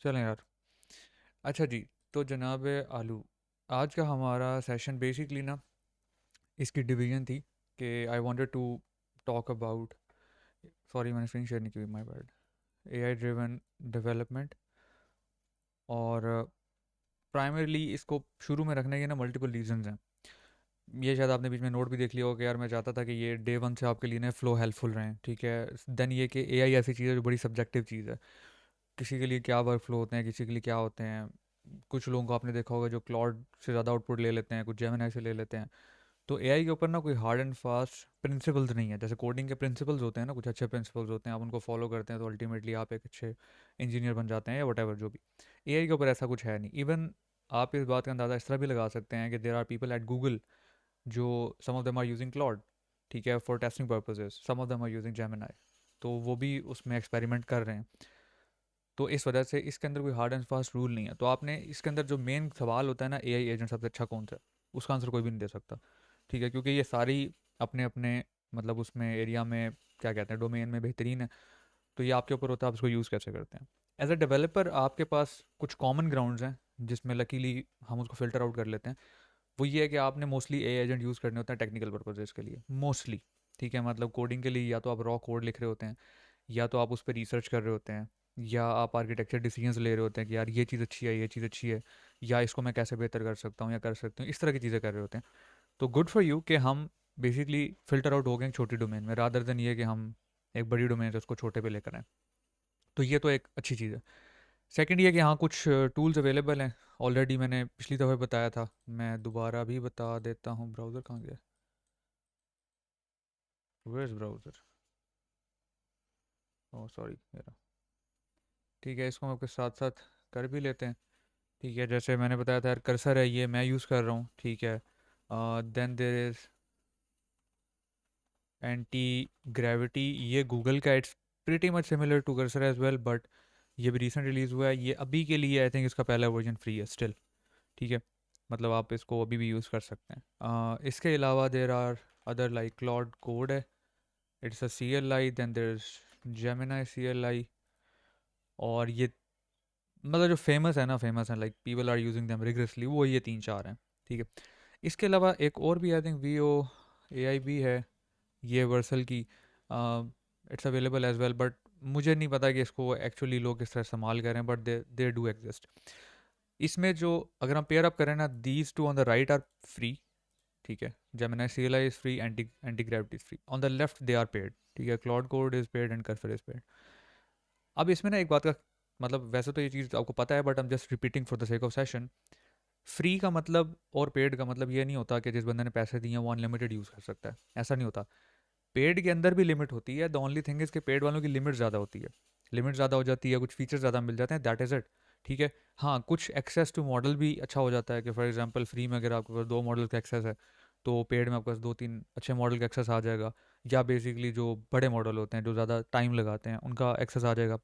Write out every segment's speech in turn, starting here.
चलें यार। अच्छा जी, तो जनाब आलू, आज का हमारा सेशन बेसिकली ना इसकी डिवीजन थी कि I wanted to talk about, sorry मैंने स्क्रीन शेयर नहीं की, my bad, AI driven development. और प्राइमरली इसको शुरू में रखने के ना मल्टीपल रीजंस हैं। ये शायद आपने बीच में नोट भी देख लिया होगा कि यार मैं चाहता था कि ये डे वन से आपके लिए ना फ्लो हेल्पफुल रहें, ठीक है। देन ये कि एआई ऐसी चीज़ है जो बड़ी सब्जेक्टिव चीज़ है। किसी के लिए क्या वर्क फ्लो होते हैं, किसी के लिए क्या होते हैं। कुछ लोगों को आपने देखा होगा जो क्लॉड से ज़्यादा आउटपुट ले लेते हैं, कुछ जेमिनाई से ले लेते हैं। तो एआई के ऊपर ना कोई हार्ड एंड फास्ट प्रिंसिपल्स नहीं है। जैसे कोडिंग के प्रिंसिपल्स होते हैं ना, कुछ अच्छे प्रिंसिपल्स होते हैं, आप उनको फॉलो करते हैं तो अल्टीमेटली आप एक अच्छे इंजीनियर बन जाते हैं या वट जो भी। एआई के ऊपर ऐसा कुछ है नहीं। इवन आप इस बात का अंदाज़ा इस तरह भी लगा सकते हैं कि there are people at Google जो some of them are using Claude, ठीक है, for testing purposes. Some of them are using Gemini, तो वो भी उसमें एक्सपेरिमेंट कर रहे हैं। तो इस वजह से इसके अंदर कोई हार्ड एंड फास्ट रूल नहीं है। तो आपने इसके अंदर जो मेन सवाल होता है ना, एआई एजेंट सबसे अच्छा कौन सा है, उसका आंसर कोई भी नहीं दे सकता, ठीक है। क्योंकि ये सारी अपने अपने मतलब उसमें एरिया में क्या कहते हैं, डोमेन में बेहतरीन है। तो ये आपके ऊपर होता है आप इसको यूज़ कैसे करते हैं। एज अ डेवलपर आपके पास कुछ कॉमन ग्राउंड्स हैं जिसमें लकीली हम उसको फिल्टर आउट कर लेते हैं। वो ये है कि आपने मोस्टली ए एजेंट यूज़ करने होते हैं टेक्निकल पर्पजेज़ के लिए मोस्टली, ठीक है। मतलब कोडिंग के लिए या तो आप रॉ कोड लिख रहे होते हैं, या तो आप उस पर रिसर्च कर रहे होते हैं, या आप आर्किटेक्चर डिसीजंस ले रहे होते हैं कि यार ये चीज़ अच्छी है, ये चीज़ अच्छी है, या इसको मैं कैसे बेहतर कर सकता हूँ या कर सकती हूँ, इस तरह की चीज़ें कर रहे होते हैं। तो गुड फॉर यू कि हम बेसिकली फ़िल्टर आउट हो गए एक छोटी डोमेन में, रादर देन ये कि हम एक बड़ी डोमेन से उसको छोटे पे लेकर आएँ। तो ये तो एक अच्छी चीज़ है। सेकंड ये कि हाँ कुछ टूल्स अवेलेबल हैं। ऑलरेडी मैंने पिछली दफ़ा बताया था, मैं दोबारा भी बता देता हूँ। ब्राउज़र कहाँ गया, where is browser, oh sorry मेरा, ठीक है। इसको हम आपके साथ साथ कर भी लेते हैं, ठीक है। जैसे मैंने बताया था यार, कर्सर है, ये मैं यूज़ कर रहा हूँ, ठीक है। Then there is Antigravity, ये गूगल का, it's pretty much similar to Cursor as well, but ये भी रिसेंट रिलीज़ हुआ है। ये अभी के लिए आई थिंक इसका पहला वर्जन फ्री है स्टिल, ठीक है। मतलब आप इसको अभी भी यूज़ कर सकते हैं। इसके अलावा there are other like Claude code है, it's a C L I, then there is Gemini C L I. और ये मतलब जो फेमस है ना, फेमस है like people are using them rigorously, वो ये तीन चार हैं, ठीक है। इसके अलावा एक और भी I think V O A I B है, ये वर्सल की, it's available as well, but मुझे नहीं पता कि इसको एक्चुअली लोग किस तरह इस्तेमाल करें, but they they do exist. इसमें जो अगर हम पेयर अप करें ना, these two on the right are free, ठीक है। Gemini C L I is free, anti Antigravity is free, on the left they are paid, ठीक है। Claude Code is paid and Cursor is paid. अब इसमें ना एक बात का मतलब, वैसे तो ये चीज़ आपको पता है, but I am just repeating for the sake of session. Free का मतलब और पेड का मतलब ये नहीं होता कि जिस बंदे ने पैसे दिए हैं वो अनलिमिटेड यूज़ कर सकता है, ऐसा नहीं होता। पेड के अंदर भी लिमिट होती है। द ओनली थिंग इज़ कि पेड वालों की लिमिट ज़्यादा होती है, लिमिट ज़्यादा हो जाती है, कुछ फीचर ज़्यादा मिल जाते हैं, दैट इज़ इट, ठीक है। हाँ कुछ एक्सेस टू मॉडल भी अच्छा हो जाता है कि फॉर एग्जांपल फ्री में अगर आपके पास दो मॉडल का एक्सेस है, तो पेड में आपके पास दो तीन अच्छे मॉडल का एक्सेस आ जाएगा। या बेसिकली जो बड़े मॉडल होते हैं जो ज़्यादा टाइम लगाते हैं उनका एक्सेस आ जाएगा।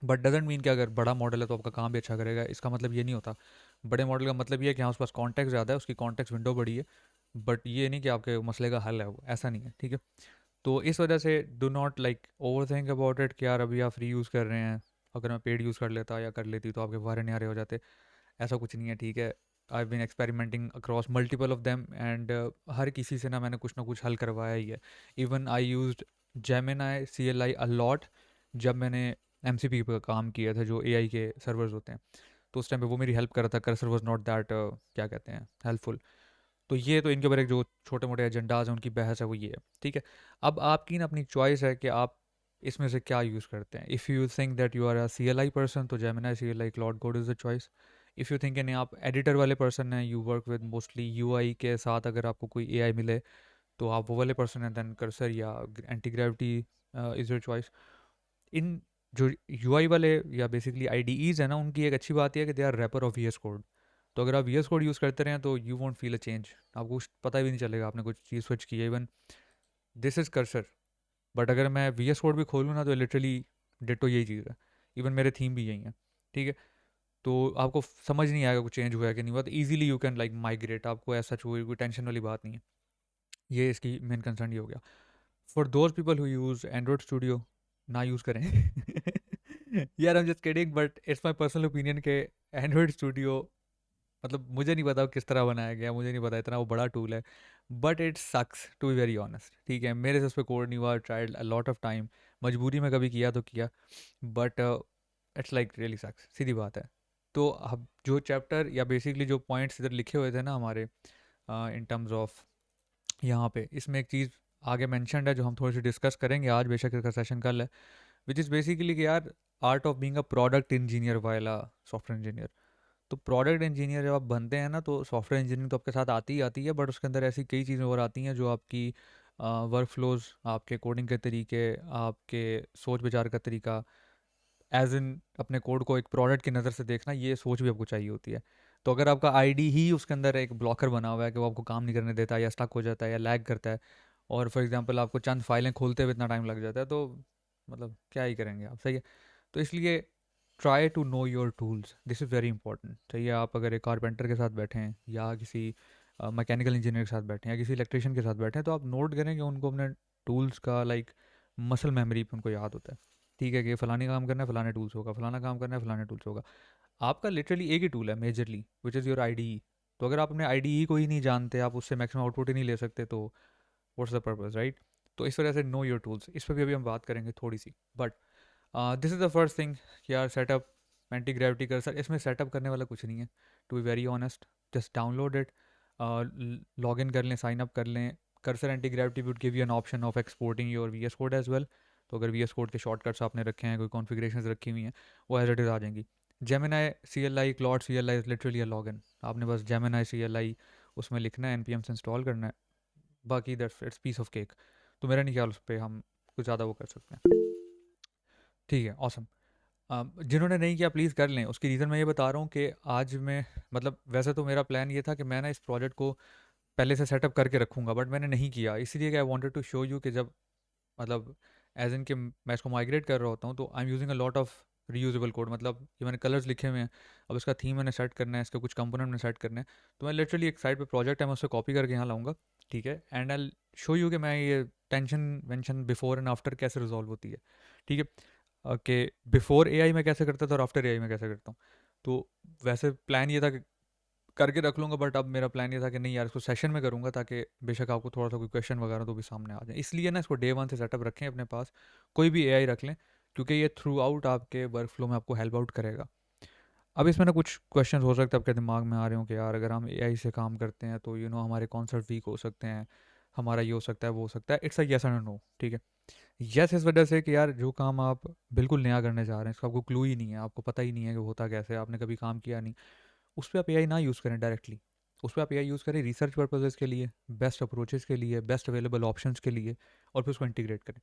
बट डजेंट मीन कि अगर बड़ा मॉडल है तो आपका काम भी अच्छा करेगा, इसका मतलब ये नहीं होता। बड़े मॉडल का मतलब ये है कि हाँ उसके पास कॉन्टेक्ट ज़्यादा है, उसकी कॉन्टेक्ट विंडो बड़ी है, बट ये नहीं कि आपके मसले का हल है वो, ऐसा नहीं है, ठीक है। तो इस वजह से do not like over think about it कि यार अभी आप फ्री यूज़ कर रहे हैं, अगर मैं पेड यूज़ कर लेता या कर लेती तो आपके वारे न्यारे हो जाते। ऐसा कुछ नहीं है, ठीक है। I been experimenting across multiple of them, and हर किसी से ना कुछ हल करवाया ही है। Even I use Gemini C L I a lot जब मैंने एम सी पी पर काम किया था, जो ए आई के सर्वर्स होते हैं। तो उस टाइम पे वो मेरी हेल्प कर रहा था, कर्सर वॉज नॉट दैट क्या कहते हैं हेल्पफुल। तो ये तो इनके ऊपर एक जो छोटे मोटे एजेंडाज हैं उनकी बहस है, वो ये है, ठीक है। अब आपकी ना अपनी चॉइस है कि आप इसमें से क्या यूज़ करते हैं। If you think that you are a C L I person, तो Gemini C L I Claude code is the choice. If you think नहीं आप एडिटर वाले पर्सन हैं, you work with mostly U I के साथ, अगर आपको कोई ए आई मिले तो आप वो वाले पर्सन हैं, दैन कर्सर या Antigravity is your choice. इन जो यू आई वाले या बेसिकली आई डी ईज़ है ना, उनकी एक अच्छी बात यह है कि they are wrapper of V S Code. तो अगर आप वी एस कोड यूज़ करते रहें तो you want feel a change, आपको कुछ पता भी नहीं चलेगा आपने कुछ चीज़ स्विच की है। Even this is cursor, but अगर मैं वी एस कोड भी खोलूँ ना तो लिटरली डिटो यही चीज़ है। इवन मेरे थीम भी यही है, ठीक है। तो आपको समझ नहीं आएगा कुछ चेंज हुआ है कि नहीं हुआ, तो easily you can like migrate, आपको ऐसा कोई टेंशन वाली बात नहीं है। ये इसकी मेन कंसर्न ये हो गया। For those people who use Android studio, ना यूज़ करें यार I am just kidding, but it's my personal opinion के एंड्रॉइड स्टूडियो, मतलब मुझे नहीं पता वो किस तरह बनाया गया, मुझे नहीं पता, इतना वो बड़ा टूल है, but it sucks to be very honest, ठीक है। मेरे से उस पर कोड नहीं हुआ, tried a lot of time, मजबूरी में कभी किया तो किया, but it's like really sucks, सीधी बात है। तो अब जो चैप्टर या बेसिकली जो पॉइंट्स इधर लिखे हुए थे ना हमारे, इन टर्म्स ऑफ, यहाँ पे इसमें एक चीज़ आगे मैंशनड है जो हम थोड़ी सी डिस्कस करेंगे आज, बेशक इसका सेशन कल है, विच इज़ बेसिकली कि यार art of being a product engineer while software engineer. तो प्रोडक्ट इंजीनियर जब आप बनते हैं ना, तो सॉफ्टवेयर इंजीनियरिंग तो आपके साथ आती ही आती है, बट उसके अंदर ऐसी कई चीज़ें और आती हैं जो आपकी वर्क फ्लोज, आपके कोडिंग के तरीके, आपके सोच विचार का तरीका, एज इन अपने कोड को एक प्रोडक्ट की नज़र से देखना, ये सोच भी आपको चाहिए होती है। तो अगर आपका आईडी ही उसके अंदर एक ब्लॉकर बना हुआ है कि वो आपको काम नहीं करने देता, या स्टक हो जाता है, या लैग करता है, और फॉर एग्जांपल आपको चंद फाइलें खोलते हुए इतना टाइम लग जाता है, तो मतलब क्या ही करेंगे आप, सही है। तो इसलिए try to know your tools, this is very important. चाहिए आप अगर एक कारपेंटर के साथ बैठे हैं, या किसी मैकेनिकल इंजीनियर के साथ बैठे हैं, या किसी इलेक्ट्रिशियन के साथ बैठे हैं, तो आप नोट करें कि उनको अपने टूल्स का लाइक मसल मेमोरी पे उनको याद होता है, ठीक है, कि फलानी काम करना है फलाने टूल्स होगा, फलाना काम करना है फलाने टूल्स होगा। आपका लिटरली एक ही टूल है मेजरली, विच इज़ योर आई। तो अगर आप अपने आई को ही नहीं जानते, आप उससे मैक्सिमम आउटपुट ही नहीं ले सकते, तो व्हाट्स द पर्पज़, राइट। तो इस वजह से नो योर टूल्स, इस पर भी अभी हम बात करेंगे थोड़ी सी, but this is the first thing. यार सेटअप एंटी ग्रेविटी कर्सर, इसमें सेटअप करने वाला कुछ नहीं है, to be very honest. Just download it, log in कर लें, साइन अप कर लें। Cursor Antigravity would give you an option of exporting your V S code as well. तो अगर वी एस कोड के शॉर्टकट्स आपने रखे हैं, कोई कॉन्फ़िगरेशन रखी हुई हैं, वो एज इट इज़ आ जाएंगी। Gemini C L I, Claude C L I is literally a log in. आपने बस जेमिनाई सी एल आई उसमें लिखना है, एन पी एम से इंस्टॉल करना है, बाकी that's it's piece of cake. तो मेरा नहीं ख्याल उस पर हम कुछ ज़्यादा वो कर सकते हैं, ठीक है, ऑसम। जिन्होंने नहीं किया प्लीज़ कर लें। उसकी रीज़न मैं ये बता रहा हूँ कि आज मैं, मतलब वैसे तो मेरा प्लान ये था कि मैं ना इस प्रोजेक्ट को पहले से सेटअप करके रखूँगा, बट मैंने नहीं किया, इसलिए कि I wanted to show you कि जब, मतलब एज इन कि मैं इसको माइग्रेट कर रहा होता हूँ, तो आई am using a lot of reusable code. मतलब ये मैंने कलर्स लिखे हुए हैं, अब इसका थीम मैंने सेट करना है, इसके कुछ कंपोनेंट मैंने सेट करने हैं, तो मैं लिटरली एक साइड पे प्रोजेक्ट है, मैं उससे कॉपी करके यहाँ लाऊंगा, ठीक है, एंड आई शो यू कि मैं ये टेंशन वेंशन बिफोर एंड आफ्टर कैसे रिजॉल्व होती है, ठीक है, कि बिफोर एआई में कैसे करता था और आफ्टर एआई में कैसे करता हूँ। तो वैसे प्लान ये था कि करके रख लूँगा, बट अब मेरा प्लान ये था कि नहीं यार, इसको सेशन में करूँगा, ताकि बेशक आपको थोड़ा सा कोई क्वेश्चन वगैरह तो भी सामने आ जाए। इसलिए ना इसको डे वन से सेटअप रखें अपने पास, कोई भी एआई रख लें, क्योंकि ये थ्रू आउट आपके वर्क फ्लो में आपको हेल्प आउट करेगा। अब इसमें ना कुछ क्वेश्चन हो सकते हैं आपके दिमाग में आ रहे हो कि यार अगर हम एआई से काम करते हैं तो हमारे कॉन्सेप्ट वीक हो सकते हैं, हमारा ये हो सकता है, वो हो सकता है। It's a yes and no, ठीक है। यस इस वजह से कि यार जो काम आप बिल्कुल नया करने जा रहे हैं, इसका आपको क्लू ही नहीं है, आपको पता ही नहीं है कि होता कैसे है, आपने कभी काम किया नहीं, उस पर आप एआई ना यूज़ करें डायरेक्टली। उस पर आप एआई यूज़ करें रिसर्च पर्पजेज़ के लिए, बेस्ट अप्रोचेज़ के लिए, बेस्ट अवेलेबल ऑप्शंस के लिए, और फिर उसको इंटीग्रेट करें।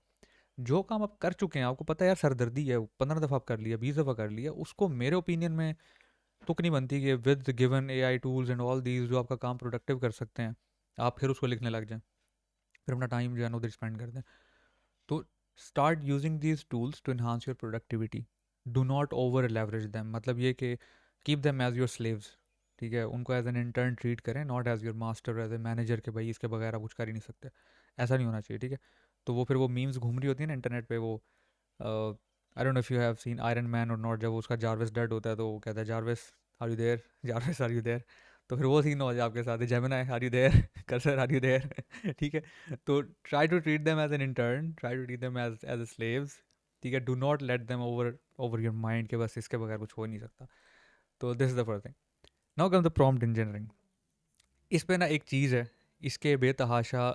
जो काम आप कर चुके हैं, आपको पता है यार सरदर्दी है, 15 दफ़ा आप कर लिया, 20 दफ़ा कर लिया, उसको मेरे ओपिनियन में तुक नहीं बनती कि with given AI tools and all these जो आपका काम प्रोडक्टिव कर सकते हैं, आप फिर उसको लिखने लग जाएं, फिर अपना टाइम जो है ना उधर स्पेंड कर दें। तो start using these tools to enhance your productivity, do not over leverage them. मतलब ये कि keep them as your slaves, ठीक है, उनको एज एन इंटर्न ट्रीट करें, not as your master, as a manager के भाई इसके बगैर आप कुछ कर ही नहीं सकते। ऐसा नहीं होना चाहिए, ठीक है। तो वो फिर वो मीम्स घूम रही होती है ना इंटरनेट पे, वो I don't know if you have seen iron man और नॉट, जब उसका जारविस डेड होता है तो वो कहता है Jarvis are you there, Jarvis are you there. तो फिर वो सीन हो जाए आपके साथ, Gemini are you there, Cursor are you there, ठीक है। तो try to treat them as an intern, try to treat them as slaves, ठीक है। Do not let them over over your mind के बस इसके बगैर कुछ हो नहीं सकता। तो this is the first thing. Now come the prompt engineering. इस पे ना एक चीज़ है, इसके बेतहाशा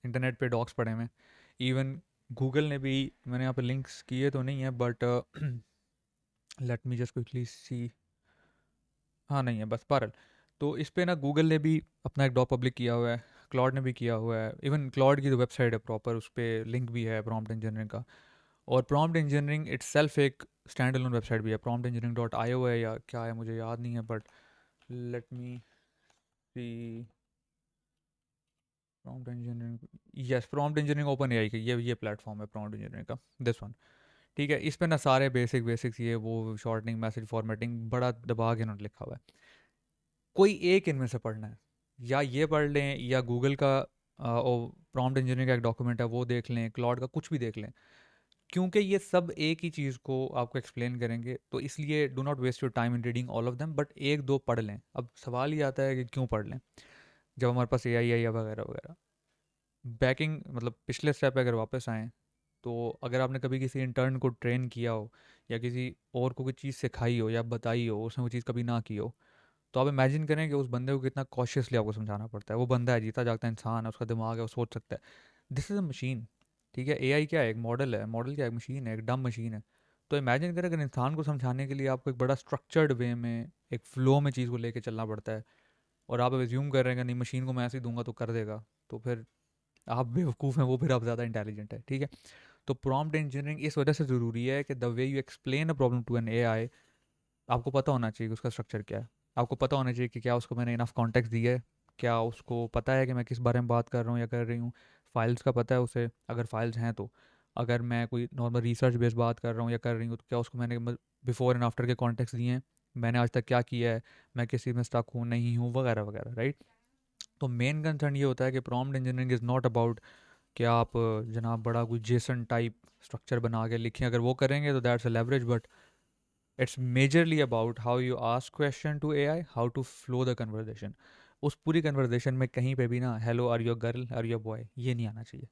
इंटरनेट पे डॉक्स पड़े हुए हैं, इवन गूगल ने भी, मैंने यहाँ पे लिंक्स किए तो नहीं है, but let me just quickly see, हाँ नहीं है बस पारल। तो इस पे ना गूगल ने भी अपना एक डॉक पब्लिक किया हुआ है, क्लॉड ने भी किया हुआ है, इवन क्लॉड की जो वेबसाइट है प्रॉपर, उस पर लिंक भी है प्रॉम्प्ट इंजीनियरिंग का। और प्रॉम्प्ट इंजीनियरिंग इट्सेल्फ एक स्टैंड अलोन वेबसाइट भी है, prompt engineering dot I O है या क्या है मुझे याद नहीं है, but let me see. Prompt engineering, yes, prompt engineering OpenAI की ये प्लेटफॉर्म है प्रॉम्प्ट इंजीनियरिंग का, दिस वन, ठीक है। इस पे ना सारे बेसिक्स ये वो शॉर्टनिंग, मैसेज फॉर्मेटिंग बड़ा दबा के उन्होंने लिखा हुआ है। कोई एक इनमें से पढ़ना है, या ये पढ़ लें, या गूगल का प्रॉम्प्ट इंजीनियरिंग का एक डॉक्यूमेंट है वो देख लें, क्लॉड का कुछ भी देख लें। क्योंकि ये सब एक ही चीज़ को आपको एक्सप्लेन करेंगे, तो इसलिए do not waste your time in reading all of them, but एक दो पढ़ लें। अब सवाल ये आता है कि क्यों पढ़ लें जब हमारे पास ए आई है वगैरह वगैरह। बैकिंग मतलब पिछले स्टेप पे अगर वापस आएँ, तो अगर आपने कभी किसी इंटर्न को ट्रेन किया हो या किसी और को कोई चीज़ सिखाई हो या बताई हो, उसने वो चीज़ कभी ना की हो, तो आप इमेजिन करें कि उस बंदे को कितना कॉशियसली आपको समझाना पड़ता है। वो बंदा है, जीता जागता इंसान है, उसका दिमाग है, वो सोच सकता है। This is a machine. ठीक है, एआई क्या है? एक मॉडल है। मॉडल क्या है? एक मशीन है, एक डम मशीन है। तो इमेजिन करें अगर इंसान को समझाने के लिए आपको एक बड़ा स्ट्रक्चर्ड वे में एक फ्लो में चीज़ को लेके चलना पड़ता है, और आप एज्यूम कर रहे हैं कि नहीं मशीन को मैं ऐसे ही दूंगा तो कर देगा, तो फिर आप बेवकूफ़ हैं, वो फिर आप ज़्यादा इंटेलिजेंट है। ठीक है, तो प्रॉम्प्ट इंजीनियरिंग इस वजह से ज़रूरी है कि the way you explain a problem to an AI, आपको पता होना चाहिए कि उसका स्ट्रक्चर क्या है। आपको पता होना चाहिए कि क्या उसको मैंने इनफ कॉन्टेक्स्ट दिया है, क्या उसको पता है कि मैं किस बारे में बात कर रहा हूँ या कर रही हूँ, फाइल्स का पता है उसे, अगर फाइल्स हैं तो। अगर मैं कोई नॉर्मल रिसर्च बेस्ड बात कर रहा हूँ या कर रही हूँ, तो क्या उसको मैंने बिफोर एंड आफ्टर के कॉन्टेक्स्ट दिए हैं, मैंने आज तक क्या किया है, मैं किस चीज़ में स्टक हूँ नहीं हूँ वगैरह वगैरह, राइट। तो मेन कंसर्न ये होता है कि prompt engineering is not about कि आप जनाब बड़ा कोई जेसन टाइप स्ट्रक्चर बना के लिखें। अगर वो करेंगे तो that's a leverage, but it's majorly about how you ask question to AI, how to flow the conversation. उस पूरी कन्वर्जेशन में कहीं पे भी ना hello are your girl are your boy ये नहीं आना चाहिए।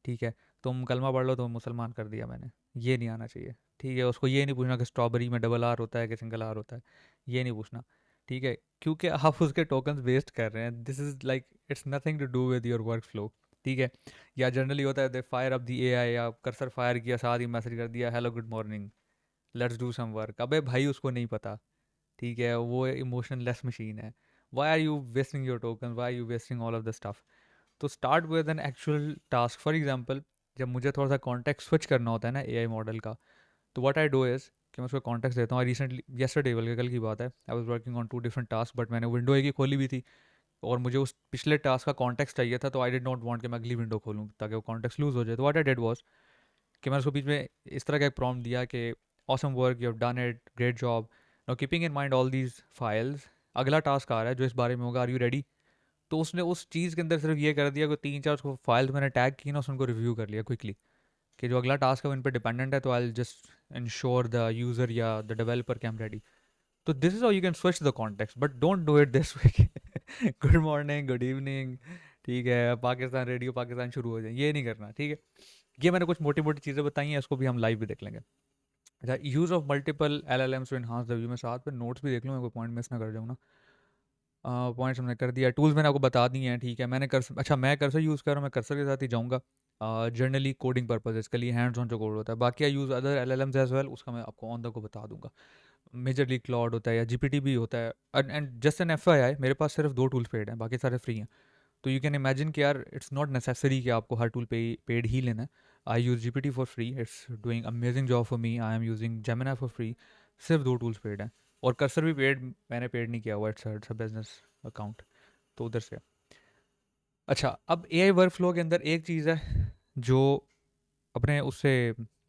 ठीक है, तुम कलमा पढ़ लो तो मुसलमान कर दिया मैंने, ये नहीं आना चाहिए। ठीक है, उसको ये नहीं पूछना कि स्ट्रॉबेरी में डबल आर होता है कि सिंगल आर होता है, ये नहीं पूछना। ठीक है, क्योंकि आप उसके टोकन्स वेस्ट कर रहे हैं। This is like it's nothing to do with your work flow. ठीक है, या जनरली होता है they fire up the AI, या कर्सर फायर किया साथ ही मैसेज कर दिया hello good morning let's do some work. अबे भाई उसको नहीं पता। ठीक है, वो इमोशनलेस मशीन है। Why are you wasting your token, why are you wasting all of the stuff. तो start with an actual task. For example, जब मुझे थोड़ा सा कॉन्टेक्ट स्विच करना होता है ना एआई मॉडल का, तो व्हाट आई डू इज़ कि मैं उसको कॉन्टेक्ट देता हूँ। रिसेंटली यस्टरडे बल्कि कल की बात है, I was working on two different task, but मैंने विंडो एक ही खोली भी थी, और मुझे उस पिछले टास्क का कॉन्टेक्स्ट चाहिए था, तो आई डिड नॉट वांट कि मैं अगली विंडो खोलूँ ताकि वो कॉन्टेक्स्ट लूज हो जाए। तो व्हाट आई डिड वाज कि मैंने उसको बीच में इस तरह का एक प्रॉम्प्ट दिया कि awesome work you have done it great job, now keeping in mind all these files, अगला टास्क आ रहा है जो इस बारे में होगा, आर यू रेडी। तो उसने उस चीज़ के अंदर सिर्फ ये कर दिया कि तीन चार उसको फाइल्स मैंने टैग की ना, उसने उनको रिव्यू कर लिया क्विकली कि जो अगला टास्क है वो इन पर डिपेंडेंट है, तो I just ensure the user या द डेवलपर के एम रेडी। तो this is how you can switch the context, but don't do it this way. Good morning good evening, ठीक है, पाकिस्तान रेडियो पाकिस्तान शुरू हो जाए, ये नहीं करना। ठीक है, ये मैंने कुछ मोटी मोटी चीज़ें बताई हैं, इसको भी हम लाइव भी देख लेंगे। अच्छा, use of multiple L L Ms to enhance the view, में साथ में नोट्स भी देख लूँ, मैं कोई पॉइंट मिस ना कर जाऊँ ना। पॉइंट्स हमने कर दिया, टूल्स मैंने आपको बता दिए हैं। ठीक है, मैंने कर अच्छा मैं कर्सर यूज़ कर रहा हूँ, मैं कर्सर के साथ ही जाऊँगा। जनरली कोडिंग पर्पज इसके लिए हैंड्स ऑन जो कोड होता है, बाकी I use other L L Ms as well, उसका मैं आपको ऑन द को बता दूंगा। मेजरली क्लाउड होता है या जीपीटी भी होता है, and just an F Y I मेरे पास सिर्फ दो टूल्स पेड हैं, बाकी सारे फ्री हैं। तो यू कैन इमेजिन कि यार इट्स नॉट नेसेसरी कि आपको हर टूल पे पेड ही लेना है। I use G P T for free, it's doing amazing job for me. I am using Gemini for free. सिर्फ दो टूल्स पेड हैं, और कर्सर भी पेड मैंने पेड नहीं किया हुआ, इट्स अ बिजनेस अकाउंट, तो उधर से। अच्छा, अब ए आई वर्क फ्लो के अंदर एक चीज़ है जो अपने उससे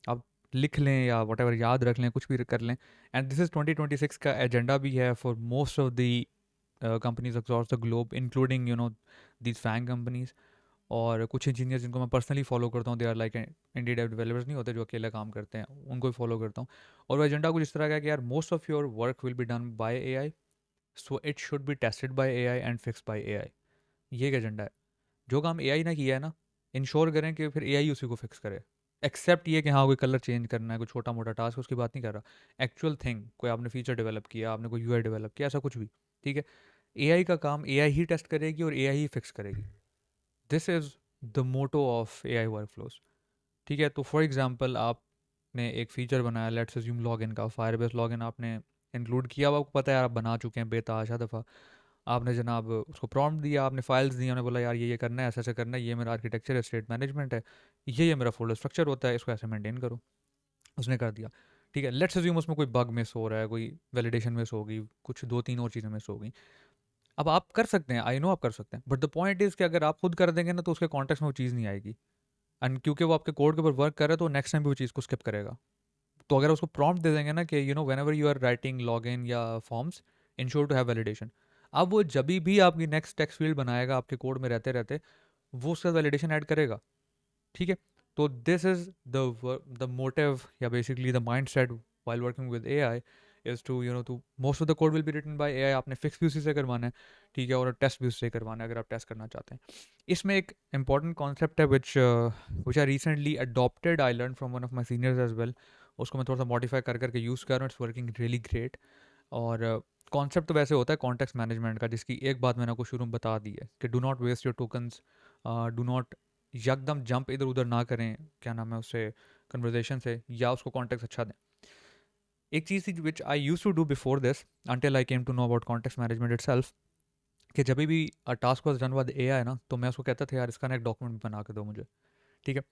आप लिख लें या वट एवर याद रख लें, कुछ भी कर लें, एंड दिस इज़ 2026 का एजेंडा भी है for most of the companies across the globe, including these FAANG companies. और कुछ इंजीनियर्स जिनको मैं पर्सनली फॉलो करता हूँ, they are like indie developers नहीं होते जो अकेले काम करते हैं, उनको भी फॉलो करता हूँ। और वो एजेंडा कुछ इस तरह का है कि यार most of your work will be done by A I, so it should be tested by A I and fix by A I. ये एक एजेंडा है। जो काम ए आई ने किया है ना, इंश्योर करें कि फिर ए आई उसी को फिक्स करे। एक्सेप्ट ये कि हाँ कोई कलर चेंज करना है, कोई छोटा मोटा टास्क, उसकी बात नहीं कर रहा। एक्चुअल थिंग, कोई आपने फीचर डेवलप किया, आपने कोई यूआई डेवलप किया, ऐसा कुछ भी। ठीक है, ए आई का काम ए आई ही टेस्ट करेगी और ए आई ही फिक्स करेगी। This is the motto of A I work flows. ठीक है, तो फॉर एग्जाम्पल आपने एक फ़ीचर बनाया, लेट्स अज्यूम लॉगिन का, फायरबेस लॉगिन आपने इंक्लूड किया हुआ, आपको पता है यार आप बना चुके हैं बेताशा दफ़ा। आपने जनाब उसको प्रॉम्प्ट दिया, आपने फाइल्स दी, उन्होंने बोला यार ये करना है, ऐसे ऐसे करना है, ये मेरा आर्किटेक्चर है, स्टेट मैनेजमेंट है, ये मेरा फोल्डर स्ट्रक्चर होता है, इसको ऐसे मेंटेन करो। उसने कर दिया। ठीक है, लेट्स अज्यूम उसमें कोई बग मिस हो रहा है, कोई वैलिडेशन मिस होगी, कुछ दो तीन और चीज़ें मिस हो गई। अब आप कर सकते हैं, आई नो आप कर सकते हैं, बट द पॉइंट इज़ कि अगर आप खुद कर देंगे ना तो उसके कॉन्टेक्स्ट में वो चीज़ नहीं आएगी। एंड क्योंकि वो आपके कोड के ऊपर वर्क कर रहा है, तो नेक्स्ट टाइम भी वो चीज़ को स्किप करेगा। तो अगर उसको प्रॉम्प्ट दे देंगे ना कि whenever you are writing log in या forms, ensure to have validation. अब वो जब भी आपकी नेक्स्ट टेक्स्ट फील्ड बनाएगा आपके कोड में रहते रहते, वो उसका वैलिडेशन ऐड करेगा। ठीक है, तो दिस इज द मोटिव या basically the mindset while working with A I is to to most of the code will be written by A I. आपने फिक्स भी उसी से करवाना है, ठीक है, और टेस्ट भी उससे करवाना है अगर आप टेस्ट करना चाहते हैं. इसमें एक इंपॉर्टेंट कॉन्सेप्ट है which I recently adopted, I learn from one of my seniors as well. उसको मैं थोड़ा सा मॉडिफाई कर करके यूज़ कर रहा हूँ. It's working really great. और कॉन्सेप्ट तो वैसे होता है कॉन्टेक्स्ट मैनेजमेंट का, जिसकी एक बात मैंने आपको शुरू में बता दी है कि do not waste your tokens, do not यकदम जंप इधर उधर ना करें, क्या नाम है उससे, कन्वर्जेशन से, या उसको कॉन्टेक्स्ट अच्छा दें. एक चीज़ थी which I use to do before this until I came to know about context management itself, कि जब भी task was done with A I ना, तो मैं उसको कहता था यार इसका ना एक डॉक्यूमेंट बना के दो मुझे. ठीक है.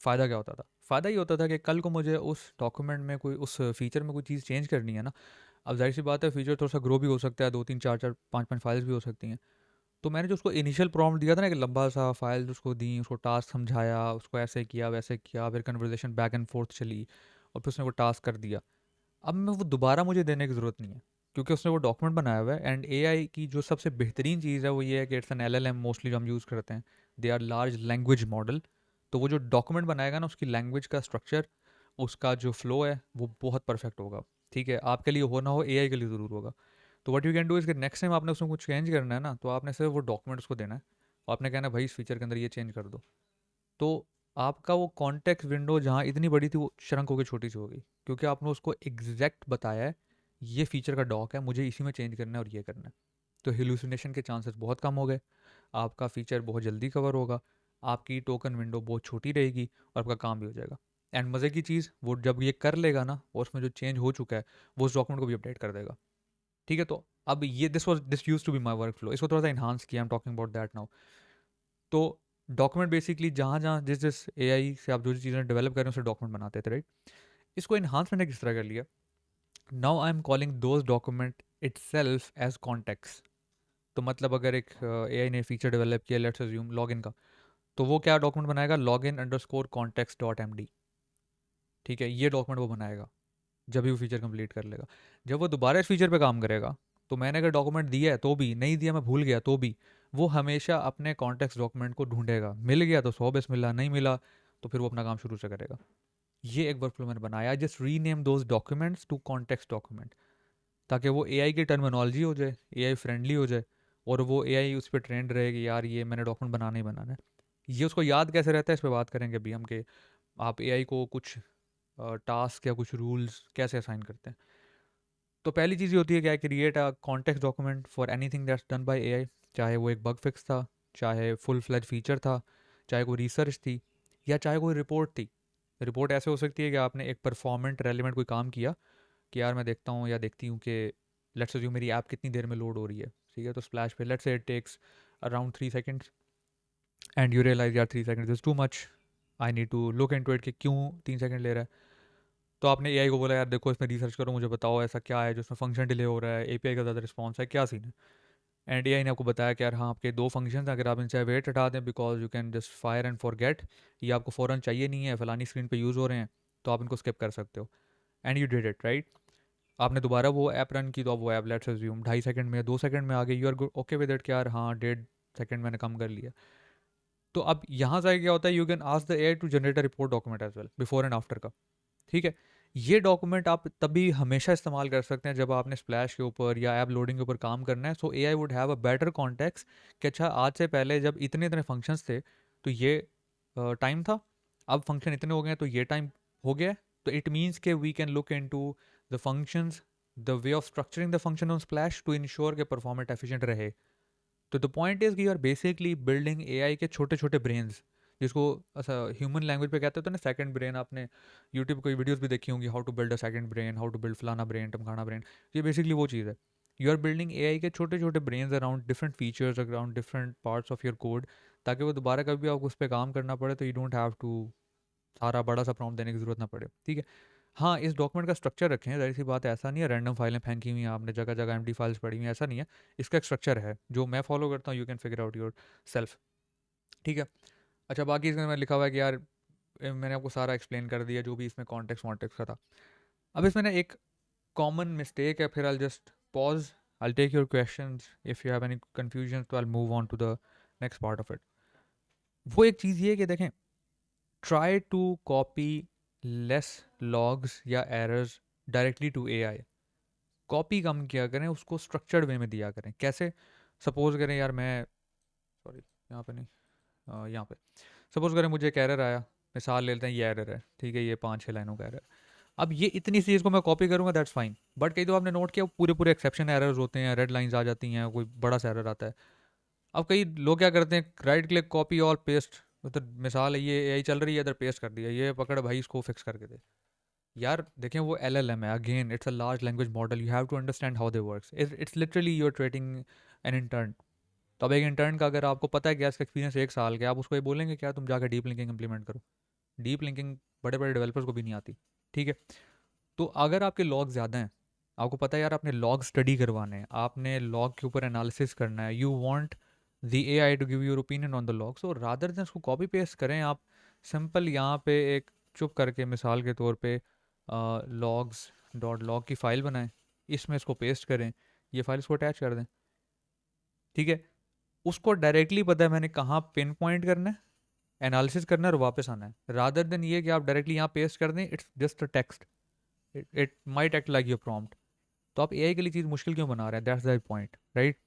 फ़ायदा क्या होता था? फ़ायदा ये होता था कि कल को मुझे उस डॉक्यूमेंट में कोई, उस फीचर में कोई चीज़ चेंज करनी है ना. अब जाहिर सी बात है फीचर थोड़ा सा ग्रो भी हो सकता है, 2 3 4 4 5 5 फाइल्स भी हो सकती हैं. तो मैंने जो उसको इनिशियल प्रॉम्प्ट दिया था ना, एक लंबा सा फाइल उसको दी, उसको टास्क समझाया, उसको ऐसे किया वैसे किया, फिर कन्वर्जेशन बैक एंड फोर्थ चली, और फिर उसने वो टास्क कर दिया. अब मैं वो दोबारा मुझे देने की ज़रूरत नहीं है, क्योंकि उसने वो डॉक्यूमेंट बनाया हुआ है. एंड एआई की जो सबसे बेहतरीन चीज़ है वो ये है कि इट्स एन एलएलएम, मोस्टली जो हम यूज़ करते हैं, they are large language model. तो वो जो डॉक्यूमेंट बनाएगा ना, उसकी लैंग्वेज का स्ट्रक्चर, उसका जो फ्लो है वो बहुत परफेक्ट होगा. ठीक है, आपके लिए हो ना हो, एआई के लिए ज़रूर होगा. तो what you can do is कि नेक्स्ट टाइम आपने उसमें कुछ चेंज करना है ना, तो आपने सिर्फ वो डॉक्यूमेंट उसको देना है, और आपने कहना है भाई इस फीचर के अंदर ये चेंज कर दो. तो आपका वो कॉन्टेक्स्ट विंडो जहाँ इतनी बड़ी थी वो श्रंक होकर छोटी सी हो गई, क्योंकि आपने उसको एग्जैक्ट बताया है ये फीचर का डॉक है, मुझे इसी में चेंज करना है और ये करना है. तो हेलुसिनेशन के चांसेस बहुत कम हो गए, आपका फीचर बहुत जल्दी कवर होगा, आपकी टोकन विंडो बहुत छोटी रहेगी, और आपका काम भी हो जाएगा. एंड मज़े की चीज़, वो जब ये कर लेगा ना, और उसमें जो चेंज हो चुका है वो उस डॉक्यूमेंट को भी अपडेट कर देगा. ठीक है. तो अब ये this use to be my work flow, इसको थोड़ा सा इन्हांस किया, I am talking about that now. तो डॉक्यूमेंट बेसिकली जहाँ जहाँ जिस जिस एआई से आप जो जो चीज़ें डेवलप कर रहे हैं उससे डॉक्यूमेंट बनाते थे, राइट. इसको इन्हांस मैंने किस तरह कर लिया, now I am calling those document itself as contexts. तो मतलब अगर एक एआई ने फीचर डेवलप किया, लेट्स अज्यूम लॉगिन का, तो वो क्या डॉक्यूमेंट बनाएगा, login underscore context dot M D. ठीक है, ये डॉक्यूमेंट वो बनाएगा जब भी वो फीचर कंप्लीट कर लेगा. जब वो दोबारा इस फीचर पे काम करेगा, तो मैंने अगर डॉक्यूमेंट दिया है तो भी, नहीं दिया मैं भूल गया तो भी, वो हमेशा अपने कॉन्टेक्स्ट डॉक्यूमेंट को ढूंढेगा. मिल गया तो 100 मिला, नहीं मिला तो फिर वो अपना काम शुरू से करेगा. ये एक वर्कफ्लो मैंने बनाया, just rename those documents to context document, ताकि वो एआई की टर्मिनोलॉजी हो जाए, एआई फ्रेंडली हो जाए, और वो एआई उस पर ट्रेंड रहे कि यार ये मैंने डॉक्यूमेंट बनाना ही बनाना है. ये उसको याद कैसे रहता है, इस पर बात करेंगे अभी हम, कि आप एआई को कुछ टास्क या कुछ रूल्स कैसे असाइन करते हैं. तो पहली चीज़ ये होती है कि I create a context document for anything that's done by AI. चाहे वो एक बग फिक्स था, चाहे फुल फ्लैज फीचर था, चाहे कोई रिसर्च थी, या चाहे कोई रिपोर्ट थी. रिपोर्ट ऐसे हो सकती है कि आपने एक परफॉर्मेंट रेलिवेंट कोई काम किया, कि यार मैं देखता हूँ या देखती हूँ कि लेट्स अज्यूम मेरी ऐप कितनी देर में लोड हो रही है. ठीक है, तो स्प्लैश पे let's say it takes around 3 seconds, and you realize यार 3 seconds is too much, I need to look into it कि क्यों 3 सेकेंड ले रहा है. तो आपने एआई को बोला यार देखो इसमें रिसर्च करो, मुझे बताओ ऐसा क्या है जो इसमें फंक्शन डिले हो रहा है, एपीआई का ज़्यादा रिस्पॉन्स है, क्या सीन है. एंड एआई ने आपको बताया कि यार हाँ आपके दो फंक्शन हैं, अगर आप इनसे वेट हटा दें because you can just fire and forget, ये आपको फ़ौरन चाहिए नहीं है, फलानी स्क्रीन पे यूज़ हो रहे हैं, तो आप इनको स्किप कर सकते हो. And you did it right. आपने दोबारा वो ऐप रन की, तो अब वो ऐप लेट्स अज्यूम 2.5 सेकंड में या 2 सेकंड में आ गई, you are okay with it कि यार हाँ 1.5 सेकंड मैंने कम कर लिया. तो अब यहाँ से क्या होता है, you can ask the AI to generate a report document as well before and after का. ठीक है. ये डॉक्यूमेंट आप तभी हमेशा इस्तेमाल कर सकते हैं जब आपने स्प्लैश के ऊपर या ऐप लोडिंग के ऊपर काम करना है. So A I would have a better context कि अच्छा आज से पहले जब इतने इतने फंक्शंस थे तो ये टाइम था, अब फंक्शन इतने हो गए हैं तो ये टाइम हो गया है. तो इट मीन्स के we can look into the functions, the way of structuring the function on splash to ensure के परफॉर्मेंट एफिशिएंट रहे. तो द पॉइंट इज कि you are basically building AI के छोटे छोटे ब्रेन्स, जिसको ऐसा ह्यूमन लैंग्वेज पे कहते हैं तो ना सेकंड ब्रेन. आपने यूट्यूब कोई वीडियोस भी देखी होंगी, how to build a second brain, how to build फलाना ब्रेन टमकाना ब्रेन. ये बेसिकली वो चीज़ है. यू आर बिल्डिंग एआई के छोटे छोटे brains around different features, around different parts of your code, ताकि वो दोबारा कभी भी आपको उस पर काम करना पड़े तो यू डोंट हैव टू सारा बड़ा सा प्रॉम्प्ट देने की ज़रूरत ना पड़े. ठीक है. हाँ, इस डॉक्यूमेंट का स्ट्रक्चर रखें, ज़ाहिर सी बात है, ऐसा नहीं है रैंडम फाइलें फेंकी हुई हैं आपने, जगह जगह एमडी फाइल्स पड़ी हुई हैं, ऐसा नहीं है. इसका एक स्ट्रक्चर है जो मैं फॉलो करता हूँ, you can figure out your self. ठीक है. अच्छा, बाकी इसमें मैं लिखा हुआ है कि यार मैंने आपको सारा एक्सप्लेन कर दिया जो भी इसमें कॉन्टेक्स्ट वॉन्टेक्स्ट का था. अब इसमें ना एक कॉमन मिस्टेक है, फिर I just pause, I take your question, if you have any confusion तो I move on to the next part of it. वो एक चीज़ ये है कि देखें, try to copy less logs या errors directly to AI. Copy कम किया करें, उसको स्ट्रक्चर्ड वे में दिया करें। कैसे? सपोज करें यार मैं, सॉरी यहाँ पे नहीं, यहाँ पे सपोज करें मुझे एक एरर आया, मिसाल ले लेते हैं ये एरर है, ठीक है, ये 5-6 लाइनों का एरर। अब ये इतनी सी चीज़ को मैं कॉपी करूँगा, दैट्स फाइन, बट कई तो आपने नोट किया पूरे पूरे एक्सेप्शन एरर्स होते हैं, रेड लाइंस आ जाती हैं, कोई बड़ा सा एरर आता है। अब कई लोग क्या करते हैं, right click copy all paste, उधर मिसाल है ये एआई चल रही है, इधर पेस्ट कर दिया, ये पकड़ भाई इसको फिक्स करके दे। यार देखें वो एलएलएम है, again it's a large language model, you have to understand how they works, it's literally you are treating an intern. तो अब एक इंटर्न का अगर आपको पता है कि इसका एक्सपीरियंस 1 साल का, आप उसको ये बोलेंगे क्या तुम जाकर डीप लिंकिंग इंप्लीमेंट करो? डीप लिंकिंग बड़े बड़े डेवलपर्स को भी नहीं आती, ठीक है। तो अगर आपके लॉग ज़्यादा हैं, आपको पता है यार आपने लॉग स्टडी करवाने हैं, आपने लॉग के ऊपर एनालिसिस करना है, you want the AI to give your opinion on the log, so rather than उसको कॉपी पेस्ट करें आप, सिंपल यहाँ पे एक चुप करके मिसाल के तौर पे लॉग्स डॉट लॉग की फ़ाइल बनाएं, इसमें इसको पेस्ट करें, ये फाइल इसको अटैच कर दें, ठीक है। उसको डायरेक्टली पता है मैंने कहाँ पिन पॉइंट करना है, एनालिसिस करना है और वापस आना है, रादर देन ये कि आप डायरेक्टली यहाँ पेस्ट कर दें, it's just a text, it might act like your prompt. तो आप एआई के लिए चीज़ मुश्किल क्यों बना रहे हैं? That's the point, right?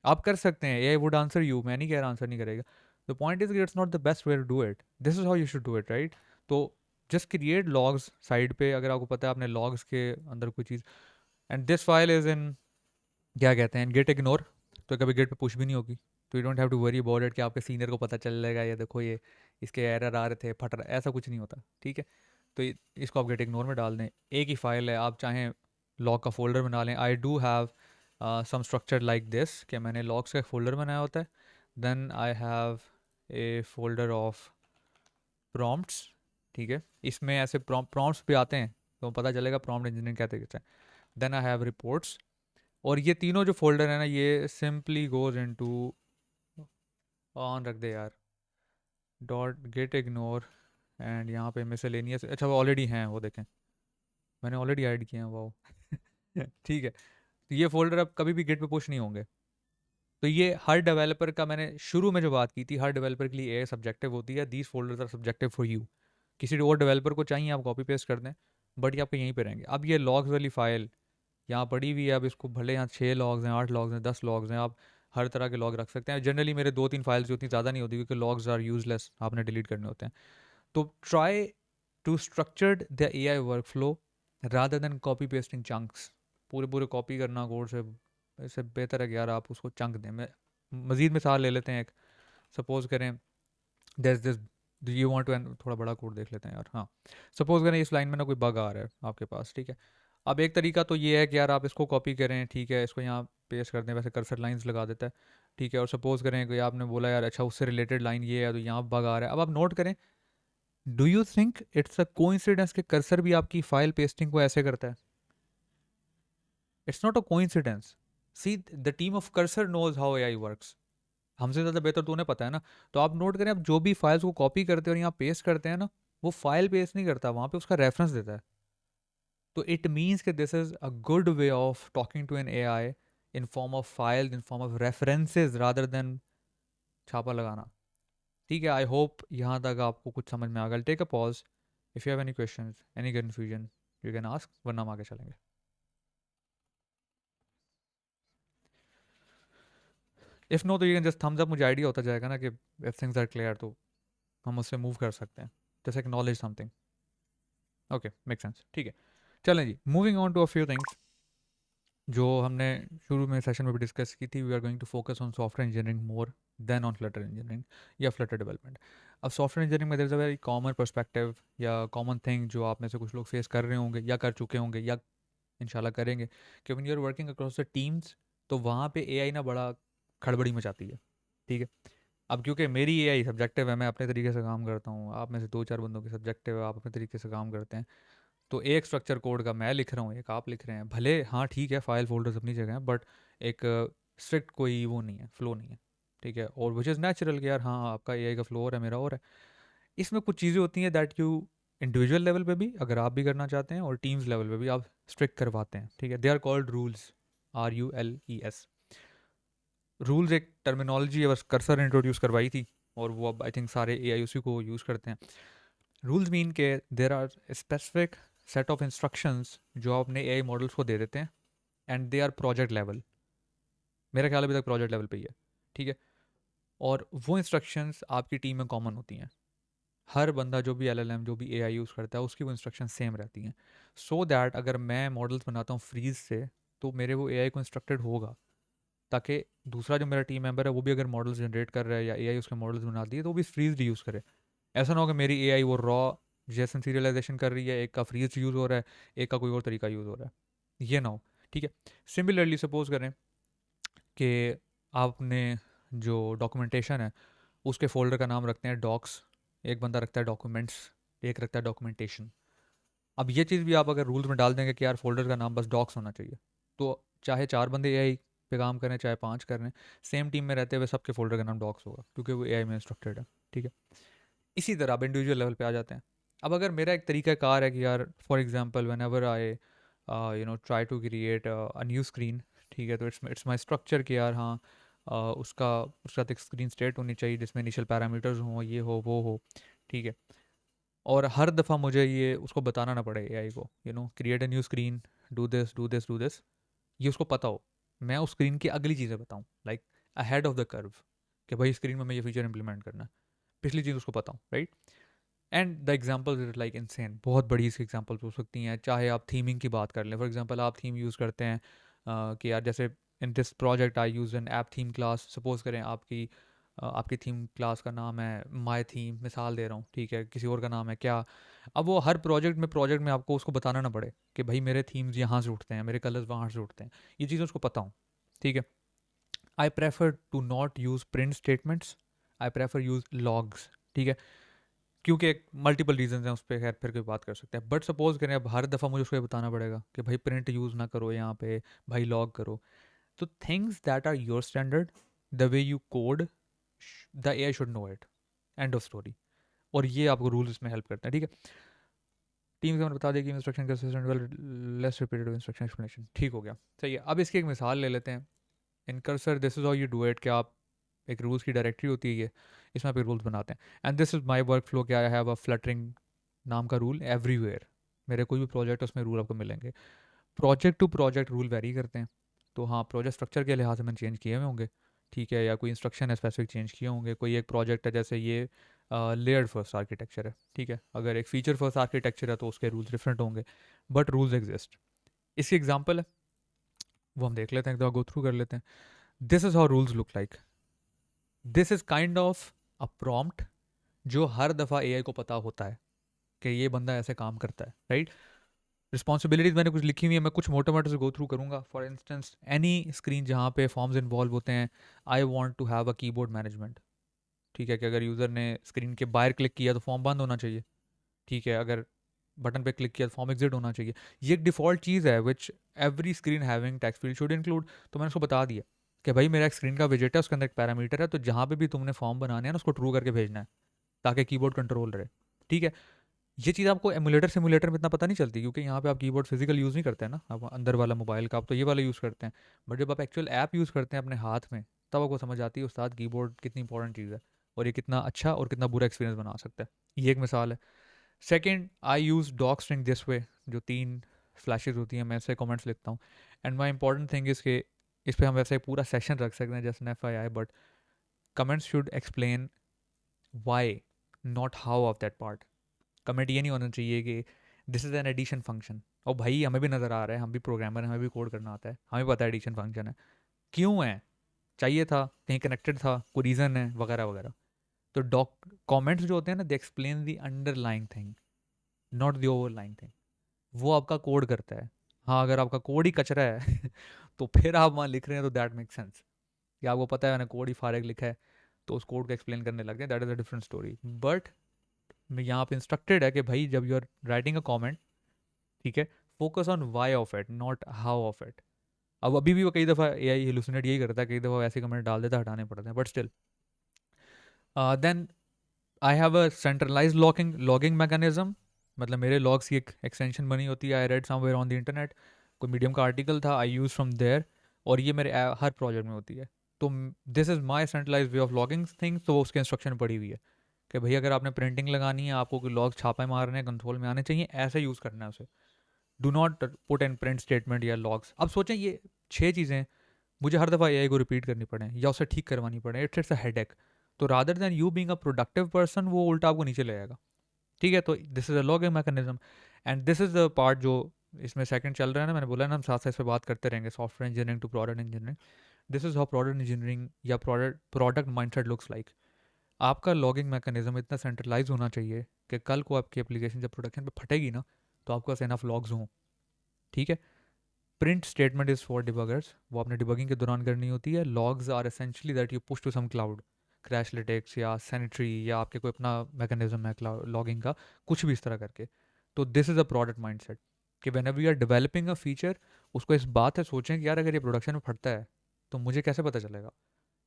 आप कर सकते हैं, एआई वुड आंसर यू, मैं नहीं कह रहा आंसर नहीं करेगा। The point is it's not the best way to do it, this is how you should do it, right? तो जस्ट क्रिएट लॉग्स साइड पे, अगर आपको पता है आपने लॉग्स के अंदर कोई चीज़, and this file is in, क्या कहते हैं, गेट इग्नोर, तो कभी गेट पे पुश भी नहीं होगी, तो you don't have to worry about it कि आपके सीनियर को पता चल जाएगा ये देखो ये इसके एरर आ रहे थे, फट रहा, ऐसा कुछ नहीं होता, ठीक है। तो इसको आप गेट इग्नोर में डाल दें, एक ही फाइल है, आप चाहें लॉग का फोल्डर बना लें। I do have some structure like this कि मैंने लॉग्स का फोल्डर बनाया होता है, then I have a folder of prompts, ठीक है, इसमें ऐसे प्रॉम्प्ट्स भी आते हैं, तो पता चलेगा प्रॉम्प्ट इंजीनियरिंग कहते हैं। देन आई हैव रिपोर्ट्स, और ये तीनों जो फोल्डर है ना, ये सिंपली गोज इनटू, ऑन रख दे यार, डॉट गेट इग्नोर, एंड यहाँ पे मिसलेनियस, अच्छा वो ऑलरेडी हैं, वो देखें मैंने ऑलरेडी ऐड किए हैं वो ठीक है। तो ये फोल्डर अब कभी भी गेट पे पुश नहीं होंगे। तो ये हर डेवलपर का, मैंने शुरू में जो बात की थी, हर डेवलपर के लिए ए सब्जेक्टिव होती है, these folders are subjective for you. किसी और डेवलपर को चाहिए आप कॉपी पेस्ट कर दें, बट ये आपके यहीं पे रहेंगे। अब ये लॉग्स वाली फाइल यहाँ पड़ी हुई है, अब इसको भले यहाँ 6 लॉग्स हैं, 8 लॉग्स हैं, 10 लॉग्स हैं, आप हर तरह के लॉग रख सकते हैं। जनरली मेरे 2-3 फाइल्स जो उतनी ज़्यादा नहीं होती, क्योंकि लॉग्स आर यूजलेस, आपने डिलीट करने होते हैं। तो try to structured the A I work flow rather than copy pasting chunks. पूरे पूरे कॉपी करना कोड से, इससे बेहतर है कि यार आप उसको चंक दें। मैं मज़ीद मिसाल ले लेते हैं एक, सपोज करें this this you want to, थोड़ा बड़ा कोड देख लेते हैं यार, हाँ। सपोज करें इस लाइन में ना कोई बग आ रहा है आपके पास, ठीक है। अब एक तरीका तो ये है कि यार आप इसको कॉपी करें, ठीक है, इसको यहाँ पेस्ट कर दें, वैसे कर्सर लाइंस लगा देता है, ठीक है। और सपोज करें कि आपने बोला यार अच्छा उससे रिलेटेड लाइन ये है, तो यहाँ बग आ रहा है। अब आप नोट करें, do you think it's a coincidence कि कर्सर भी आपकी फाइल पेस्टिंग को ऐसे करता है? It's not a coincidence. See the team of Cursor knows how AI works, हमसे ज़्यादा बेहतर तो उन्हें पता है ना। तो आप नोट करें, आप जो भी फाइल्स को कॉपी करते हैं और यहाँ पेस्ट करते हैं ना, वो फाइल पेस्ट नहीं करता, वहाँ पे उसका रेफरेंस देता है। तो इट मीन्स कि this is a good way of talking to an AI in form of file, in form of references, rather than छापा लगाना, ठीक है। आई होप यहाँ तक आपको कुछ समझ में आ गया। Take a pause, if you have any question, any confusion, you can ask, वरना हम आगे चलेंगे। इफ़ नो तो you can just thumbs up, मुझे आइडिया होता जाएगा ना कि इफ थिंग्स आर क्लियर, तो हम उससे मूव कर सकते हैं, just acknowledge something. Okay, make sense, ठीक है। चलें जी, moving on to a few things जो हमने शुरू में सेशन में भी डिस्कस की थी। We are going to focus on software engineering more than on Flutter engineering या फ्लटर डेवलपमेंट। अब सॉफ्टवेयर इंजीनियरिंग में there is a very common perspective या कॉमन थिंग जो आप में से कुछ लोग फेस कर रहे होंगे या कर चुके होंगे या इंशाल्लाह करेंगे, कि when you are working across the teams, तो वहाँ पे एआई ना बड़ा खड़बड़ी मचाती है, ठीक है। अब क्योंकि मेरी एआई सब्जेक्टिव है, मैं अपने तरीके से काम करता हूँ, आप में से 2-4 बंदों की सब्जेक्टिव है, आप अपने तरीके से काम करते हैं। तो एक स्ट्रक्चर कोड का मैं लिख रहा हूँ, एक आप लिख रहे हैं, भले हाँ ठीक है फाइल फोल्डर्स अपनी जगह हैं, बट एक स्ट्रिक्ट कोई वो नहीं है, फ्लो नहीं है, ठीक है। और विच इज़ नेचुरल कि यार हाँ आपका एआई का फ्लो और है, मेरा और है। इसमें कुछ चीज़ें होती हैं दैट यू इंडिविजुअल लेवल पे भी अगर आप भी करना चाहते हैं और टीम्स लेवल पे भी आप स्ट्रिक्ट करवाते हैं, ठीक है। They are called rules, RULES। Rules एक टर्मिनोलॉजी है, बस कर्सर इंट्रोड्यूस करवाई थी, और वो अब आई थिंक सारे एआई उसी को यूज़ करते हैं। रूल्स मीन के there are specific set of instructions जो आप अपने एआई मॉडल्स को दे देते हैं, and they are project level. मेरा ख्याल अभी तक प्रोजेक्ट लेवल पे ही है, ठीक है। और वो इंस्ट्रक्शंस आपकी टीम में कॉमन होती हैं। हर बंदा जो भी एलएलएम जो भी एआई यूज़ करता है उसकी वो इंस्ट्रक्शन सेम रहती हैं, सो दैट अगर मैं मॉडल्स बनाता हूँ फ्रीज से, तो मेरे वो एआई को इंस्ट्रक्टेड होगा, ताकि दूसरा जो मेरा टीम मेंबर है वो भी अगर मॉडल्स जनरेट कर रहा है या एआई उसके मॉडल्स बना दिए तो वो भी फ्रीज यूज़ करे। ऐसा ना हो कि मेरी एआई वो रॉ जेसन सीरियलाइजेशन कर रही है, एक का फ्रीज यूज़ हो रहा है, एक का कोई और तरीका यूज़ हो रहा है, ये ना हो, ठीक है। सिमिलरली सपोज करें कि आपने जो डॉक्यूमेंटेशन है उसके फोल्डर का नाम रखते हैं डॉक्स, एक बंदा रखता है डॉक्यूमेंट्स, एक रखता है डॉक्यूमेंटेशन। अब ये चीज़ भी आप अगर रूल्स में डाल देंगे कि यार फोल्डर का नाम बस डॉक्स होना चाहिए, तो चाहे 4 बंदे एआई पे काम करें चाहे 5 कर रहे हैं, सेम टीम में रहते हुए सबके फोल्डर का नाम डॉक्स होगा, क्योंकि वो एआई में इंस्ट्रक्टेड है, ठीक है। इसी तरह आप इंडिविजुअल लेवल पे आ जाते हैं। अब अगर मेरा एक तरीका कार है कि यार for example whenever I try to create a new screen, ठीक है, तो इट्स माय स्ट्रक्चर कि यार हाँ, उसका उसका एक स्क्रीन स्टेट होनी चाहिए जिसमें इनिशियल पैरामीटर्स हों, ये हो वो हो, ठीक है। और हर दफ़ा मुझे ये उसको बताना ना पड़े एआई को, create a new screen, do this do this do this, ये उसको पता हो। मैं उस स्क्रीन की अगली चीज़ें बताऊँ, like ahead of the curve, कि भाई स्क्रीन में मैं ये फीचर इंप्लीमेंट करना है, पिछली चीज़ उसको पता हूँ, right. And the example is like insane, बहुत बड़ी इसकी एग्जाम्पल्स हो सकती हैं। चाहे आप थीमिंग की बात कर लें, फॉर एग्जाम्पल आप थीम यूज़ करते हैं कि यार जैसे in this project I use an app theme class, suppose करें आपकी थीम क्लास का नाम है माई थीम, मिसाल दे रहा हूँ, ठीक है, किसी और का नाम है क्या। अब वो हर प्रोजेक्ट में आपको उसको बताना ना पड़े कि भाई मेरे थीम्स यहाँ से उठते हैं, मेरे कलर्स वहाँ से उठते हैं, ये चीज़ उसको पता हूँ, ठीक है। I prefer to not use print statements, I prefer use logs, ठीक है। क्योंकि मल्टीपल रीजन हैं, उस पर खैर फिर कोई बात कर सकते हैं, बट सपोज करें अब हर दफ़ा मुझे उसको ये बताना पड़ेगा कि भाई प्रिंट यूज़ ना करो यहाँ पे, भाई लॉग करो। तो things that are your standard, the way you code, the AI should know it, end of story. और ये आपको रूल्स इसमें हेल्प करते हैं, ठीक है। टीम के मैंने बता दिया कि instruction consistent well less repeated instruction explanation, ठीक हो गया, सही है। अब इसकी एक मिसाल ले लेते हैं। In Cursor this is how you do it, कि आप एक रूल्स की डायरेक्टरी होती है ये, इसमें आप एक रूल्स बनाते हैं, and this is my work flow, क्या आई हैव अ फ्लटरिंग नाम का रूल एवरीवेयर। मेरे कोई भी प्रोजेक्ट है उसमें रूल आपको मिलेंगे। Project to project rule vary करते हैं, तो हाँ प्रोजेक्ट स्ट्रक्चर के लिहाज से मैंने चेंज किए हुए होंगे, ठीक है, या कोई इंस्ट्रक्शन है स्पेसिफिक चेंज किए होंगे। कोई एक प्रोजेक्ट है जैसे ये लेयर्ड फर्स्ट आर्किटेक्चर है, ठीक है, अगर एक फीचर फर्स्ट आर्किटेक्चर है तो उसके रूल्स डिफरेंट होंगे, बट रूल्स एग्जिस्ट। इसकी एग्जाम्पल है, वो हम देख लेते हैं, एक दफ़ा गो थ्रू कर लेते हैं। This is how rules look like. This is kind of a prompt जो हर दफ़ा एआई को पता होता है कि ये बंदा ऐसे काम करता है, राइट। रिस्पॉन्सिबिलिटीज मैंने कुछ लिखी हुई है, मैं कुछ मोटे मोटे से गो थ्रू करूंगा। फॉर इंस्टेंस एनी स्क्रीन जहाँ पे फॉर्म्स इन्वॉल्व होते हैं, I want to have a keyboard management, ठीक है, कि अगर यूज़र ने स्क्रीन के बाहर क्लिक किया तो फॉर्म बंद होना चाहिए, ठीक है, अगर बटन पे क्लिक किया तो फॉर्म एग्जिट होना चाहिए। ये एक डिफ़ॉल्ट चीज़ है which every screen having text field should include. तो मैंने उसको बता दिया कि भाई मेरा एक स्क्रीन का विजेट है, उसके अंदर एक पैरामीटर है, तो जहाँ पे भी तुमने फॉर्म बनाने हैं ना उसको ट्रू करके भेजना है, ताकि कीबोर्ड कंट्रोल रहे, ठीक है। ये चीज़ आपको एमुलेटर सिमुलेटर में इतना पता नहीं चलती, क्योंकि यहाँ पे आप कीबोर्ड फिजिकल यूज़ नहीं करते हैं ना, आप अंदर वाला मोबाइल का आप तो ये वाला यूज़ करते हैं। बट जब आप एक्चुअल ऐप यूज़ करते हैं अपने हाथ में, तब आपको समझ आती है उस्ताद कीबोर्ड कितनी इंपॉर्टेंट चीज़ है, और ये कितना अच्छा और कितना बुरा एक्सपीरियंस बना सकता है। ये एक मिसाल है। Second, I use doc string this way, जो 3 फ्लैशेज होती हैं, मैं ऐसे कमेंट्स लिखता हूँ। And my important thing is के इस पर हम वैसे एक पूरा सेशन रख सकते हैं जैसे F Y I, but comments should explain why, not how of that part. Comment ये नहीं होना चाहिए कि this is an addition function, और भाई हमें भी नज़र आ रहा है, हम भी प्रोग्रामर हैं, हमें भी कोड करना आता है, हमें पता है एडिशन फंक्शन है, क्यों है, चाहिए था, कहीं कनेक्टेड था, कोई रीज़न है, वगैरह वगैरह। तो डॉक कमेंट्स जो होते हैं ना, they explain the underlying thing, not the overlying thing. वो आपका कोड करता है। हाँ, अगर आपका कोड ही कचरा है तो फिर आप वहाँ लिख रहे हैं तो दैट मेक सेंस, कि आपको पता है मैंने कोड ही फारग लिखा है, तो उस कोड को एक्सप्लेन करने लग गए, that is a different story. But यहाँ पे इंस्ट्रक्टेड है कि भाई जब you are writing a comment, ठीक है, focus on why of it, not how of it. अब अभी भी वो कई दफ़ा एआई हेलुसिनेट यही करता है, कई दफ़ा ऐसे कमेंट डाल देता है, हटाने पड़ते हैं, but still. Then I have a centralize logging mechanism, मतलब मेरे लॉग्स की एक एक्सटेंशन बनी होती है, I read somewhere on the internet, कोई मीडियम का आर्टिकल था, आई यूज फ्रॉम देयर, और ये मेरे हर प्रोजेक्ट में होती है। तो this is my centralize way of logging things, तो वो उसके इंस्ट्रक्शन पड़ी हुई है कि भाई अगर आपने प्रिंटिंग लगानी है, आपको कोई लॉग छापे मारने हैं, कंसोल में आने चाहिए, ऐसे यूज़ करना है उसे। Do not put an print statement या लॉग्स। अब सोचें ये 6 चीज़ें मुझे हर दफ़ा एआई को रिपीट करनी पड़े या उसे ठीक करवानी पड़े, इट्स अ हेडेक। तो rather than you being a productive person, वो उल्टा आपको नीचे ले आएगा। ठीक है, तो this is a logging mechanism. And this is the part जो इसमें सेकंड चल रहा है ना, मैंने बोला ना हम साथ साथ इस पर बात करते रहेंगे, software engineering to product engineering. This is how product engineering या प्रोडक्ट माइंडसेट लुक्स लाइक। आपका लॉगिंग मैकेनिज्म इतना सेंट्रलाइज होना चाहिए कि कल को आपकी एप्लीकेशन जब प्रोडक्शन पे फटेगी ना, तो आपके पास एनफ लॉग्स हों। ठीक है। Print statement is for debuggers, वो आपने डिबगिंग के दौरान करनी होती है। Logs are essentially that you push to some cloud, Crashlytics या सैनिटरी, या आपके कोई अपना मैकेनिज्म है लॉगिंग का, कुछ भी इस तरह करके। तो this is a product mindset कि when we are developing a feature, उसको इस बात से सोचें कि यार अगर ये प्रोडक्शन में फटता है तो मुझे कैसे पता चलेगा,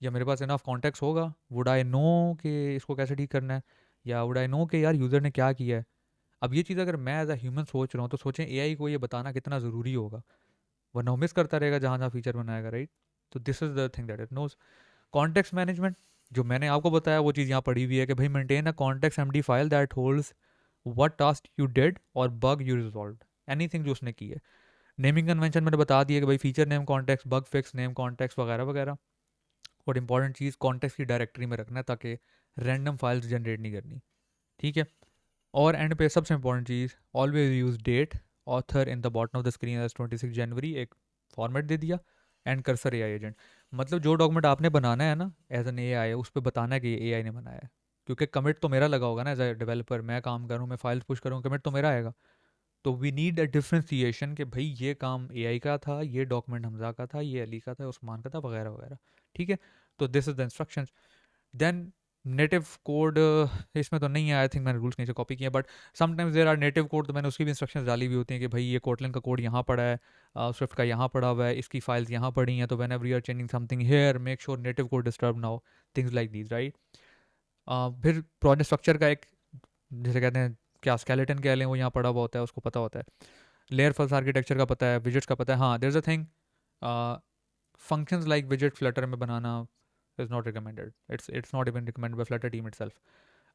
या मेरे पास इनफ कॉन्टेक्ट होगा, वुड आई नो कि इसको कैसे ठीक करना है, या वुड आई नो कि यार यूज़र ने क्या किया है। अब ये चीज़ अगर मैं एज अ ह्यूमन सोच रहा हूँ, तो सोचें एआई को ये बताना कितना ज़रूरी होगा, वरना वो मिस करता रहेगा जहाँ जहाँ फीचर बनाएगा, राइट। तो this is the thing that it knows. Context management, जो मैंने आपको बताया वो चीज़ यहाँ पड़ी हुई है कि भाई maintain a context MD file that holds what task you did और बग यू रिजॉल्व, एनीथिंग जो उसने की है। नेमिंग कन्वेंशन मैंने बता दिया कि भाई feature name context, bug fix name context वगैरह वगैरह। और इंपॉर्टेंट चीज़ कॉन्टेक्स्ट की डायरेक्टरी में रखना है ताकि रैंडम फाइल्स जनरेट नहीं करनी। ठीक है। और एंड पे सबसे इंपॉर्टेंट चीज़, always use date author in the bottom of the screen as 26 January, एक फॉर्मेट दे दिया। एंड कर्सर एआई एजेंट, मतलब जो डॉक्यूमेंट आपने बनाना है ना एज एन एआई, उस पर बताना है कि ये एआई ने बनाया है। क्योंकि कमिट तो मेरा लगा होगा ना, एज ए डेवलपर मैं काम करूँ, मैं फाइल्स पुश करूँ, कमिट तो मेरा आएगा। तो वी नीड अ डिफ्रेंसिएशन कि भाई ये काम एआई का था, ये डॉक्यूमेंट हमजा का था, ये अली का था, उस्मान का था, वगैरह वगैरह। ठीक है। तो this is the instruction. Then native code, इसमें तो नहीं है, आई थिंक मैंने रूल्स नीचे कॉपी किए, but sometimes there are native code, तो मैंने उसकी भी इंस्ट्रक्शंस डाली हुई होती हैं कि भाई ये कोटलिन का कोड यहाँ पड़ा है, स्विफ्ट का यहाँ पड़ा हुआ है, इसकी फाइल्स यहाँ पड़ी हैं, तो whenever you are changing something here make sure native code disturb ना हो, थिंग्स लाइक दीज, राइट। फिर प्रोजेक्ट स्ट्रक्चर का एक, जैसे कहते हैं क्या स्केलेटन कह लें, वो यहाँ पड़ा हुआ होता है, उसको पता होता है। लेयर फर्स्ट आर्किटेक्चर का पता है, विजेट्स का पता है। हाँ, there is a thing, functions like विजेट फ्लटर में बनाना is not recommended, it's not even recommended by Flutter team itself.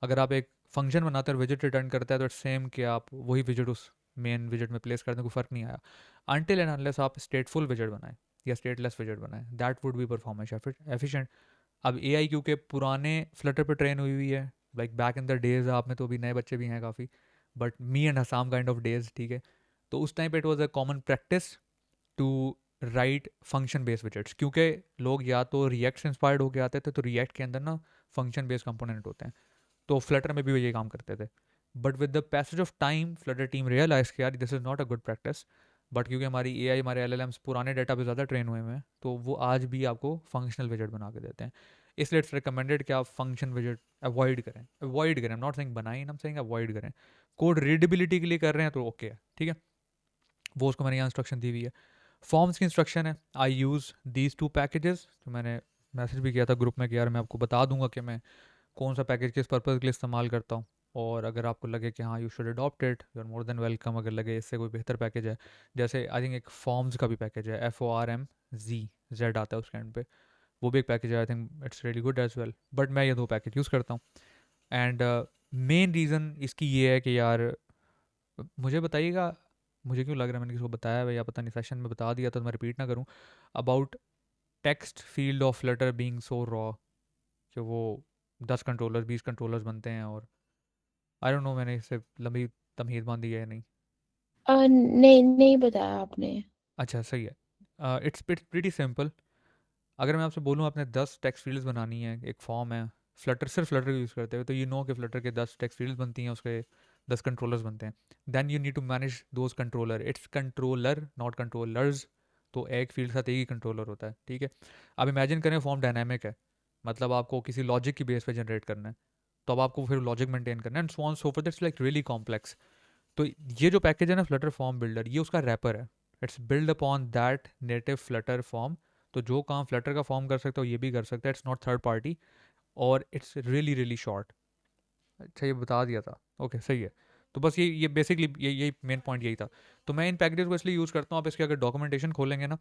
अगर आप एक फंक्शन बनाते हैं और विजेट रिटर्न करता है, तो इट्स सेम कि आप वही विजेट उस मेन विजेट में प्लेस करने को फ़र्क नहीं आया, अनटिल एंड अनलेस आप स्टेटफुल विजेट बनाएं या स्टेटलेस विजेट बनाएं, that would be performance efficient. अब एआई क्योंकि पुराने फ्लटर पर ट्रेन हुई हुई है, like back in the days, आप में तो अभी नए बच्चे भी हैं काफ़ी, but me and Hasam kind of days, ठीक है। तो उस टाइम पे it was a common practice to write function based widgets, क्योंकि लोग या तो रिएक्ट से इंस्पायर्ड होकर आते थे, तो रिएक्ट के अंदर ना फंक्शन बेस्ड कंपोनेंट होते हैं, तो फ्लटर में भी वो ये काम करते थे। But with the passage of time Flutter team realize कि यार this is not a good practice. But क्योंकि हमारी एआई, हमारे एलएलएम्स पुराने डाटा पे ज़्यादा ट्रेन हुए हैं, तो वो आज भी आपको फंक्शनल विजेट बना के देते हैं। इसलिए इट्स रिकमेंडेड कि आप फंक्शन विजेट अवॉइड करें, अवॉइड करें, नॉट सेइंग बनाएं, हम सेइंग अवॉइड करें। कोड रीडेबिलिटी के लिए कर रहे हैं तो ओके है, ठीक है। वो उसको मैंने यहाँ इंस्ट्रक्शन दी हुई है। फॉर्म्स की इंस्ट्रक्शन है, I use these two packages, तो मैंने मैसेज भी किया था ग्रुप में कि यार मैं आपको बता दूंगा कि मैं कौन सा पैकेज किस पर्पज़ के लिए इस्तेमाल करता हूँ। और अगर आपको लगे कि हाँ you should adopt it, you are more than welcome, अगर लगे इससे कोई बेहतर पैकेज है। जैसे आई थिंक एक फॉर्म्स का भी पैकेज है, FORMZ आता है उसके एंड पे, वो भी एक पैकेज है, I think it's really good as well, but मैं ये दो पैकेज यूज़ करता हूँ। एंड मेन रीज़न इसकी ये है कि यार मुझे बताइएगा, मुझे क्यों लग रहा है मैंने किसी को बताया है या पता नहीं, सेशन में बता दिया तो मैं रिपीट ना करूँ, about text field of letter being so raw कि वो 10 कंट्रोलर्स 20 कंट्रोलर्स बनते हैं, और आई डोंट नो मैंने इससे लंबी तमहीद बांधी है या नहीं। नहीं नहीं बताया आपने। अच्छा सही है। It's pretty simple. अगर मैं आपसे बोलूँ आपने 10 टेक्स्ट फील्ड्स बनानी है, एक फॉर्म है, फ्लटर सिर्फ फ्लटर यूज़ करते हुए, तो यू नो कि फ्लटर के 10 टेक्स्ट फील्ड्स बनती हैं, उसके 10 कंट्रोलर्स बनते हैं। Then you need to manage those controller, it's controller not controllers. तो एक फील्ड के साथ एक ही कंट्रोलर होता है, ठीक है। अब इमेजिन करें फॉर्म डायनामिक है, मतलब आपको किसी लॉजिक की बेस पे जनरेट करना है, तो अब आपको फिर लॉजिक मेंटेन करना है, and so on so for, that's like really complex. तो ये जो पैकेज है ना फ्लटर फॉर्म बिल्डर, ये उसका रैपर है। It's build upon that native Flutter form. तो जो काम फ्लटर का फॉर्म कर सकता हो ये भी कर सकता है, इट्स नॉट थर्ड पार्टी, और इट्स रियली रियली शॉर्ट। अच्छा ये बता दिया था, ओके सही है। तो बस ये बेसिकली ये मेन पॉइंट यही था। तो मैं इन पैकेजेस को इसलिए यूज़ करता हूँ, आप इसके अगर डॉक्यूमेंटेशन खोलेंगे ना,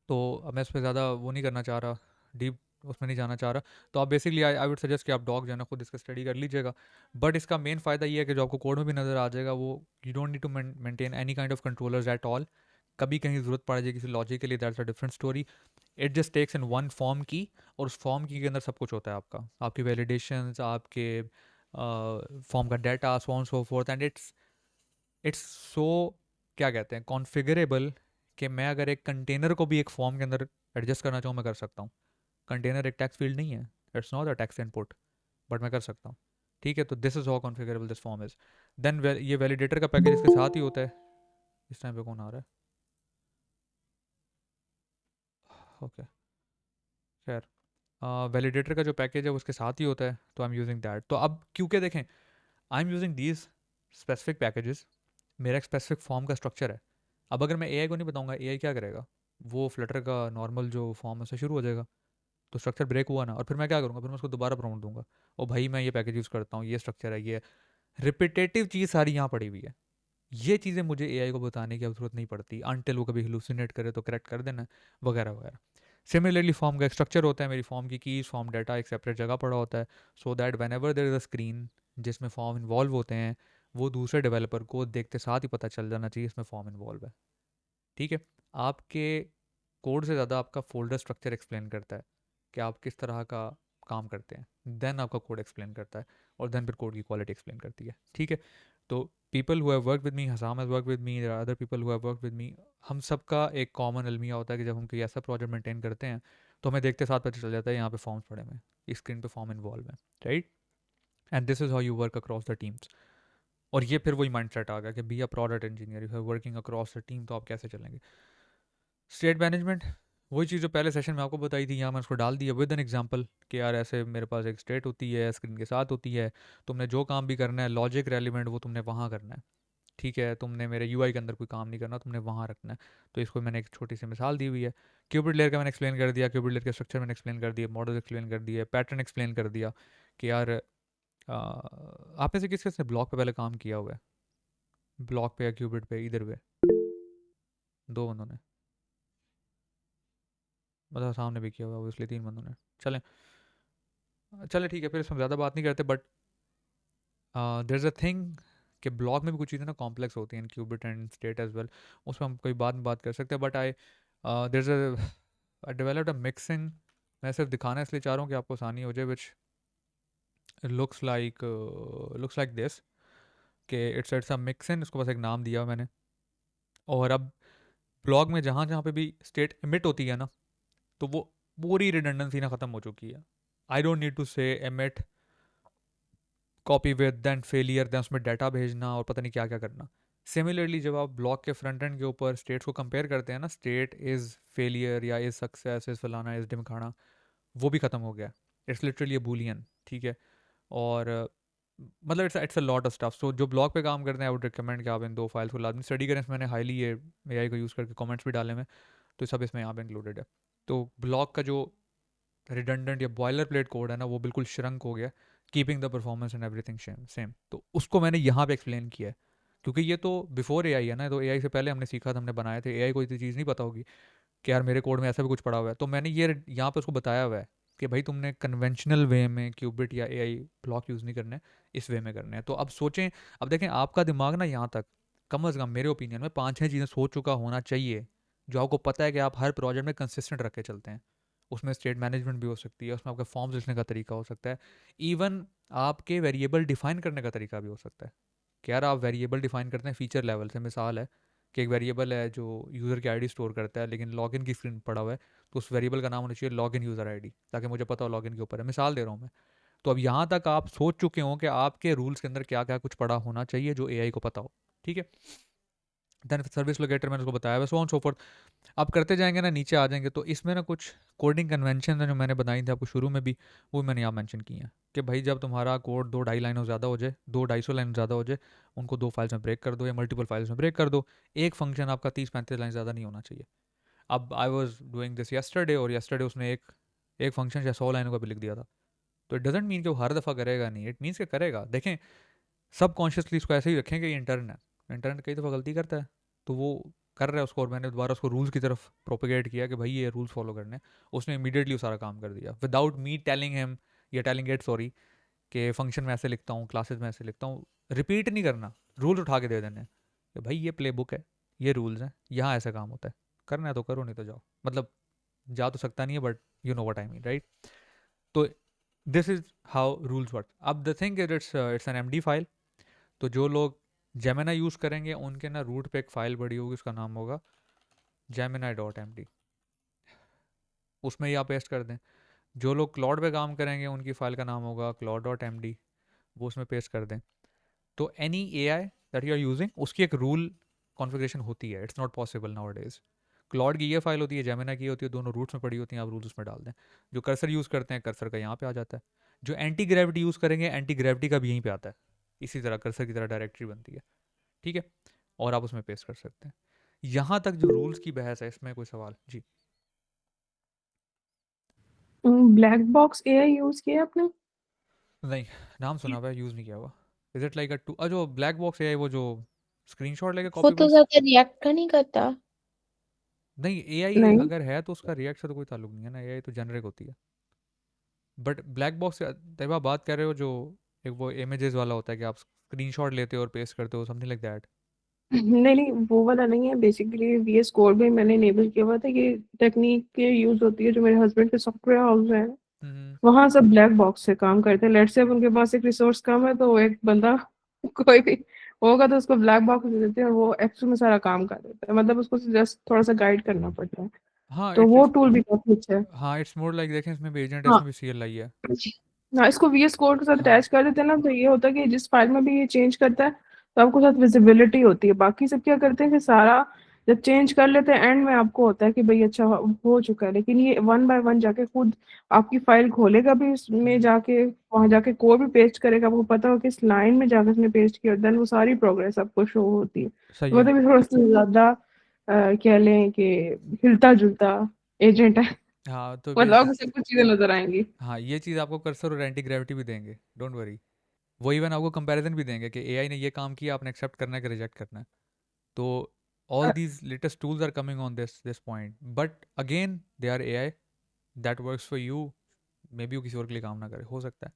तो अब मैं इस पर ज़्यादा वो नहीं करना चाह रहा, डीप उसमें नहीं जाना चाह रहा। तो आप बेसिकली आई वुड सजेस्ट कि आप डॉग जो है ना खुद इसका स्टडी कर लीजिएगा। बट इसका मेन फ़ायदा ये है कि जो आपको कोड में भी नज़र आ जाएगा, वो you don't need to maintain any kind of controllers at all. कभी कहीं ज़रूरत पड़ जाए किसी लॉजिक के लिए, that's a different story. It just takes in one form की, और उस फॉर्म की के अंदर सब कुछ होता है आपका, आपकी वैलिडेशंस, आपके फॉर्म का data, so on so fourth, and it's so, क्या कहते हैं, कॉन्फ़िगरेबल, कि मैं अगर एक कंटेनर को भी एक फॉर्म के अंदर एडजस्ट करना चाहूँ, मैं कर सकता हूँ। कंटेनर एक टेक्स्ट फील्ड नहीं है, it's not a text input, but मैं कर सकता हूँ। ठीक है, तो this is how configurable this form is. Then ये वैलिडेटर का पैकेज इसके साथ ही होता है। इस टाइम पे कौन आ रहा है? ओके, खैर, वैलिडेटर का जो पैकेज है वो उसके साथ ही होता है, तो आई एम यूजिंग दैट। तो अब क्योंकि देखें, आई am using these specific packages, मेरा एक स्पेसिफिक फॉर्म का स्ट्रक्चर है। अब अगर मैं एआई को नहीं बताऊंगा, एआई क्या करेगा? वो फ्लटर का नॉर्मल जो फॉर्म है उससे शुरू हो जाएगा। तो स्ट्रक्चर ब्रेक हुआ ना, और फिर मैं क्या करूँगा? फिर मैं उसको दोबारा प्रॉम्प्ट दूंगा, ओ भाई मैं ये पैकेज यूज़ करता हूँ, ये स्ट्रक्चर है, ये रिपीटेटिव चीज़ सारी यहाँ पड़ी हुई है। ये चीज़ें मुझे एआई को बताने की अब जरूरत नहीं पड़ती, अनटिल वो कभी हेलुसिनेट करे तो करेक्ट कर देना, वगैरह वगैरह। सिमिलरली फॉर्म का एक स्ट्रक्चर होता है, मेरी फॉर्म की कीज, फॉर्म डाटा एक सेपरेट जगह पड़ा होता है, so that when ever there is a screen जिसमें फॉर्म इन्वॉल्व होते हैं, वो दूसरे डेवलपर को देखते साथ ही पता चल जाना चाहिए इसमें फॉर्म इन्वॉल्व है। ठीक है, आपके कोड से ज़्यादा आपका फोल्डर स्ट्रक्चर एक्सप्लेन करता है कि आप किस तरह का काम करते हैं, देन आपका कोड एक्सप्लेन करता है, और देन फिर कोड की क्वालिटी एक्सप्लेन करती है। ठीक है, तो people who have work with me, Hasam has work with me, there are other people who have work with me, हम सबका एक कॉमन अलमिया होता है कि जब हम कोई ऐसा प्रोजेक्ट मेंटेन करते हैं, तो हमें देखते साथ पता चल जाता है यहाँ पे फॉर्म्स पड़े हुए हैं, इस स्क्रीन पे फॉर्म इन्वॉल्व है, right? And this is how you work across the teams. और ये फिर वही माइंडसेट आ गया कि be a product engineer, you है वर्किंग अक्रॉस द टीम, तो आप कैसे चलेंगे? स्टेट मैनेजमेंट, वही चीज़ जो पहले सेशन में आपको बताई थी, यहाँ मैं उसको डाल दिया विद एन एग्जांपल कि यार ऐसे मेरे पास एक स्टेट होती है, स्क्रीन के साथ होती है, तुमने जो काम भी करना है लॉजिक रेलिवेंट वो तुमने वहाँ करना है। ठीक है, तुमने मेरे यूआई के अंदर कोई काम नहीं करना, तुमने वहाँ रखना है। तो इसको मैंने एक छोटी सी मिसाल दी हुई है। क्यूबिट लेयर का मैंने एक्सप्लेन कर दिया, क्यूबिट लेयर के स्ट्रक्चर मैंने एक्सप्लेन कर दिया, मॉडल एक्सप्लेन कर दिया, पैटर्न एक्सप्लेन कर दिया कि यार आप में से किस किस ने ब्लॉक पे पहले काम किया हुआ है? ब्लॉक पे या क्यूबिट पे, इधर पे? दो बंदों ने, मतलब सामने भी किया हुआ, इसलिए तीन बंदों ने। चलें, चले ठीक है, फिर इसमें ज़्यादा बात नहीं करते, but there is a thing कि ब्लॉक में भी कुछ चीज़ें ना कॉम्प्लेक्स होती हैं, cubit and state as well, उसमें हम कोई बाद में बात कर सकते हैं। But there is I developed a mixing, मैं सिर्फ दिखाना इसलिए चाह रहा हूँ कि आपको आसानी हो जाए, विच लुक्स लाइक दिस, कि इट्स अ मिक्सिंग, इसको बस एक नाम दिया मैंने। और अब ब्लॉग में जहाँ जहाँ पे भी स्टेट एमिट होती है ना, तो वो पूरी रिडंडेंसी ना ख़त्म हो चुकी है। I don't need to say emit copy with then failure, then उसमें डाटा भेजना और पता नहीं क्या क्या करना। सिमिलरली जब आप ब्लॉक के फ्रंट एंड के ऊपर स्टेट्स को कंपेयर करते हैं ना, स्टेट इज़ फेलियर या इज़ सक्सेस, इज़ फलाना, इज़ ढिमखाना, वो भी ख़त्म हो गया। It's literally a boolean. ठीक है, और मतलब it's a lot of stuff. So जो ब्लॉग पे काम करते हैं, आई वुड रिकमेंड कि आप इन दो फाइल्स को लाजमी स्टडी करें। इसमें मैंने हाईली ये एआई को यूज़ करके कमेंट्स भी डाले में, तो सब इसमें यहाँ पे इंक्लूडेड है। तो ब्लॉग का जो रिडंडेंट या बॉयलर प्लेट कोड है ना, वो बिल्कुल श्रंक हो गया, keeping the performance and everything same same. तो उसको मैंने यहाँ पे एक्सप्लेन किया है, क्योंकि ये तो बिफोर एआई है ना, तो एआई से पहले हमने सीखा था, हमने बनाए थे। एआई को इतनी चीज़ नहीं पता होगी कि यार मेरे कोड में ऐसा भी कुछ पड़ा हुआ है, तो मैंने ये यहाँ पे उसको बताया हुआ है कि भाई तुमने कन्वेंशनल वे में क्यूबिट या एआई ब्लॉक यूज़ नहीं करने, इस वे में करने हैं। तो अब सोचें, अब देखें आपका दिमाग ना यहाँ तक कम अज़ कम मेरे ओपिनियन में पाँच छः चीज़ें सोच चुका होना चाहिए, जो आपको पता है कि आप हर प्रोजेक्ट में कंसिस्टेंट रख के चलते हैं। उसमें स्टेट मैनेजमेंट भी हो सकती है, उसमें आपके फॉर्म्स लिखने का तरीका हो सकता है, इवन आपके वेरिएबल डिफाइन करने का तरीका भी हो सकता है कि यार आप वेरिएबल डिफाइन करते हैं फीचर लेवल से। मिसाल है कि एक वेरिएबल है जो यूज़र की आईडी स्टोर करता है, लेकिन लॉगिन की स्क्रीन पड़ा हुआ है, तो उस वेरिएबल का नाम होना चाहिए लॉगिन यूज़र आईडी, ताकि मुझे पता हो लॉगिन के ऊपर है। मिसाल दे रहा हूँ मैं। तो अब यहाँ तक आप सोच चुके हो कि आपके रूल्स के अंदर क्या क्या कुछ पड़ा होना चाहिए जो एआई को पता हो। ठीक है, देन सर्विस लोकेटर मैंने उसको बताया हुआ, सो ऑन सो फॉर। आप करते जाएंगे ना, नीचे आ जाएंगे, तो इसमें ना कुछ कोडिंग कन्वेंशन है जो मैंने बनाई थी आपको शुरू में भी, वो मैंने यहाँ मेंशन की हैं कि भाई जब तुम्हारा कोड दो ढाई लाइनों ज़्यादा हो जाए, दो 250 लाइन ज़्यादा हो जाए, उनको दो फाइल्स में ब्रेक कर दो या मल्टीपल फाइल्स में ब्रेक कर दो। एक फंक्शन आपका 30-35 लाइन ज़्यादा नहीं होना चाहिए। अब I was doing this yesterday, और यस्टरडे उसने एक एक फंक्शन या 100 लाइनों का भी लिख दिया था। तो इट डजेंट मीन कि वो हर दफ़ा करेगा नहीं, इट मीन्स कि करेगा। देखें, सब कॉन्शियसली इसको ऐसे ही रखें कि ये इंटर्न है, इंटर्न कई दफ़ा गलती करता है, तो वो कर रहा है उसको, और मैंने दोबारा उसको रूल्स की तरफ प्रोपेगेट किया कि भाई ये रूल्स फॉलो करने हैं, उसने इमीडिएटली सारा काम कर दिया विदाउट मी टेलिंग हिम, या टेलिंग इट सॉरी, कि फंक्शन में ऐसे लिखता हूँ, क्लासेस में ऐसे लिखता हूँ। रिपीट नहीं करना, रूल्स उठा के दे देने हैं कि भाई ये प्ले बुक है, ये रूल्स हैं, यहाँ ऐसा काम होता है, करना है तो करो, नहीं तो जाओ। मतलब जा तो सकता नहीं है, but you know what I mean, right? तो this is how rules work. अब the thing is it's an M D file. तो जो लोग जेमिना यूज़ करेंगे उनके ना रूट पे एक फ़ाइल बड़ी होगी, उसका नाम होगा gemini.md, उसमें ही आप पेस्ट कर दें। जो लोग क्लॉड पे काम करेंगे उनकी फ़ाइल का नाम होगा claude.md, वो उसमें पेस्ट कर दें। तो any A I that you are using उसकी एक रूल कॉन्फ़िगरेशन होती है, it's not possible nowadays. Claude की ये फाइल होती है, जेमिना की होती है, दोनों रूट्स में पड़ी होती हैं, आप रूल्स उसमें डाल दें। जो कर्सर यूज़ करते हैं, कर्सर का यहाँ पे आ जाता है। जो एंटी ग्रेविटी यूज़ करेंगे, एंटी ग्रेविटी का भी यहीं पे आता है, इसी तरह कर्सर की तरह डायरेक्टरी बनती है, ठीक है? और आप उसमें पेस्ट कर सकते हैं। यहाँ तक जो रूल्स की बहस है, इसमें कोई सवाल जी? ब्लैक बॉक्स एआई यूज किया आपने? नहीं, नाम सुना हुआ है, यूज़ नहीं किया हुआ। Is it like a to जो ब्लैक बॉक्स है वो जो स्क्रीनशॉट लेके वो कॉपी तो पेस्ट? ज्यादा रिएक्ट का नहीं करता। नहीं, एआई नहीं। अगर है तो उसका रिएक्ट से तो कोई ताल्लुक नहीं है ना, एआई तो जेनरिक होती है। बट ब्लैक बॉक्स तब आप बात कर रहे हो जो एक वो इमेजेस वाला होता है कि आप स्क्रीनशॉट लेते हो और पेस्ट करते हो, समथिंग लाइक दैट? नहीं नहीं, वो वाला नहीं है। बेसिकली वीएस कोड में मैंने इनेबल किया हुआ था, ये टेक्निक के यूज होती है जो मेरे हस्बैंड के सॉफ्टवेयर हाउस है, हम्म। वहां सब ब्लैक बॉक्स से काम करते हैं। लेट्स से अब उनके पास एक रिसोर्स कम है तो एक बंदा कोई भी होगा तो उसको ब्लैक बॉक्स दे देते हैं और वो एक्चुअल में सारा काम कर देता है। मतलब उसको जस्ट थोड़ा सा गाइड करना पड़ता है। हाँ, तो इट्स वो इट्स टूल भी काफी अच्छा है। हाँ, इट्स मोर लाइक, देखें इसमें भी एजेंट है, हाँ इसमें भी सीएल आई है। हाँ, इसको वीएस कोड के साथ हाँ। अटैच कर देते हैं ना, तो ये होता है कि जिस फाइल में भी ये चेंज करता है तो आपको साथ विजिबिलिटी होती है। बाकी सब क्या करते हैं कि सारा जब चेंज कर लेते हैं एंड में आपको होता है कि भाई अच्छा हो चुका है, लेकिन ये वन बाय वन जाके खुद आपकी फाइल खोलेगा भी, उसमें हम्म। जाके वहां जाके कोड भी पेस्ट करेगा, आपको पता हो किस लाइन में जाकर उसने पेस्ट किया, देन वो सारी प्रोग्रेस आपको शो होती है। सही तो है। मतलब ये थोड़ा सा ज्यादा कह लें कि हिलता जुलता एजेंट है। हाँ तो मतलब बेसिक, आपको सब कुछ चीजें नजर आएंगी। हाँ ये चीज़ आपको कर्सर और एंटी ग्रेविटी भी देंगे, डोंट वरी। वो इवन आपको कंपैरिजन भी देंगे कि एआई ने ये काम किया, आपने एक्सेप्ट करना है कि रिजेक्ट करना है। तो all these latest tools are coming on this point, but again they are AI that works for you, maybe वो किसी और के लिए काम ना करे, हो सकता है।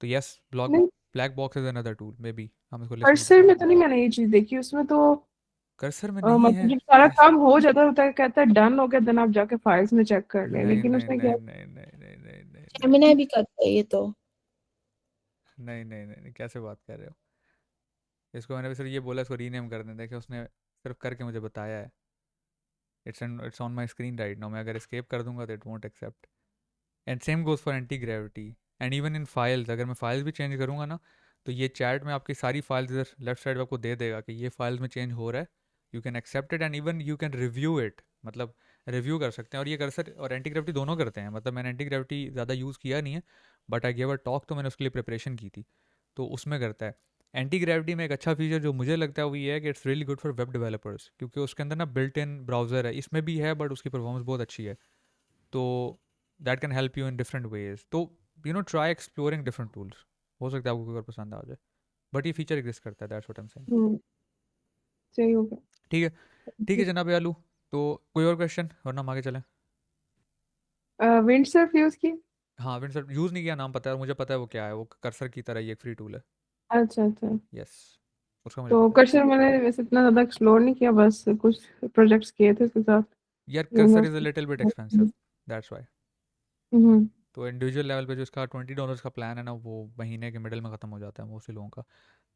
तो यस, ब्लॉक नहीं, black box is another tool, may be हम इसको लिस्ट में कर्सर डालें। में तो नहीं मैंने ये चीज देखी। उसमें तो कर्सर में नहीं मतलब है? जब सारा कैसे? काम हो जाता है होता है, कहता है डन हो गया, देन आप जाके फाइल्स में चेक कर लें, नहीं लेकिन नहीं उसने क्या। नहीं नहीं नहीं नहीं नहीं नहीं नहीं जेमिनी भी करता है ये तो। नहीं नहीं नहीं नहीं, कैसे बात कर रहे हो? इसको मैंने भी सिर्फ ये बोला इसको रीनेम कर दें, देखे उसने सिर्फ करके मुझे बताया है। It's on my screen right now, मैं अगर एस्केप कर दूंगा तो it won't accept. And same goes for Antigravity. And even in files, अगर मैं फाइल्स भी चेंज करूँगा ना, तो ये चैट में आपकी सारी फाइल्स इधर लेफ्ट साइड में आपको दे देगा कि ये फाइल्स में चेंज हो रहा है, you can accept it and even you can review it. मतलब रिव्यू कर सकते हैं, और ये कर्सर और एंटी ग्रेविटी दोनों करते हैं। मतलब मैंने एंटी ग्रेविटी ज़्यादा यूज़ किया नहीं है, but I gave a talk, तो मैंने उसके लिए प्रिपरेशन की थी, तो उसमें करता है। एंटी ग्रेविटी में एक अच्छा फीचर जो मुझे लगता है वो ये है कि it's really good for web developers, क्योंकि उसके अंदर ना बिल्ट इन ब्राउज़र है, इसमें भी है बट उसकी परफॉर्मेंस बहुत अच्छी है। तो that can help you in different ways. तो ट्राई एक्सप्लोरिंग डिफरेंट टूल्स, हो सकता है आपको कोई और पसंद आ जाए, बट ये फीचर एग्जिस्ट करता है, that's what I am saying. Hmm, सही हो ठीक है। ठीक गया। है जनाब आलू। तो कोई और क्वेश्चन, वरना हम आगे चलें? विंड सर्फ यूज की? हाँ, विंडसर यूज़ नहीं किया, नाम पता है, और मुझे पता है वो क्या है, वो कर्सर की तरह ही एक फ्री टूल है। अच्छा अच्छा। यस, उसका मुझे तो पता है। कर्सर मैंने वैसे इतना ज्यादा एक्सप्लोर नहीं किया, बस कुछ प्रोजेक्ट्स किए थे उसके साथ। यार मैंने कर्सर इज़ अ उसको- little bit expensive, that's why. Hmm. तो इंडिविजुअल लेवल पे जो इसका $20 का प्लान है ना, वो महीने के मिडिल में ख़त्म हो जाता है मोस्टली लोगों का।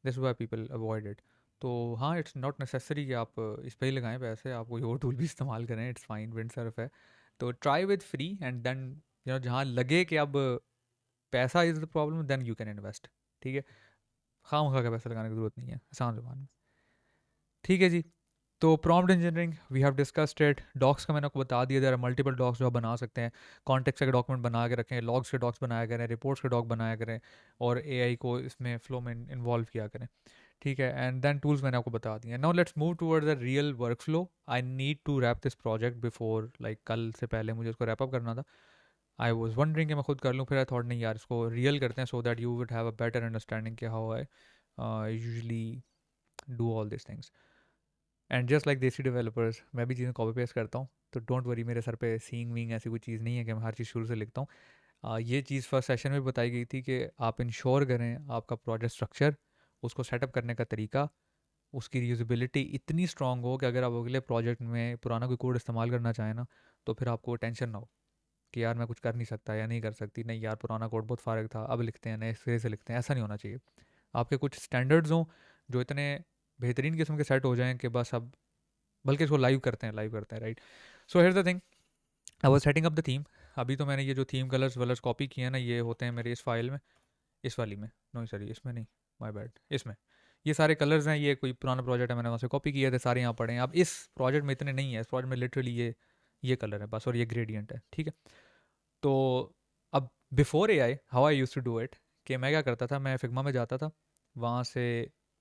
This why people avoid it. तो हाँ, इट्स नॉट नेसेसरी कि आप इस पे ही लगाएं पैसे, आप कोई और टूल भी इस्तेमाल करें, इट्स फाइन, विंड सर्फ है। तो try with free and then जहाँ लगे कि अब पैसा is the problem, then you can invest. ठीक है, खाम खा के पैसा लगाने की ज़रूरत नहीं है, आसान जुबान में। ठीक है जी। तो prompt engineering we have discussed it. Docs का मैंने आपको बता दिया, देयर आर मल्टीपल डॉक्स जो आप बना सकते हैं। कॉन्टेक्स्ट के डॉक्यूमेंट बना के रखें, लॉग्स के डॉक्स बनाया करें, रिपोर्ट्स के डॉक बनाया करें, और एआई को इसमें फ्लो में इन्वॉल्व किया करें। ठीक है, एंड देन टूल्स मैंने आपको बता दिए। Now let's move towards the real workflow. I need to wrap this project before, like कल से पहले मुझे इसको रैप अप करना था। आई वॉज वंडरिंग कि मैं खुद कर लूँ, फिर आई थॉट नहीं यार, इसको रियल करते हैं so that you would have a better understanding कि how I usually do all this things. And just like desi developers मैं भी चीज़ें कॉपी पेस्ट करता हूँ, तो डोंट वरी, मेरे सर पे सीइंग वीइंग ऐसी कोई चीज़ नहीं है कि मैं हर चीज़ शुरू से लिखता हूँ। ये चीज़ फर्स्ट सेशन में बताई गई थी कि आप इंश्योर करें आपका प्रोजेक्ट स्ट्रक्चर, उसको सेटअप करने का तरीका, उसकी रीयूजेबिलिटी इतनी स्ट्रांग हो कि अगर आप अगले प्रोजेक्ट में पुराना कोई कोड इस्तेमाल करना चाहें ना, तो फिर आपको टेंशन ना हो कि यार मैं कुछ कर नहीं सकता या नहीं कर सकती, नहीं यार पुराना कोड बहुत फारग था, अब लिखते हैं नए सिरे से लिखते हैं, ऐसा नहीं होना चाहिए। आपके कुछ स्टैंडर्ड्स हों जो इतने बेहतरीन किस्म के सेट हो जाएं कि बस अब बल्कि इसको लाइव करते हैं, right. So here the thing, I was setting up the theme. अभी तो मैंने ये जो थीम कलर्स वलर्स कॉपी किए हैं ना, ये होते हैं मेरे इस फाइल में, इस वाली में, नो सॉरी इसमें नहीं, माय बैड, इसमें। ये सारे कलर्स हैं, ये कोई पुराना प्रोजेक्ट है, मैंने वहाँ से कॉपी किए थे, सारे यहाँ पड़े हैं। अब इस प्रोजेक्ट में इतने नहीं है, इस प्रोजेक्ट में लिटरली ये कलर है बस, और ये ग्रेडियंट है, ठीक है। तो अब before A I how I use to do it, कि मैं क्या करता था, मैं फिग्मा में जाता था, वहाँ से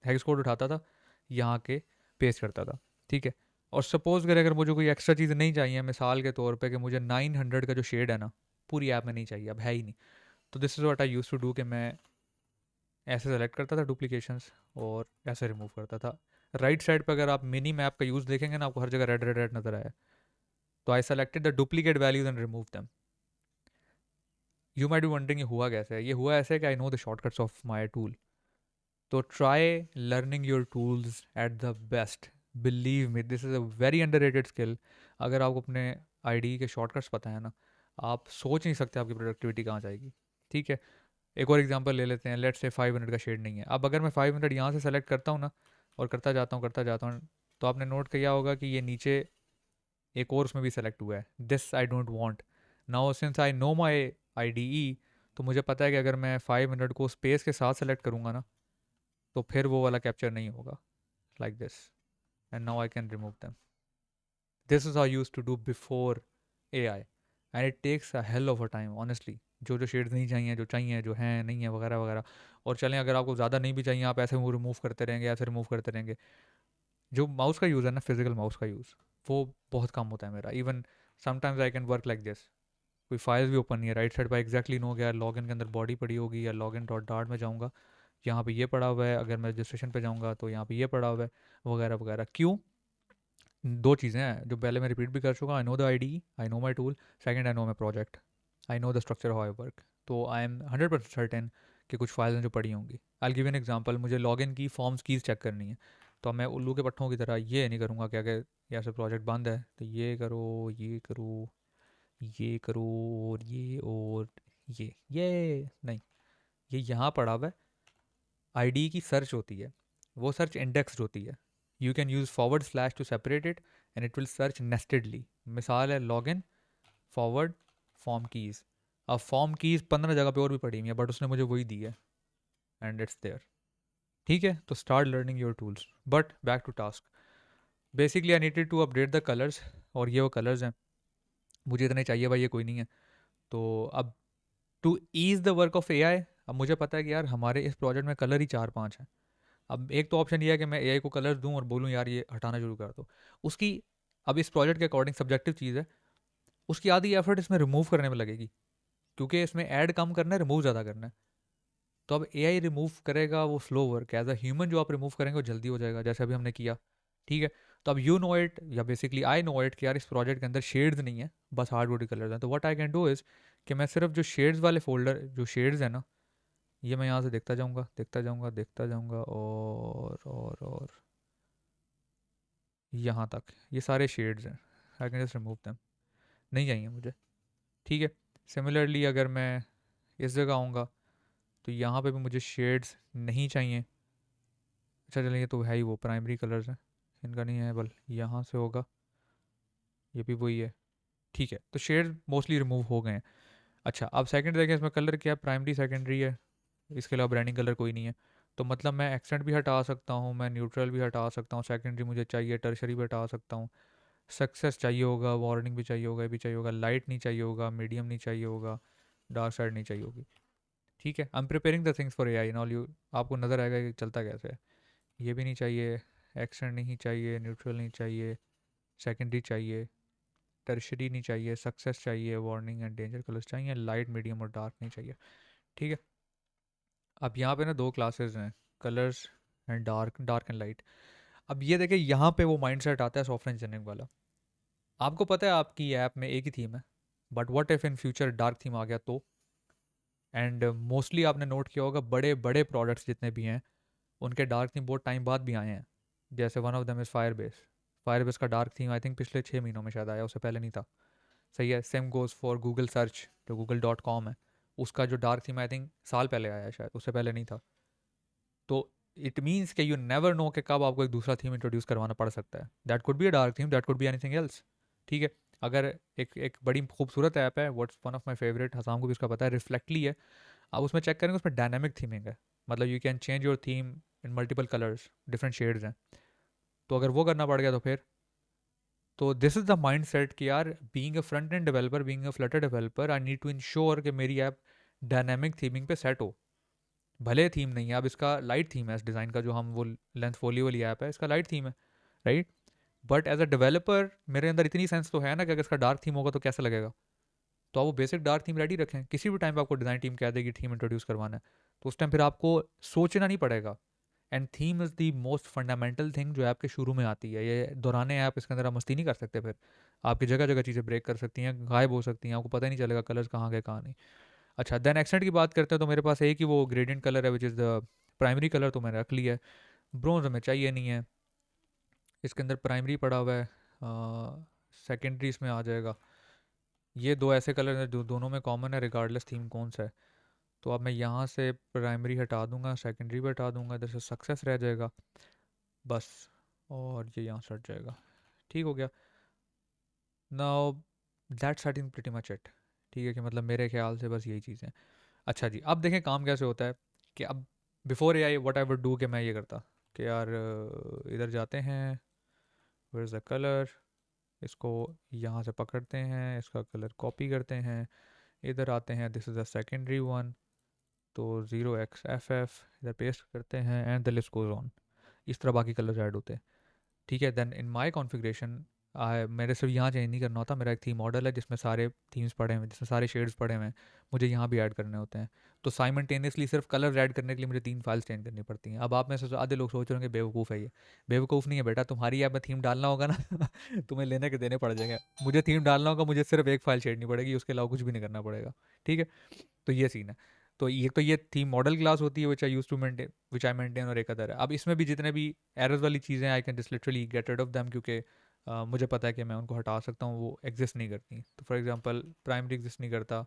हेक्स कोड उठाता था, यहाँ के पेस्ट करता था, ठीक है। और सपोज करें अगर मुझे कोई एक्स्ट्रा चीज़ नहीं चाहिए, मिसाल के तौर पे कि मुझे 900 का जो शेड है ना, पूरी ऐप में नहीं चाहिए, अब है ही नहीं, तो this is what I use to do, कि मैं ऐसे सेलेक्ट करता था डुप्लीकेशंस और ऐसे रिमूव करता था। राइट साइड पे अगर आप मिनी मैप का यूज़ देखेंगे ना, आपको हर जगह रेड रेड रेड नजर आया, तो I selected the duplicate values and remove them. You might be wondering ये हुआ कैसे है, ये हुआ ऐसे कि I know the shortcuts of my tool. तो try learning your tools at the best, believe me this is a very underrated skill. अगर आपको अपने आई के शॉर्टकट्स पता है ना, आप सोच नहीं सकते आपकी प्रोडक्टिविटी कहाँ जाएगी, ठीक है। एक और एग्जांपल ले लेते हैं, लेट्स से 5 मिनट का शेड नहीं है, अब अगर मैं 5 मिनट यहाँ से सेलेक्ट करता हूँ ना, और करता जाता हूँ, तो आपने नोट किया होगा कि ये नीचे एक और उसमें भी सेलेक्ट हुआ है, this I don't want. Now since I know my I D E, तो मुझे पता है कि अगर मैं 5 मिनट को स्पेस के साथ सेलेक्ट करूँगा ना, तो फिर वो वाला कैप्चर नहीं होगा, like this, and now I can remove them. This is how use to do before A I, and it takes a hell of a time honestly. जो जो शेड्स नहीं चाहिए, जो चाहिए, जो हैं नहीं है, वगैरह वगैरह। और चलें अगर आपको ज़्यादा नहीं भी चाहिए, आप ऐसे वो रिमूव करते रहेंगे, ऐसे रिमूव करते रहेंगे। जो माउस का यूज़ है ना, फिजिकल माउस का यूज़, वो बहुत कम होता है मेरा। Even sometimes I can work like this, कोई फाइल्स भी ओपन नहीं है, राइट साइड पर एग्जैक्टली नो गया, लॉग इन के अंदर बॉडी पड़ी होगी, या लॉग इन डॉट डार्ट में जाऊँगा, यहाँ पे ये पड़ा हुआ है, अगर मैं रजिस्ट्रेशन पे जाऊँगा तो यहाँ पे ये पड़ा हुआ है, वगैरह वगैरह। क्यों? दो चीज़ें हैं जो पहले मैं रिपीट भी कर चुका, आई know the I D, I know my tool. Second, I know my project, I know the structure how I work. तो आई एम 100% सर्टेन कि कुछ फाइल्स हैं जो पड़ी होंगी। आई गिव एन एग्जांपल, मुझे लॉगिन की फॉर्म्स कीज़ चेक करनी है, तो मैं उल्लू के पट्टों की तरह ये नहीं करूँगा कि अगर यहाँ से प्रोजेक्ट बंद है तो ये करो, ये करो, ये करो, और ये नहीं, ये यहाँ पड़ा हुआ है। आईडी की सर्च होती है, वो सर्च इंडेक्स्ड होती है। You can use forward slash to separate it, and it will search nestedly. मिसाल है लॉगिन फॉरवर्ड फॉर्म कीज़। अब फॉर्म कीज़ 15 जगह पे और भी पड़ी हुई है, बट उसने मुझे वही दी है, एंड इट्स देयर, ठीक है। तो start learning your tools, but back to task. Basically I needed to update the colours, और ये वो कलर्स हैं, मुझे इतने चाहिए भाई, ये कोई नहीं है। तो अब to ease the work of A I, अब मुझे पता है कि यार हमारे इस प्रोजेक्ट में कलर ही 4-5 हैं। अब एक तो ऑप्शन ये है कि मैं एआई को कलर दूं और बोलूं यार ये हटाना शुरू कर दो उसकी। अब इस प्रोजेक्ट के अकॉर्डिंग सब्जेक्टिव चीज़ है, उसकी आधी एफर्ट इसमें रिमूव करने में लगेगी, क्योंकि इसमें ऐड कम करना है, रिमूव ज़्यादा करना है। तो अब एआई रिमूव करेगा वो slow work, as a human जो आप रिमूव करेंगे वो जल्दी हो जाएगा, जैसे अभी हमने किया, ठीक है। तो अब यू नो इट, या बेसिकली आई नो इट, कि यार इस प्रोजेक्ट के अंदर शेड्स नहीं है, बस हार्ड बॉडी कलर्स हैं। तो what I can do is कि मैं सिर्फ जो शेड्स वाले फोल्डर, जो शेड्स है ना, ये मैं यहाँ से देखता जाऊँगा, देखता जाऊँगा, देखता जाऊँगा, और यहाँ तक ये सारे शेड्स हैं, आई कैन जस्ट रिमूव देम, नहीं चाहिए मुझे, ठीक है। सिमिलरली अगर मैं इस जगह आऊँगा, तो यहाँ पे भी मुझे शेड्स नहीं चाहिए। अच्छा चलिए, ये तो है ही, वो प्राइमरी कलर्स हैं, इनका नहीं है, बल यहाँ से होगा, ये भी वही है, ठीक है। तो शेड्स मोस्टली रिमूव हो गए हैं। अच्छा, अब सेकंड देखें, इसमें कलर क्या है, प्राइमरी सेकेंडरी है, इसके अलावा ब्रांडिंग कलर कोई नहीं है। तो मतलब मैं एक्सेंट भी हटा सकता हूँ, मैं न्यूट्रल भी हटा सकता हूँ, सेकेंडरी मुझे चाहिए, टर्शरी भी हटा सकता हूँ, सक्सेस चाहिए होगा, वार्निंग भी चाहिए होगा, ये भी चाहिए होगा, लाइट नहीं चाहिए होगा, मीडियम नहीं चाहिए होगा, डार्क साइड नहीं चाहिए होगी, ठीक है। I am preparing the things for a I in all, you आपको नज़र आएगा कि चलता कैसे है। ये भी नहीं चाहिए, एक्सेंट नहीं चाहिए, न्यूट्रल नहीं चाहिए, सेकेंडरी चाहिए, टर्शरी नहीं चाहिए, सक्सेस चाहिए, वार्निंग एंड डेंजर कलर्स चाहिए, लाइट मीडियम और डार्क नहीं चाहिए, ठीक है। अब यहाँ पे ना दो क्लासेस हैं, colours and dark, dark and light. अब ये देखें, यहाँ पे वो माइंडसेट आता है सॉफ्टवेयर इंजीनियरिंग वाला। आपको पता है आपकी ऐप में एक ही थीम है, but what if in future dark theme आ गया तो? एंड मोस्टली आपने नोट किया होगा बड़े बड़े प्रोडक्ट्स जितने भी हैं उनके डार्क थीम बहुत टाइम बाद भी आए हैं। जैसे one of them is Firebase. Firebase का डार्क थीम आई थिंक पिछले 6 महीनों में शायद आया, उससे पहले नहीं था। सही है, same goes for Google search, जो google.com है, उसका जो डार्क थीम आई थिंक साल पहले आया है, शायद उससे पहले नहीं था। तो इट मीन्स कि यू नेवर नो कि कब आपको एक दूसरा थीम इंट्रोड्यूस करवाना पड़ सकता है। That could be a dark theme, that could be anything else. ठीक है। अगर एक बड़ी खूबसूरत ऐप है, what's one of my favourite, Hasam को भी इसका पता है, रिफ्लेक्टली है। आप उसमें चेक करेंगे, उसमें डायनामिक थीमिंग है। मतलब you can change your theme in multiple colours, different shades हैं। तो अगर वो करना पड़ गया तो फिर, तो this is the mindset कि यार, being a front end developer, being a Flutter developer, I need to ensure कि मेरी ऐप डायनामिक थीमिंग पे सेट हो। भले थीम नहीं है, अब इसका लाइट थीम है इस डिज़ाइन का, जो हम वो लेंथ फोलियो वाली ऐप है, इसका लाइट थीम है, right. But as a developer मेरे अंदर इतनी सेंस तो है ना कि अगर इसका डार्क थीम होगा तो कैसा लगेगा। तो आप वो बेसिक डार्क थीम रेडी रखें, किसी भी टाइम पे आपको डिज़ाइन टीम कह देगी थीम इंट्रोड्यूस करवाना है, तो उस टाइम फिर आपको सोचना नहीं पड़ेगा। And theme is the most fundamental thing जो ऐप के शुरू में आती है। ये दौराने ऐप इसके अंदर आप मस्ती नहीं कर सकते, फिर आपकी जगह जगह चीज़ें ब्रेक कर सकती हैं, गायब हो सकती हैं, आपको पता ही नहीं चलेगा कलर्स कहाँ गए कहाँ नहीं। अच्छा, देन एक्सेंट की बात करते हैं, तो मेरे पास एक ही वो ग्रेडियंट कलर है which is the primary colour, तो मैंने रख लिया है। ब्रोंज हमें चाहिए नहीं है, इसके अंदर प्राइमरी पड़ा हुआ है, सेकेंडरी इसमें आ जाएगा। ये दो ऐसे कलर हैं जो दोनों में कॉमन है, रिगार्डलेस थीम कौन सा है। तो अब मैं यहाँ से प्राइमरी हटा दूंगा, सेकेंडरी भी हटा दूंगा, इधर से सक्सेस रह जाएगा बस। और ये यहाँ से हट जाएगा, ठीक हो गया। Now that's I think pretty much it. ठीक है, कि मतलब मेरे ख्याल से बस यही चीज़ें। अच्छा जी, अब देखें काम कैसे होता है। कि अब before A I what I would do, कि मैं ये करता कि यार इधर जाते हैं, वेयर इज़ द कलर, इसको यहाँ से पकड़ते हैं, इसका कलर कॉपी करते हैं, इधर आते हैं, this is the secondary one, तो 0xFF इधर पेस्ट करते हैं, and the list goes on. इस तरह बाकी कलर्स ऐड होते हैं। ठीक है, देन इन माय कॉन्फ़िगरेशन मेरे सिर्फ यहाँ चेंज नहीं करना होता, मेरा एक थीम मॉडल है जिसमें सारे थीम्स पड़े हुए हैं, जिसमें सारे शेड्स पड़े हुए हैं, मुझे यहाँ भी ऐड करने होते हैं। तो साइमल्टेनियसली सिर्फ कलर ऐड करने के लिए मुझे 3 फाइल्स चेंज करनी पड़ती हैं। अब आप में से आधे लोग सोच रहे होंगे बेवकूफ़ है ये। बेवकूफ़ नहीं है बेटा, तुम्हारी ऐप में थीम डालना होगा ना तुम्हें लेने के देने पड़ जाएंगे। मुझे थीम डालना होगा, मुझे सिर्फ एक फ़ाइल छेड़नी पड़ेगी, उसके अलावा कुछ भी नहीं करना पड़ेगा। ठीक है। तो ये सीन है। तो ये थीम मॉडल क्लास होती है which I use to maintain, which I maintain, और एक अदर है। अब इसमें भी जितने भी एरर्स वाली चीज़ें I can just literally get rid of them, क्योंकि मुझे पता है कि मैं उनको हटा सकता हूँ, वो एग्जिस्ट नहीं करती। तो फॉर एग्जांपल प्राइमरी एग्जिस्ट नहीं करता,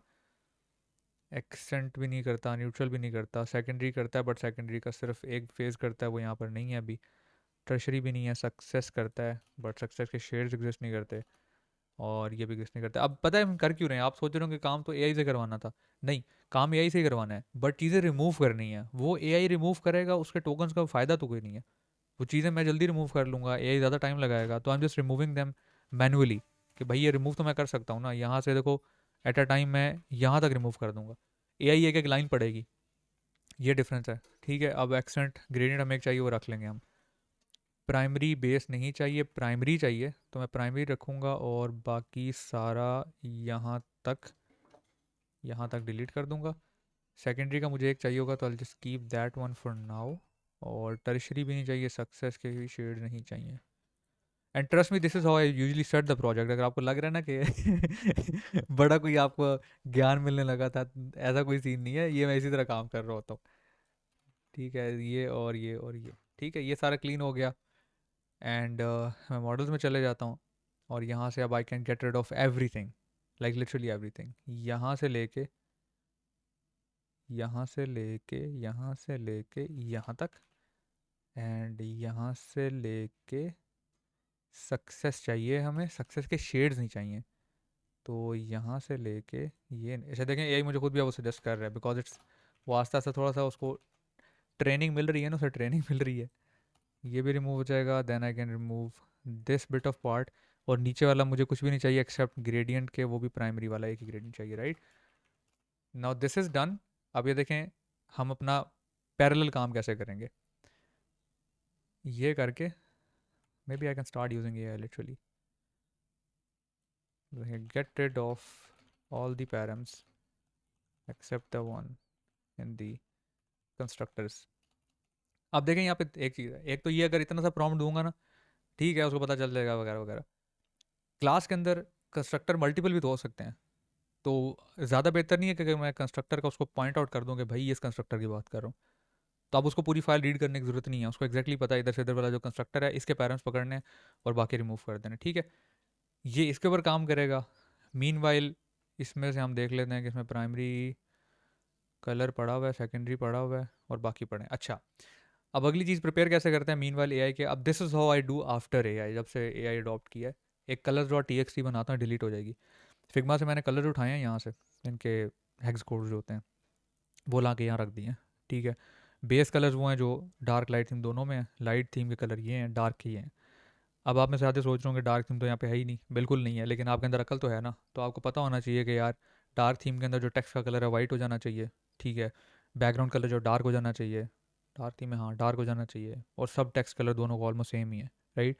एक्सेंट भी नहीं करता, न्यूट्रल भी नहीं करता, सेकेंडरी करता है बट सेकेंडरी का सिर्फ एक फेज़ करता है, वो यहाँ पर नहीं है अभी। टर्शरी भी नहीं है, सक्सेस करता है बट सक्सेस के शेड्स एग्जिस्ट नहीं करते, और ये भी किस नहीं करते। अब पता है हम कर क्यों रहे हैं? आप सोच रहे हो कि काम तो एआई से करवाना था। नहीं, काम एआई से ही करवाना है, बट चीज़ें रिमूव करनी है। वो एआई रिमूव करेगा, उसके टोकन्स का फ़ायदा तो कोई नहीं है। वो चीज़ें मैं जल्दी रिमूव कर लूँगा, एआई ज़्यादा टाइम लगाएगा, तो I am just removing them manually. कि भाई ये रिमूव तो मैं कर सकता हूँ ना, यहाँ से देखो, एट अ टाइम मैं यहाँ तक रिमूव कर दूंगा, एआई एक एक लाइन पड़ेगी। ये डिफरेंस है। ठीक है, अब एक्सेंट ग्रेडियंट हमें एक चाहिए, वो रख लेंगे हम। प्राइमरी बेस नहीं चाहिए, प्राइमरी चाहिए, तो मैं प्राइमरी रखूँगा, और बाकी सारा यहाँ तक, यहाँ तक डिलीट कर दूंगा। सेकेंडरी का मुझे एक चाहिए होगा, तो I just keep that one for now. और टर्शरी भी नहीं चाहिए, सक्सेस के भी शेड नहीं चाहिए। And trust me, this is how I usually set the project. अगर आपको लग रहा है ना कि बड़ा कोई आपको ज्ञान मिलने लगा था, ऐसा कोई सीन नहीं है, ये मैं इसी तरह काम कर रहा होता हूँ। ठीक है, ये और ये और ये, ठीक है, ये सारा क्लीन हो गया। एंड मैं मॉडल्स में चले जाता हूँ, और यहाँ से अब I can get rid of everything, like literally everything. यहाँ से लेके, यहाँ से लेके, यहाँ से लेके यहाँ तक, एंड यहाँ से लेके सक्सेस चाहिए हमें, सक्सेस के शेड्स नहीं चाहिए। तो यहाँ से लेके ये, अच्छा देखें, यही मुझे खुद भी अब सजेस्ट कर रहा है, बिकॉज इट्स, वो आस्ता आस्ता थोड़ा सा उसको ट्रेनिंग मिल रही है ना, उसे ट्रेनिंग मिल रही है। ये भी रिमूव हो जाएगा, then I can remove this bit of part. और नीचे वाला मुझे कुछ भी नहीं चाहिए एक्सेप्ट ग्रेडियंट के, वो भी प्राइमरी वाला एक ही ग्रेडियंट चाहिए, right. Now this is done. अब ये देखें हम अपना पैरेलल काम कैसे करेंगे। ये करके maybe I can start using a literally, get rid of all the params except the one in the constructors। अब देखें यहाँ पे एक चीज़ है, एक तो ये अगर इतना सा प्रॉम्प्ट दूंगा ना, ठीक है, उसको पता चल जाएगा वगैरह वगैरह। क्लास के अंदर कंस्ट्रक्टर मल्टीपल भी तो हो सकते हैं, तो ज़्यादा बेहतर नहीं है कि अगर मैं कंस्ट्रक्टर का उसको पॉइंट आउट कर दूं कि भाई ये इस कंस्ट्रक्टर की बात कर रहा हूँ, तो अब उसको पूरी फाइल रीड करने की जरूरत नहीं है, उसको एक्जैक्टली पता है इधर से इधर वाला जो कंस्ट्रक्टर है इसके पेरेंट्स पकड़ने हैं और बाकी रिमूव कर देने, ठीक है। ये इसके ऊपर काम करेगा। मीन इसमें से हम देख लेते हैं कि इसमें प्राइमरी कलर पड़ा हुआ है, सेकेंडरी पड़ा हुआ है और बाकी पड़े हैं। अच्छा, अब अगली चीज़ प्रिपेयर कैसे करते हैं मीन वाइल ए आई के। अब this is how I do after A I, जब से ए आई अडॉप्ट किया है। एक colour dot T X T बनाता हूँ, डिलीट हो जाएगी। फिग्मा से मैंने कलर उठाए हैं यहाँ से, इनके हेक्स कोड जो होते हैं वो ला के यहाँ रख दिए हैं, ठीक है। बेस कलर्स वो हैं जो डार्क लाइट थीम दोनों में है, लाइट थीम के कलर ये हैं, डार्क ये हैं। अब आप में से आधे सोच रहे होंगे डार्क थीम तो यहाँ पे है ही नहीं, बिल्कुल नहीं है, लेकिन आपके अंदर अकल तो है ना, तो आपको पता होना चाहिए कि यार डार्क थीम के अंदर जो टेक्स्ट का कलर है वाइट हो जाना चाहिए, ठीक है। बैकग्राउंड कलर जो डार्क हो जाना चाहिए, डार्क थीम में हाँ डार्क हो जाना चाहिए, और सब टेक्स्ट कलर दोनों को ऑलमोस्ट सेम ही है, राइट।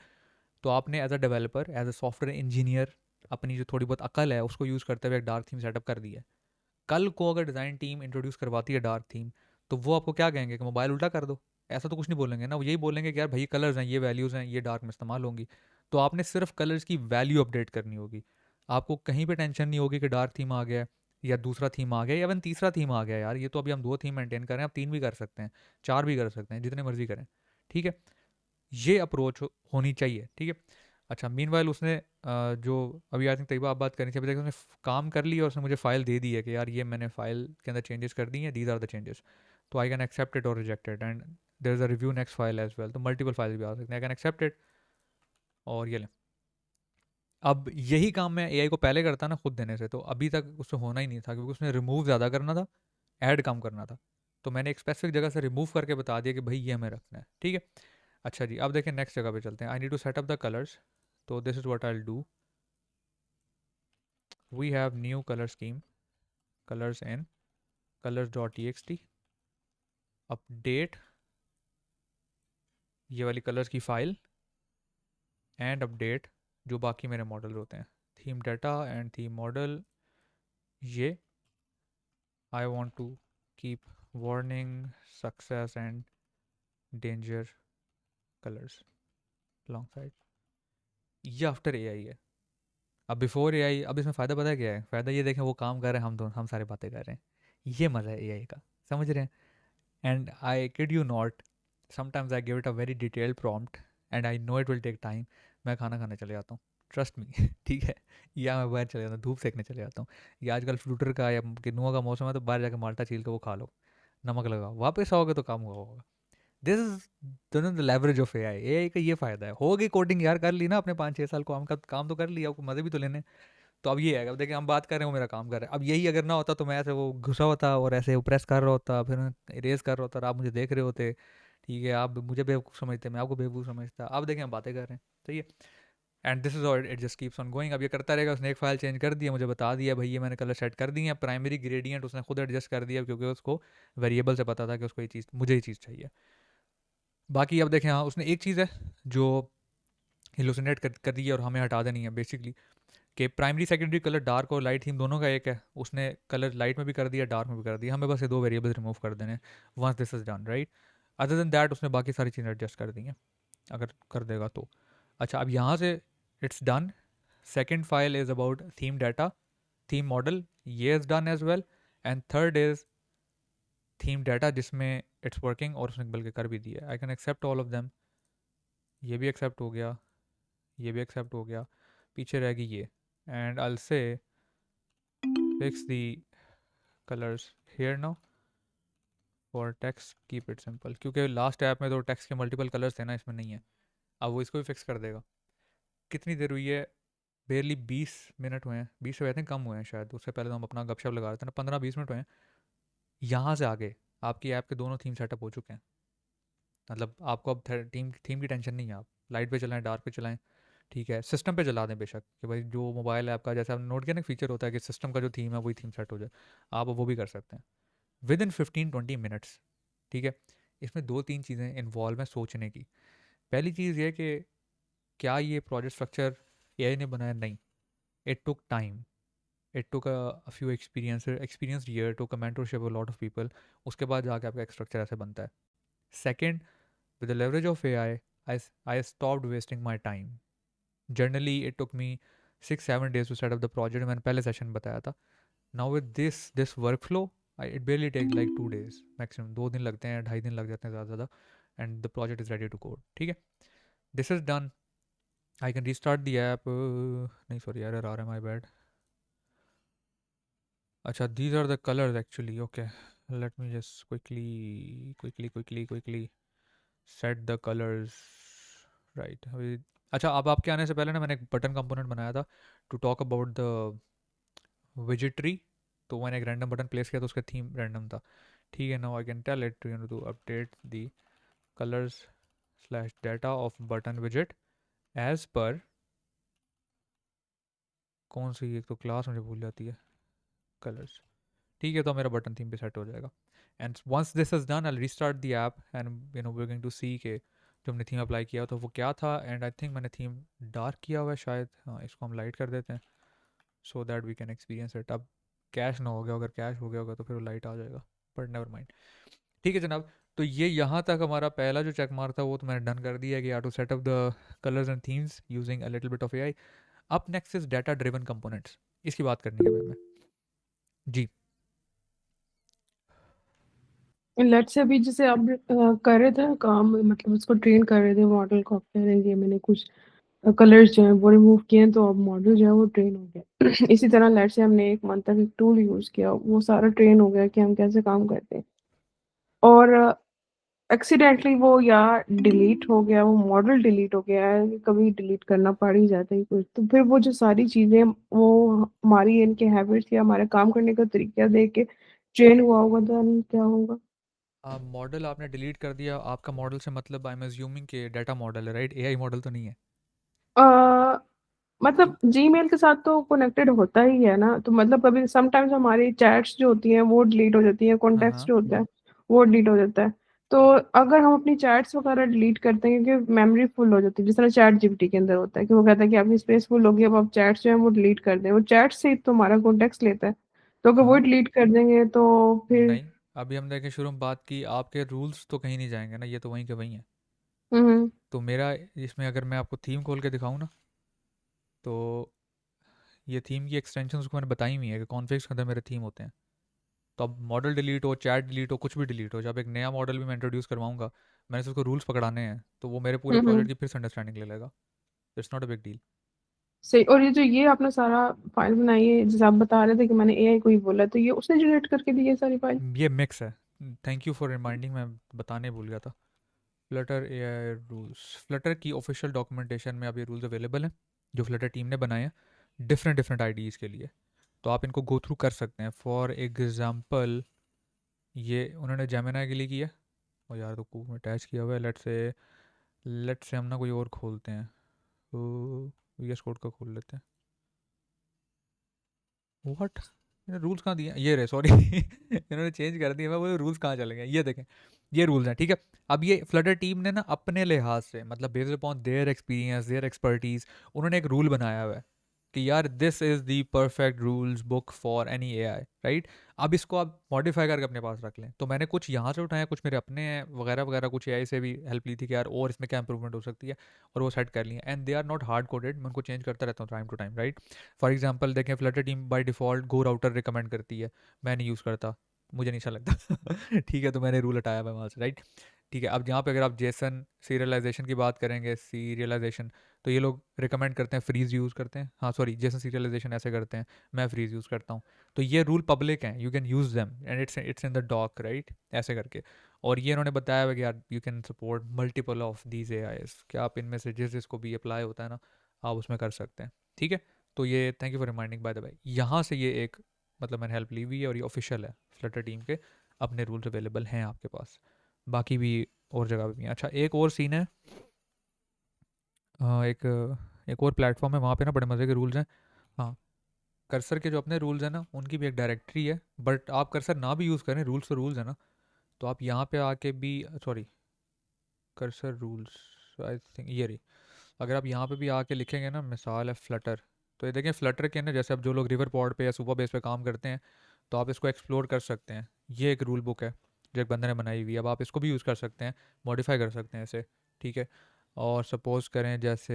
तो आपने as a developer, as a software engineer, अपनी जो थोड़ी बहुत अकल है उसको यूज़ करते हुए एक डार्क थीम सेटअप कर दिया है। कल को अगर डिज़ाइन टीम इंट्रोड्यूस करवाती है डार्क थीम, तो वो आपको क्या कहेंगे कि मोबाइल उल्टा कर दो? ऐसा तो कुछ नहीं बोलेंगे ना, वो यही बोलेंगे कि यार भाई कलर्स हैं, ये वैल्यूज़ हैं, ये डार्क में इस्तेमाल होंगी। तो आपने सिर्फ कलर्स की वैल्यू अपडेट करनी होगी, आपको कहीं पे टेंशन नहीं होगी कि डार्क थीम आ गया है या दूसरा थीम आ गया या इवन तीसरा थीम आ गया। यार ये तो अभी हम दो थीम मेंटेन कर रहे हैं, आप तीन भी कर सकते हैं, चार भी कर सकते हैं, जितने मर्जी करें, ठीक है। ये अप्रोच होनी चाहिए, ठीक है। अच्छा, मीनवाइल उसने जो अभी आई थिंक तैयबा आप बात करनी थी, अभी तक उसने काम कर लिया और उसने मुझे फाइल दे दी है कि यार ये मैंने फाइल के अंदर चेंजेस कर दी हैं, दीज आर द चेंजेस। तो आई कैन एक्सेप्ट इट और reject it, and there is a review next file as well, तो मल्टीपल फाइल भी आ सकते हैं, आई कैन एक्सेप्ट इट। और ये लें, अब यही काम मैं एआई को पहले करता ना खुद देने से, तो अभी तक उससे होना ही नहीं था, क्योंकि उसने रिमूव ज़्यादा करना था, ऐड कम करना था। तो मैंने एक स्पेसिफिक जगह से रिमूव करके बता दिया कि भाई ये हमें रखना है, ठीक है। अच्छा जी, अब देखें नेक्स्ट जगह पे चलते हैं। I need to set up the colours, तो this is what I will do. We have new colour scheme, colours in colours dot T X T, update ये वाली कलर्स की फाइल, एंड अपडेट जो बाकी मेरे मॉडल होते हैं, theme data and theme model. ये I want to keep warning, success and danger colours alongside. ये आफ्टर ए आई है। अब बिफोर ए आई, अब इसमें फ़ायदा पता है क्या है? फ़ायदा ये देखें, वो काम कर रहे हैं, हम दोनों हम सारे बातें कर रहे हैं, ये मज़ा है ए आई का, समझ रहे हैं। And I kid you not, sometimes I give it a very detailed prompt and I know it will take time. मैं खाना खाने चले जाता हूँ, ट्रस्ट मी ठीक है। या मैं बाहर चले जाता हूँ, धूप सेकने चले जाता हूँ, या आजकल फ्लूटर का या किन्नुआ का मौसम है तो बाहर जाकर माल्टा छील के वो खा लो, नमक लगाओ, वापस आओगे तो काम हुआ होगा। This is the leverage of A I का ये फ़ायदा है। हो गई कोडिंग यार, कर ली ना अपने 5-6 साल को, हम का काम तो कर लिया, आपको मज़े भी तो लेने। तो अब ये है, अब देखिए हम बात कर रहे हैं, वो मेरा काम कर रहा है। अब यही अगर ना होता तो मैं ऐसे वो घुसा होता और ऐसे प्रेस कर रहा होता, फिर इरेज कर रहा होता और आप मुझे देख रहे होते, ठीक है। आप मुझे बेवकूफ़ समझते, मैं आपको बेवकूफ़ समझता। अब देखें हम बातें कर रहे हैं, सही है। And this is all, it just keeps on going. अब ये करता रहेगा। उसने एक फाइल चेंज कर दिया, मुझे बता दिया भाई ये मैंने कलर सेट कर दी है, प्राइमरी ग्रेडियंट उसने खुद एडजस्ट कर दिया, क्योंकि उसको वेरिएबल से पता था कि उसको ये चीज़, मुझे ये चीज़ चाहिए। बाकी अब देखें, हाँ उसने एक चीज़ है जो हिलोसिनेट कर दी है और हमें हटा देनी है बेसिकली, कि प्राइमरी सेकेंडरी कलर डार्क और लाइट थीम दोनों का एक है। उसने कलर लाइट में भी कर दिया, डार्क में भी कर दिया, हमें बस ये दो वेरिएबल्स रिमूव कर देने, once this is done, right. Other than that उसने बाकी सारी चीज़ें एडजस्ट कर दी हैं, अगर कर देगा तो। अच्छा, अब यहाँ से it's done. Second file is about theme data, theme model, ये is done as well. And third is theme data, जिसमें इट्स वर्किंग, और उसने बल्कि कर भी दिया। I can accept all of them, ये भी एक्सेप्ट हो गया, ये भी एक्सेप्ट हो गया, पीछे रहेगी ये। And I will say fix the colours here now for text, keep it simple, क्योंकि लास्ट ऐप में तो टेक्स्ट के मल्टीपल कलर्स थे ना, इसमें नहीं है। अब वो इसको भी फिक्स कर देगा। कितनी देर हुई है? बेरली 20 मिनट हुए हैं, 20 से आई थिंक कम हुए हैं शायद, उससे पहले तो हम अपना गपशप लगा रहे थे ना, 15-20 मिनट हुए हैं। यहाँ से आगे आपकी ऐप के दोनों थीम सेटअप हो चुके हैं। मतलब आपको अब थीम थीम की टेंशन नहीं है, आप लाइट पे चलाएं, डार्क पे चलाएं, ठीक है। सिस्टम पे चला दें बेशक, कि भाई जो मोबाइल ऐप का, जैसे आपने नोट किया ना फीचर होता है कि सिस्टम का जो थीम है वही थीम सेट हो जाए, आप वो भी कर सकते हैं विद इन 15-20 मिनट्स, ठीक है। इसमें दो तीन चीज़ें इन्वॉल्व हैं सोचने की। पहली चीज़ ये कि क्या ये प्रोजेक्ट स्ट्रक्चर एआई ने बनाया? नहीं, it took time, it took a few experience year to mentorship a lot of people, उसके बाद जाके आपका एक स्ट्रक्चर ऐसे बनता है। Second, With the leverage of AI, I stopped wasting my time. Generally, it took me 6-7 days to set up the project. मैंने पहले सेशन बताया था. Now with this workflow, it barely takes like 2 days maximum. 2 दिन लगते हैं, 2.5 दिन लग जाते हैं ज़्यादा ज़्यादा, and the project is ready to code. ठीक है. This is done. I can restart the app. नहीं sorry, error आ रहा है, my bad. अच्छा, these are the colors actually. Okay, let me just quickly set the colors right. अभी अच्छा, अब आपके आने से पहले ना मैंने एक बटन कंपोनेंट बनाया था टू टॉक अबाउट द विजिट्री. तो मैंने एक रैंडम बटन प्लेस किया तो उसका थीम रैंडम था. ठीक है. Now I can tell it to update the colours slash data of button विजिट एज पर कौन सी, एक तो क्लास मुझे भूल जाती है, कलर्स. ठीक है, तो मेरा बटन थीम पे सेट हो जाएगा. And once this is done I restart the app and we going to see के जो हमने थीम अप्लाई किया तो वो क्या था. एंड आई थिंक मैंने थीम डार्क किया हुआ है शायद. हाँ, इसको हम लाइट कर देते हैं so that we can experience it. अब कैश ना हो गया, अगर कैश हो गया होगा तो फिर वो लाइट आ जाएगा, बट नेवर माइंड. ठीक है जनाब. तो ये यहाँ तक हमारा पहला जो चेक मार्क था वो तो मैंने डन कर दिया कि to set up the colours and themes using a little bit of AI. Up next is data driven components. इसकी बात करनी है अभी हमें. जी. लेट्स से अभी जैसे आप कर रहे थे ना काम, मतलब उसको ट्रेन कर रहे थे मॉडल को, आप कह रहे हैं कि मैंने कुछ कलर्स जो है वो रिमूव किए हैं तो अब मॉडल जो है वो ट्रेन हो गया। इसी तरह लेट्स से हमने एक मंथ तक एक टूल यूज किया, वो सारा ट्रेन हो गया कि हम कैसे काम करते हैं, और एक्सीडेंटली वो या डिलीट हो गया, वो मॉडल डिलीट हो गया है, कभी डिलीट करना पड़ ही जाता है कुछ, तो फिर वो जो सारी चीजें वो हमारी इनके हैबिट्स या हमारे काम करने का तरीका देख के ट्रेन हुआ होगा, तो क्या होगा। मॉडल आपने डिलीट कर दिया. आपका मॉडल से मतलब आई एम अज्यूमिंग कि डाटा मॉडल है, राइट? एआई मॉडल तो नहीं है. अ, मतलब जीमेल के साथ तो कनेक्टेड होता ही है ना, तो मतलब कभी समटाइम्स हमारी चैट्स जो होती हैं वो डिलीट हो जाती हैं, हाँ कॉन्टेक्ट्स हाँ. जो होता है वो डिलीट हो जाता है। तो अगर हम अपनी चैट्स वगैरह डिलीट करते हैं क्योंकि मेमोरी फुल हो जाती है, जिस तरह चैट जीपीटी के अंदर होता है कि वो कहता है कि आपकी स्पेस फुल होगी, अब आप चैट्स जो है वो डिलीट कर दें, वो चैट से ही तो हमारा कॉन्टेक्ट लेता है, तो अगर वो हाँ. डिलीट कर देंगे तो फिर। नहीं, अभी हम देखें, शुरू में बात की, आपके रूल्स तो कहीं नहीं जाएंगे ना, ये तो वहीं के वहीं है. हम्म। तो मेरा इसमें अगर मैं आपको थीम खोल के दिखाऊँ ना, तो ये थीम की एक्सटेंशन को मैंने बताई हुई है कि कॉन्फ़िग्स के अंदर मेरे थीम होते हैं. तो अब मॉडल डिलीट हो, चैट डिलीट हो, कुछ भी डिलीट हो, जब एक नया मॉडल भी मैं इंट्रोड्यूस करवाऊंगा, मैंने से उसको रूल्स पकड़ाने हैं, तो वो मेरे पूरे प्रोजेक्ट हम्म। की फिर से अंडरस्टैंडिंग ले लेगा. It's not a big deal. सही। और ये जो ये आपने सारा फाइल बनाई है, जैसे आप बता रहे थे कि मैंने एआई को ही बोला, तो ये उसने जनरेट करके दी है सारी फाइल। ये मिक्स है. थैंक यू फॉर रिमाइंडिंग, मैं बताने भूल गया था. फ्लटर ए आई रूल्स, फ्लटर की ऑफिशियल डॉक्यूमेंटेशन में अब ये रूल्स अवेलेबल हैं जो फ्लटर टीम ने बनाए हैं डिफरेंट डिफरेंट आईडीज़ के लिए. तो आप इनको गो थ्रू कर सकते हैं. फॉर एग्जांपल, ये उन्होंने जेमिनाई के लिए किया. और यार तो कूप में अटैच किया हुआ है. लेट्स से हम ना कोई और खोलते हैं. तो वी एस कोड का खोल लेते हैं. व्हाट, इन्होंने रूल्स कहाँ दिए हैं? ये रहे, सॉरी. इन्होंने चेंज कर दिए. मैं बोले रूल्स कहाँ चले गए, ये देखें. ये रूल्स हैं, ठीक है. अब ये फ्लटर टीम ने ना अपने लिहाज से, मतलब based upon their experience, their expertise, उन्होंने एक रूल बनाया हुआ है कि यार this is the perfect rules book for any AI, right? अब इसको आप मॉडिफाई करके अपने पास रख लें. तो मैंने कुछ यहाँ से उठाया, कुछ मेरे अपने हैं वगैरह वगैरह, कुछ एआई से भी हेल्प ली थी कि यार और इसमें क्या इंप्रूवमेंट हो सकती है, और वो सेट कर लिए. And they are not hard coded, मैं उनको चेंज करता रहता हूँ time to time, right? For example देखें, Flutter team by default go router recommend करती है. मैं नहीं यूज़ करता, मुझे नहीं अच्छा लगता. ठीक है, तो मैंने रूल हटाया हुआ वहाँ से, राइट? ठीक है. अब यहाँ पे अगर आप जेसन सीरियलाइजेशन की बात करेंगे, सीरियलाइजेशन, तो ये लोग रिकमेंड करते हैं फ्रीज यूज़ करते हैं. हाँ सॉरी, जेसन सीरियलाइजेशन ऐसे करते हैं, मैं फ्रीज यूज़ करता हूँ. तो ये रूल पब्लिक हैं, you can use them and it's in the doc, right? ऐसे करके. और ये इन्होंने बताया हुआ कि यार you can support multiple of these AIs, कि आप इनमें से जिस जिसको भी अप्लाई होता है ना, आप उसमें कर सकते हैं. ठीक है. तो ये thank you for reminding by the way. यहाँ से ये एक, मतलब मैंने हेल्प ली हुई है और ये ऑफिशियल है फ्लटर टीम के, अपने रूल्स अवेलेबल हैं आपके पास. बाकी भी और जगह पे भी हैं. अच्छा, एक और सीन है. एक एक और प्लेटफॉर्म है, वहाँ पे ना बड़े मज़े के रूल्स हैं. हाँ, कर्सर के जो अपने रूल्स हैं ना, उनकी भी एक डायरेक्टरी है, बट आप कर्सर ना भी यूज़ करें, रूल्स तो रूल्स है ना. तो आप यहाँ पे आके भी, sorry, cursor rules, I think ये रही. अगर आप यहाँ पे भी आके लिखेंगे ना, मिसाल है फ्लटर, तो ये देखें फ्लटर के ना, जैसे अब जो लोग रिवर पॉड पे या सुपर बेस पे काम करते हैं, तो आप इसको एक्सप्लोर कर सकते हैं. ये एक रूल बुक है. जो एक बंदे ने बनाई हुई है। अब आप इसको भी यूज़ कर सकते हैं, मॉडिफाई कर सकते हैं इसे, ठीक है। और सपोज करें जैसे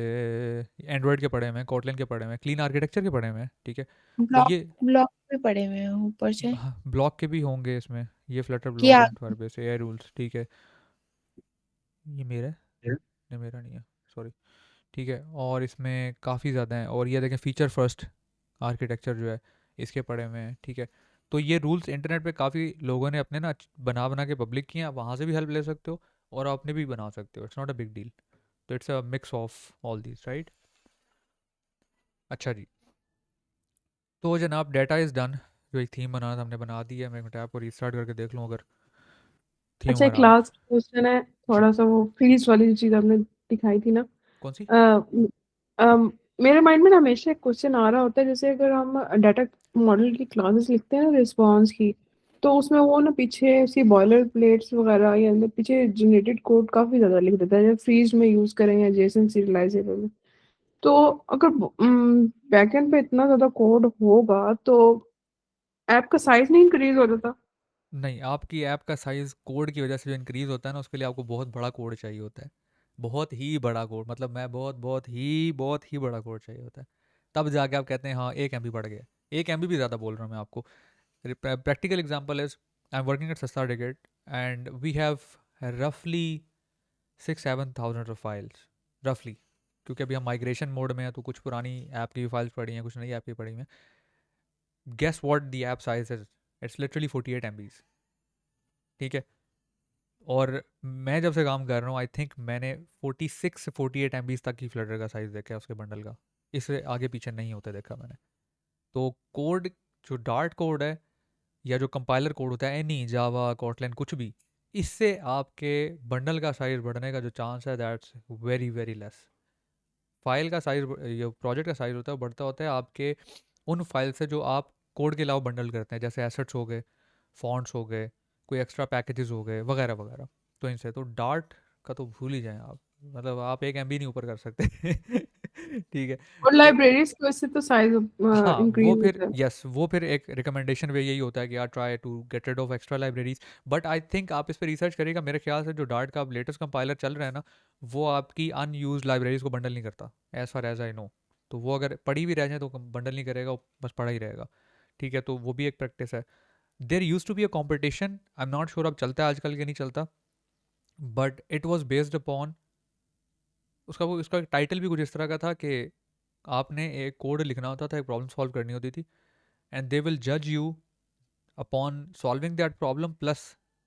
एंड्रॉयड के पड़े हुए हैं, कोटलिन के पड़े हुए हैं, क्लीन आर्किटेक्चर के पड़े हुए हैं, ठीक है। तो ब्लॉक ये ब्लॉक पे पड़े हुए हैं ऊपर से। हाँ, ब्लॉक के भी होंगे इसमें, ये फ्लटर ब्लॉक किया। एंड फायरबेस एआई रूल्स, ठीक है। ये मेरा है, नहीं मेरा नहीं है, सॉरी, ठीक है। और इसमें काफ़ी ज़्यादा हैं, और ये देखें फीचर फर्स्ट आर्किटेक्चर जो है इसके पड़े हुए हैं, ठीक है। तो ये रूल्स इंटरनेट पे काफ़ी लोगों ने अपने ना बना बना के पब्लिक किए हैं, वहाँ से भी हेल्प ले सकते हो और आपने भी बना सकते हो, it's not a big deal. तो it's a mix of all these, right. अच्छा जी, तो जनाब डाटा इज़ डन। जो एक थीम बनाना था हमने बना दी है। मैं टैब को रीस्टार्ट करके देख लूँ अगर थीम अच्छा, एक हमारा लास्ट क्वेश्चन है, जी। थोड़ा सा वो फ्रीज वाली जो चीज आपने दिखाई थी ना। कौन सी? अ, मेरे माइंड में ना हमेशा एक क्वेश्चन आ रहा होता है, जैसे अगर हम डाटा मॉडल की क्लासेस लिखते हैं ना रिस्पॉन्स की, तो उसमें वो ना पीछे सी बॉयलर प्लेट्स वगैरह या अंदर पीछे जनरेटेड कोड काफी ज्यादा लिख देता है, जब फ्रीज में यूज करें या जेसन सीरियलाइजेबल में। तो अगर बैकएंड पे इतना ज्यादा कोड होगा तो ऐप का साइज नहीं इंक्रीज हो जाता? नहीं, आपकी ऐप का साइज़ कोड की वजह से जो इंक्रीज़ होता है ना, उसके लिए आपको बहुत बड़ा कोड चाहिए होता है। बहुत ही बड़ा कोड, मतलब मैं बहुत ही बड़ा कोड चाहिए होता है। तब जाके आप कहते हैं हाँ 1 MB बढ़ गया। 1 MB भी ज़्यादा बोल रहा हूँ मैं आपको। Practical example is, I am working at सस्ता टिकट एंड वी हैव रफली 6-7 थाउजेंड ऑफ फाइल्स, रफली। क्योंकि अभी हम माइग्रेशन मोड में हैं, तो कुछ पुरानी ऐप की भी फाइल्स पड़ी हैं, कुछ नई ऐप की पड़ी हैं। Guess what the app size is? It's literally 48 MBs, ठीक है। और मैं जब से काम कर रहा हूँ, आई थिंक मैंने 46 से 48 MBs तक की फ्लटर का साइज़ देखा है उसके बंडल का। इससे आगे पीछे नहीं होते देखा मैंने। तो कोड, जो डार्ट कोड है या जो कंपाइलर कोड होता है, एनी जावा कोटलिन कुछ भी, इससे आपके बंडल का साइज़ बढ़ने का जो चांस है that's very very less. File का साइज़, ये प्रोजेक्ट का साइज़ होता है, बढ़ता होता है आपके उन फाइल से जो आप कोड के अलावा बंडल करते हैं, जैसे एसेट्स हो गए, फॉन्ट्स हो गए, कोई एक्स्ट्रा पैकेजेस हो गए, वगैरह वगैरह। तो इनसे तो डार्ट का तो भूल ही जाएं आप, मतलब आप 1 MB नहीं ऊपर कर सकते ठीक है। और तो लाइब्रेरीज की वजह से तो साइज हाँ, वो इंक्रीज फिर होता है। यस, वो फिर एक रिकमेंडेशन वे यही होता है कि यार try to get rid of extra libraries. But I think आप इस पर रिसर्च करिएगा, मेरे ख्याल से जो डार्ट का अब लेटेस्ट कंपाइलर चल रहा है ना, वो आपकी अनयूज लाइब्रेरीज को बंडल नहीं करता, as far as I know. तो वो अगर पड़ी भी रह जाए तो बंडल नहीं करेगा, वो बस पड़ा ही रहेगा, ठीक है। तो वो भी एक प्रैक्टिस है। There use to be a competition, I am not sure अब चलता है आजकल के नहीं चलता, but it was based upon, उसका वो उसका टाइटल भी कुछ इस तरह का था कि आपने एक कोड लिखना होता था, एक प्रॉब्लम सॉल्व करनी होती थी, एंड दे विल जज you upon solving that problem plus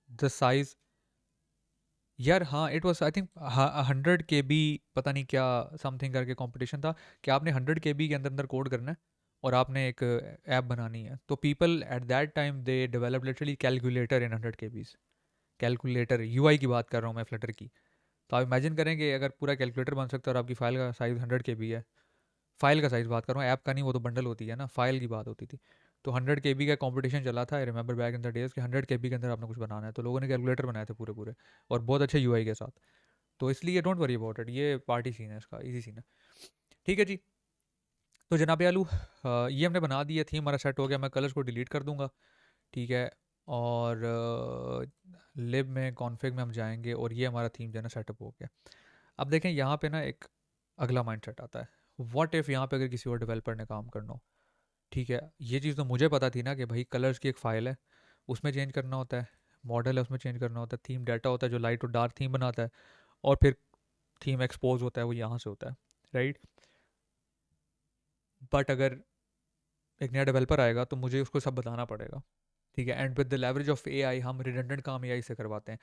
the size. यार हाँ, it was I think 100 KB, पता नहीं क्या समथिंग करके कंपटीशन था, कि आपने 100 KB के अंदर अंदर कोड करना है और आपने एक ऐप बनानी है। तो people at that time they develop literally calculator in 100 KBs। Calculator UI की बात कर रहा हूँ मैं, फ्लटर की। तो आप इमेजिन करें कि अगर पूरा कैलकुलेटर बन सकता है और आपकी फाइल का साइज़ 100 KB है, फाइल का साइज़ बात कर रहा हूँ, ऐप का नहीं, वो तो बंडल होती है ना, फाइल की बात होती थी। तो 100 KB का कंपटीशन चला था, I remember back in the days कि 100 KB के अंदर आपने कुछ बनाना है, तो लोगों ने कैलकुलेटर बनाए थे पूरे पूरे, और बहुत अच्छे यूआई के साथ। तो इसलिए डोंट वरी अबाउट इट, ये पार्टी सीन है इसका, इजी सीन है, ठीक है जी। तो जनाब आलू, ये हमने बना दिया, थीम हमारा सेट हो गया, मैं कलर्स को डिलीट कर दूंगा, ठीक है। और लिब में कॉन्फ़िग में हम जाएंगे और ये हमारा थीम जो है ना सेटअप हो गया। अब देखें यहाँ पे ना एक अगला माइंड सेट आता है, व्हाट इफ़ यहाँ पे अगर किसी और डेवलपर ने काम करना हो, ठीक है। ये चीज़ तो मुझे पता थी ना कि भाई कलर्स की एक फ़ाइल है, उसमें चेंज करना होता है, मॉडल है उसमें चेंज करना होता है, थीम डाटा होता है जो लाइट और डार्क थीम बनाता है, और फिर थीम एक्सपोज होता है वो यहाँ से होता है, राइट। बट अगर एक नया डेवलपर आएगा तो मुझे उसको सब बताना पड़ेगा, ठीक है। And with the leverage of AI हम रिडंडेंट काम एआई से करवाते हैं।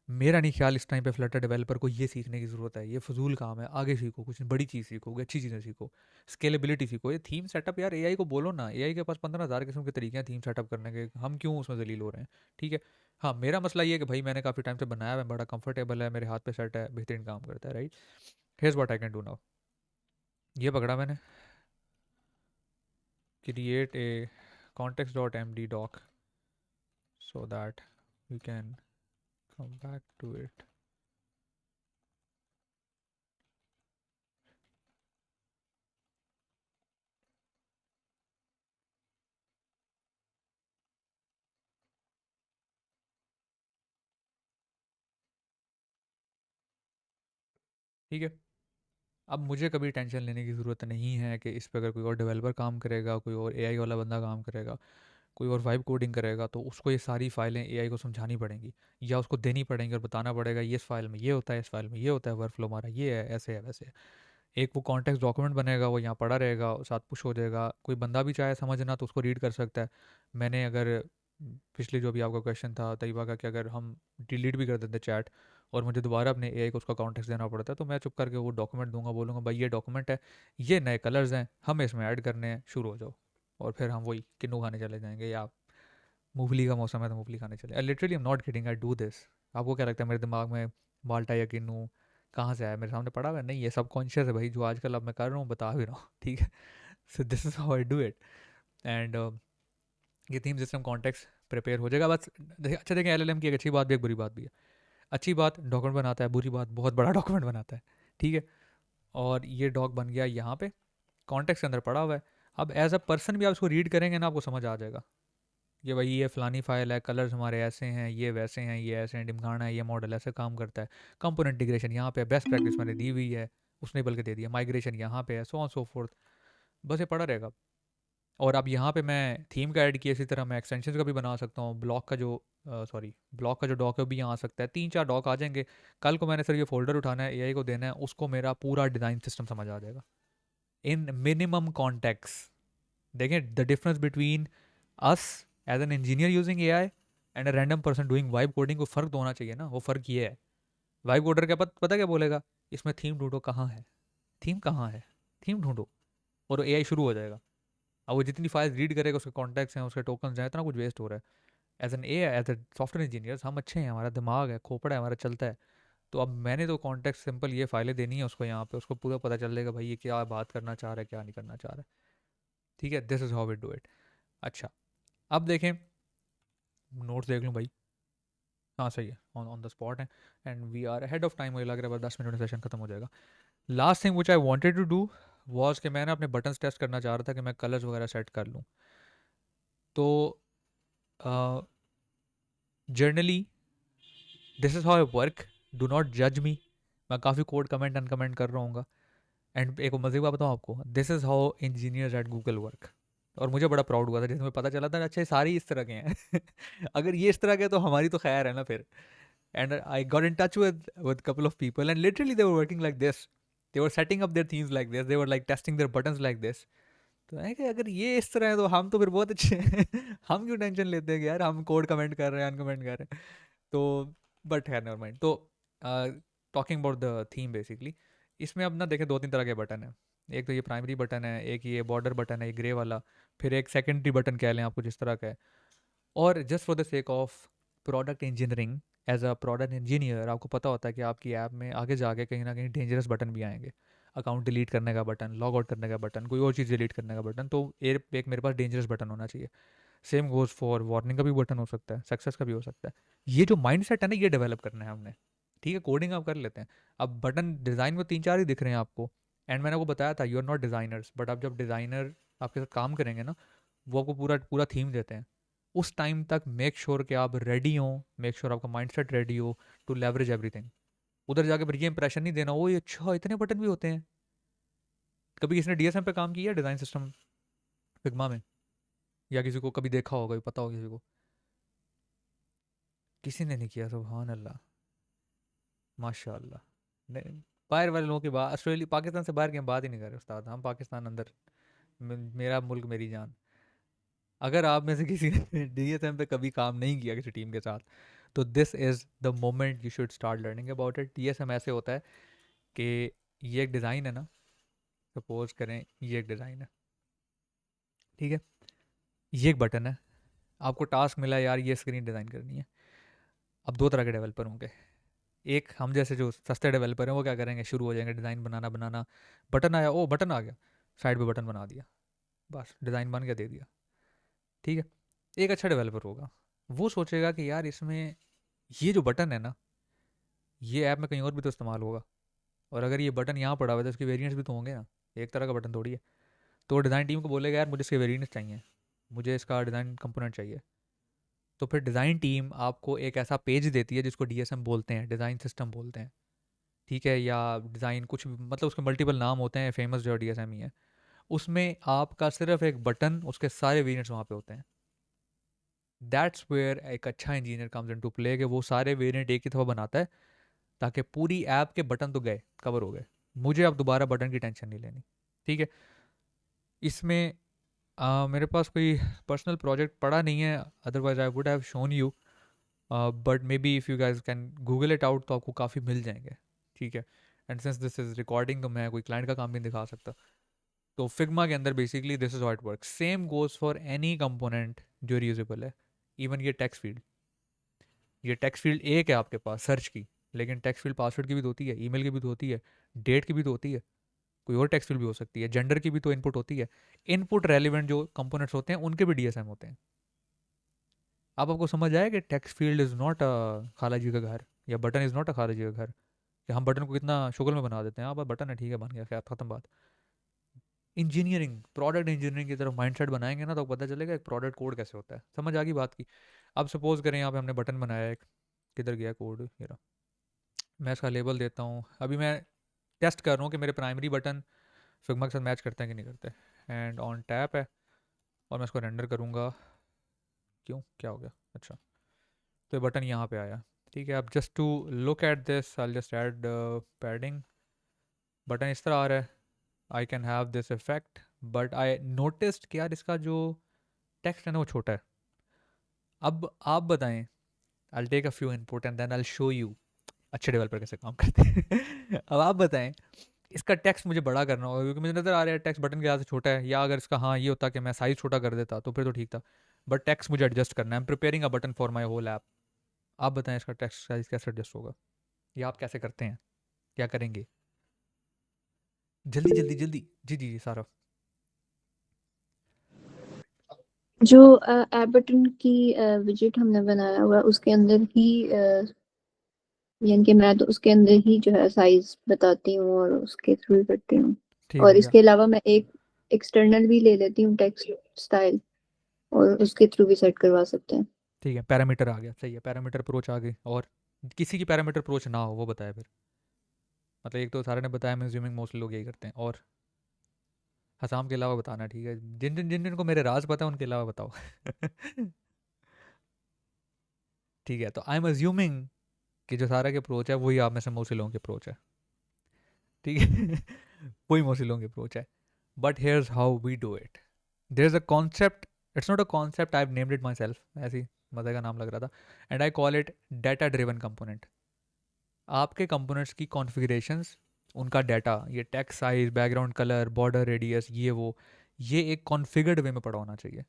मेरा नहीं ख्याल इस टाइम पे फ्लटर डेवलपर को ये सीखने की ज़रूरत है, ये फजूल काम है। आगे सीखो, कुछ बड़ी चीज़ सीखो, कोई अच्छी चीज़ें सीखो, स्केलेबिलिटी सीखो। ये थीम सेटअप यार एआई को बोलो ना, एआई के पास 15,000 किस्म के तरीके हैं थीम सेटअप करने के, हम क्यों उसमें जलील हो रहे हैं, ठीक है। हाँ, मेरा मसला ये है कि भाई मैंने काफ़ी टाइम से बनाया है, बड़ा कंफर्टेबल है, मेरे हाथ पे सेट है, बेहतरीन काम करता है, right. Hairs what I can do now, ये पकड़ा मैंने, create a context.md doc so that we can come back to it. ठीक है। अब मुझे कभी टेंशन लेने की ज़रूरत नहीं है कि इस पे अगर कोई और डेवलपर काम करेगा, कोई और एआई वाला बंदा काम करेगा, कोई और वाइब कोडिंग करेगा, तो उसको ये सारी फाइलें एआई को समझानी पड़ेंगी या उसको देनी पड़ेंगी और बताना पड़ेगा ये इस फाइल में ये होता है, इस फाइल में ये होता है, वर्कफ्लो हमारा ये है, ऐसे है वैसे है। एक वो कॉन्टेक्स्ट डॉक्यूमेंट बनेगा, वो यहाँ पड़ा रहेगा, साथ पुश हो जाएगा, कोई बंदा भी चाहे समझना तो उसको रीड कर सकता है। मैंने अगर पिछले जो भी आपका क्वेश्चन था तरीबा का कि अगर हम डिलीट भी कर देते चैट और मुझे दोबारा अपने एआई को उसका कॉन्टेक्स्ट देना पड़ता है, तो मैं चुप करके वो डॉक्यूमेंट दूंगा, बोलूँगा भाई ये डॉक्यूमेंट है, ये नए कलर्स हैं, हमें इसमें ऐड करने हैं, शुरू हो जाओ। और फिर हम वही किन्नू खाने चले जाएंगे, या मूंगफली का मौसम है तो मूंगफली खाने चले। Literally I am not kidding, I do this. आपको क्या लगता है मेरे दिमाग में माल्टा या किन्नू कहाँ से आया, मेरे सामने पड़ा हुआ है? नहीं, ये सब कॉन्शियस है भाई, जो आजकल अब मैं कर रहा हूँ बता भी रहा हूँ। ठीक है। So this is how I do it. And ये थीम सिस्टम कॉन्टेक्स्ट प्रिपेयर हो जाएगा बस। देखिए, अच्छा देखें, एलएलएम की एक अच्छी बात भी एक बुरी बात भी है। अच्छी बात डॉक्यूमेंट बनाता है, बुरी बात बहुत बड़ा डॉक्यूमेंट बनाता है। ठीक है। और ये डॉक बन गया यहाँ पे, कॉन्टेक्स्ट के अंदर पड़ा हुआ है। अब एज अ पर्सन भी आप उसको रीड करेंगे ना, आपको समझ आ जाएगा ये भाई ये फलानी फाइल है, कलर्स हमारे ऐसे हैं, ये वैसे हैं, ये ऐसे हैं, डिमकाना है, ये मॉडल ऐसे काम करता है, कंपोनेंट इंटीग्रेशन यहाँ पे, बेस्ट प्रैक्टिस मैंने दी हुई है, उसने बल्कि दे दिया, माइग्रेशन यहाँ पे है, सो ऑन सो फोर्थ। बस ये पड़ा रहेगा। और अब यहाँ पे मैं थीम का ऐड किया, इसी तरह मैं एक्सटेंशन का भी बना सकता हूँ। ब्लॉक का जो ब्लॉक का जो डॉक है वो भी यहाँ आ सकता है, 3-4 डॉक आ जाएंगे। कल को मैंने सर ये फोल्डर उठाना है, एआई को देना है, उसको मेरा पूरा डिज़ाइन सिस्टम समझ आ जाएगा इन मिनिमम कॉन्टेक्स्ट। देखें the difference between us as an engineer using AI and a random person doing vibe coding, को फ़र्क तो होना चाहिए ना। वो फ़र्क ये है, वाइब कोडर क्या पता क्या बोलेगा, इसमें थीम ढूंढो कहाँ है, थीम कहाँ है, थीम ढूंढो, और एआई शुरू हो जाएगा। अब वो जितनी फाइल्स रीड करेगा, उसके कॉन्टैक्ट्स हैं, उसके टोकन हैं, इतना कुछ वेस्ट हो रहा है। As an as a software engineers हम अच्छे हैं, हमारा दिमाग है, खोपड़ा है, हमारा चलता है। तो अब मैंने तो कॉन्टेक्ट सिंपल ये फाइलें देनी है उसको, यहाँ पे उसको पूरा पता चल जाएगा भाई ये क्या बात करना चाह रहा है, क्या नहीं करना चाह रहा है। ठीक है, this is how we do it. अच्छा, अब देखें, नोट्स देख लूँ भाई। हाँ सही है, ऑन ऑन द स्पॉट है। And we are head of time, मुझे लग रहा है बस 10 मिनट में सेशन खत्म हो जाएगा। Last thing which I wanted to do was कि मैं ना अपने बटन्स टेस्ट करना चाह रहा था कि मैं कलर्स वगैरह सेट कर लूँ। तो generally this is how I work, do not जज मी। मैं काफ़ी कोड कमेंट अनकमेंट कर रहा हूँ। एंड एक मज़े की बात बताऊँ आपको, this is how engineers at Google work. और मुझे बड़ा प्राउड हुआ था जिसमें पता चला था अच्छा ये सारे इस तरह के हैं। अगर ये इस तरह के तो हमारी तो खैर है ना फिर। And I got in touch with couple of people and literally they were working like this. They were setting up their themes like this. They were like testing their buttons like this. तो है कि अगर ये इस तरह है तो हम तो फिर बहुत अच्छे हैं। हम क्यों टेंशन लेते हैं कि यार हम कोड कमेंट कर रहे हैं, अनकमेंट कर रहे हैं। तो बट है नेवर माइंड। तो talking about the theme basically, इसमें अब ना देखें 2-3 तरह के बटन हैं। एक तो ये प्राइमरी बटन है, एक ये बॉर्डर बटन है, ये ग्रे वाला, फिर एक सेकेंडरी बटन कह लें आपको जिस तरह का है। और just for the sake of product engineering, as a product engineer आपको पता होता है कि आपकी ऐप में आगे जाके कहीं ना कहीं डेंजरस बटन भी आएंगे। अकाउंट डिलीट करने का बटन, लॉग आउट करने का बटन, कोई और चीज़ डिलीट करने का बटन, तो एक मेरे पास डेंजरस बटन होना चाहिए। सेम गोज़ फॉर वार्निंग का भी बटन हो सकता है, सक्सेस का भी हो सकता है। ये जो माइंड सेट है ना, ये डेवलप करना है हमने। ठीक है, कोडिंग आप कर लेते हैं। अब बटन डिज़ाइन में 3-4 ही दिख रहे हैं आपको। एंड मैंने आपको बताया था you are not designers, but अब जब डिज़ाइनर आपके साथ काम करेंगे ना, वो आपको पूरा पूरा थीम देते हैं। उस टाइम तक मेक श्योर कि आप रेडी हो, मेक श्योर आपका माइंड सेट रेडी हो टू लेवरेज एवरीथिंग। उधर जाके फिर ये इंप्रेशन नहीं देना ओ ये अच्छा इतने बटन भी होते हैं। कभी किसी ने डीएसएम पे काम किया डिज़ाइन सिस्टम फिग्मा में, या किसी को कभी देखा होगा, पता होगा किसी को? किसी ने नहीं किया, सुभान अल्लाह, माशाल्लाह। नहीं, बाहर वाले लोगों की बात, ऑस्ट्रेलिया पाकिस्तान से बाहर की हम बात ही नहीं कर रहे उस्ताद, हम पाकिस्तान अंदर। मेरा मुल्क मेरी जान। अगर आप में से किसी ने डीएसएम पे कभी काम नहीं किया किसी टीम के साथ, तो this is the moment you should start learning about it. DSM ऐसे होता है कि ये एक डिज़ाइन है ना, सपोज करें ये एक डिज़ाइन है, ठीक है, ये एक बटन है, आपको टास्क मिला यार ये स्क्रीन डिज़ाइन करनी है। अब 2 तरह के डेवलपर होंगे। एक हम जैसे जो सस्ते डेवलपर हैं वो क्या करेंगे, शुरू हो जाएंगे डिज़ाइन बनाना बनाना, बटन आया, ओ बटन आ गया, साइड पे बटन बना दिया, बस डिज़ाइन बन गया, दे दिया। ठीक है। एक अच्छा डेवलपर होगा, वो सोचेगा कि यार इसमें ये जो बटन है ना, ये ऐप में कहीं और भी तो इस्तेमाल होगा, और अगर ये बटन यहाँ पड़ा हुआ है तो इसके वेरिएंट्स भी तो होंगे ना, एक तरह का बटन थोड़ी है। तो डिज़ाइन टीम को बोलेगा यार मुझे इसके वेरिएंट्स चाहिए, मुझे इसका डिज़ाइन कंपोनेंट चाहिए। तो फिर डिज़ाइन टीम आपको एक ऐसा पेज देती है जिसको डीएसएम बोलते हैं, डिज़ाइन सिस्टम बोलते हैं। ठीक है, या डिज़ाइन कुछ भी, मतलब उसके मल्टीपल नाम होते हैं, फेमस जो DSM ही है, उसमें आपका सिर्फ एक बटन, उसके सारे वेरिएंट्स वहाँ पे होते हैं। दैट्स वेयर एक अच्छा इंजीनियर कम्स इनटू प्ले, कि वो सारे वेरिएंट एक ही दफ़ा बनाता है, ताकि पूरी ऐप के बटन तो गए, कवर हो गए, मुझे अब दोबारा बटन की टेंशन नहीं लेनी। ठीक है, इसमें मेरे पास कोई पर्सनल प्रोजेक्ट पड़ा नहीं है, otherwise I would have shown you, but may be if you guys can Google it out तो आपको काफ़ी मिल जाएंगे। ठीक है, and since this is recording तो मैं कोई क्लाइंट का काम भी नहीं दिखा सकता। तो फिग्मा के अंदर basically this is how it work, same goes for any component जो रीयूजेबल है। इवन ये टेक्स्ट फील्ड, ये टेक्स्ट फील्ड एक है आपके पास सर्च की, लेकिन टेक्स्ट फील्ड पासवर्ड की भी तो होती है, ईमेल की भी तो होती है, डेट की भी तो होती है, कोई और टेक्स्ट फील्ड भी हो सकती है, जेंडर की भी तो इनपुट होती है। इनपुट रेलिवेंट जो कंपोनेंट्स होते हैं उनके भी DSM होते हैं। अब आपको समझ आया कि टेक्स्ट फील्ड इज़ नॉट अ खाला जी का घर, या बटन इज़ नॉट अ खाला जी का घर, कि हम बटन को कितना शुगल में बना देते हैं, आप बटन है ठीक है बन गया, क्या खत्म बात। इंजीनियरिंग, प्रोडक्ट इंजीनियरिंग की तरफ माइंडसेट बनाएंगे ना, तो पता चलेगा एक प्रोडक्ट कोड कैसे होता है, समझ आ गई बात की। अब सपोज करें यहाँ पे हमने बटन बनाया एक, किधर गया कोड ये रहा, मैं इसका लेबल देता हूँ, अभी मैं टेस्ट कर रहा हूँ कि मेरे प्राइमरी बटन फिग्मा के साथ मैच करते हैं कि नहीं करते। एंड ऑन टैप है, और मैं इसको रेंडर करूँगा, क्यों क्या हो गया, अच्छा, तो ये बटन यहाँ पे आया। ठीक है, अब just to look at this I just add padding, button इस तरह आ रहा है, I can have this effect, but I noticed कि यार इसका जो टेक्स्ट है ना वो छोटा है। अब आप बताएं, I take a few input and then I show you अच्छे डेवलपर कैसे काम करते हैं। अब आप बताएं, इसका टेक्स्ट मुझे बड़ा करना होगा, क्योंकि मुझे नज़र आ रहा है टेक्स्ट बटन के यहाँ से छोटा है, या अगर इसका हाँ ये होता कि मैं साइज़ छोटा कर देता तो फिर तो ठीक था, बट टेक्स्ट मुझे एडजस्ट करना है, I am preparing a button for my whole app. आप बताएं इसका टेक्स्ट साइज़ कैसे एडजस्ट होगा, या आप कैसे करते हैं, क्या करेंगे, जल्दी जल्दी जल्दी, जी जी जी सारा। जो ऐप बटन की विजेट हमने बनाया हुआ है उसके अंदर ही यानी कि मैं तो उसके अंदर ही जो है साइज बताती हूँ और उसके थ्रू ही करती हूँ। ठीक और हो गया, इसके अलावा मैं एक एक्सटर्नल भी ले लेती हूँ टेक्स्ट स्टाइल, और उसके थ्रू भी सेट करवा सकते हैं। ठीक है, पैरामीटर आ गया, सही है, पैरामीटर अप्रोच आ गई, और किसी की पैरामीटर अप्रोच ना हो वो बताया फिर, मतलब एक तो सारे ने बताया, मैं ज्यूमिंग मोस्टली लोग यही करते हैं, और हसाम के अलावा बताना, ठीक है, जिन जिन को मेरे राज पता है उनके अलावा बताओ। ठीक है, तो आई एम अज्यूमिंग कि जो सारा की अप्रोच है वही आप में से मोस्टली लोगों की अप्रोच है। ठीक है, वही मोस्टली लोगों की अप्रोच है, but here's how we do it, there is a concept, it's not a concept, I have named it myself, ऐसे ही मज़े का नाम लग रहा था, and I call it data driven component. आपके कंपोनेंट्स की कॉन्फ़िगरेशंस, उनका डाटा, ये text size, background colour, border radius, ये एक कॉन्फ़िगर्ड वे में पड़ा होना चाहिए।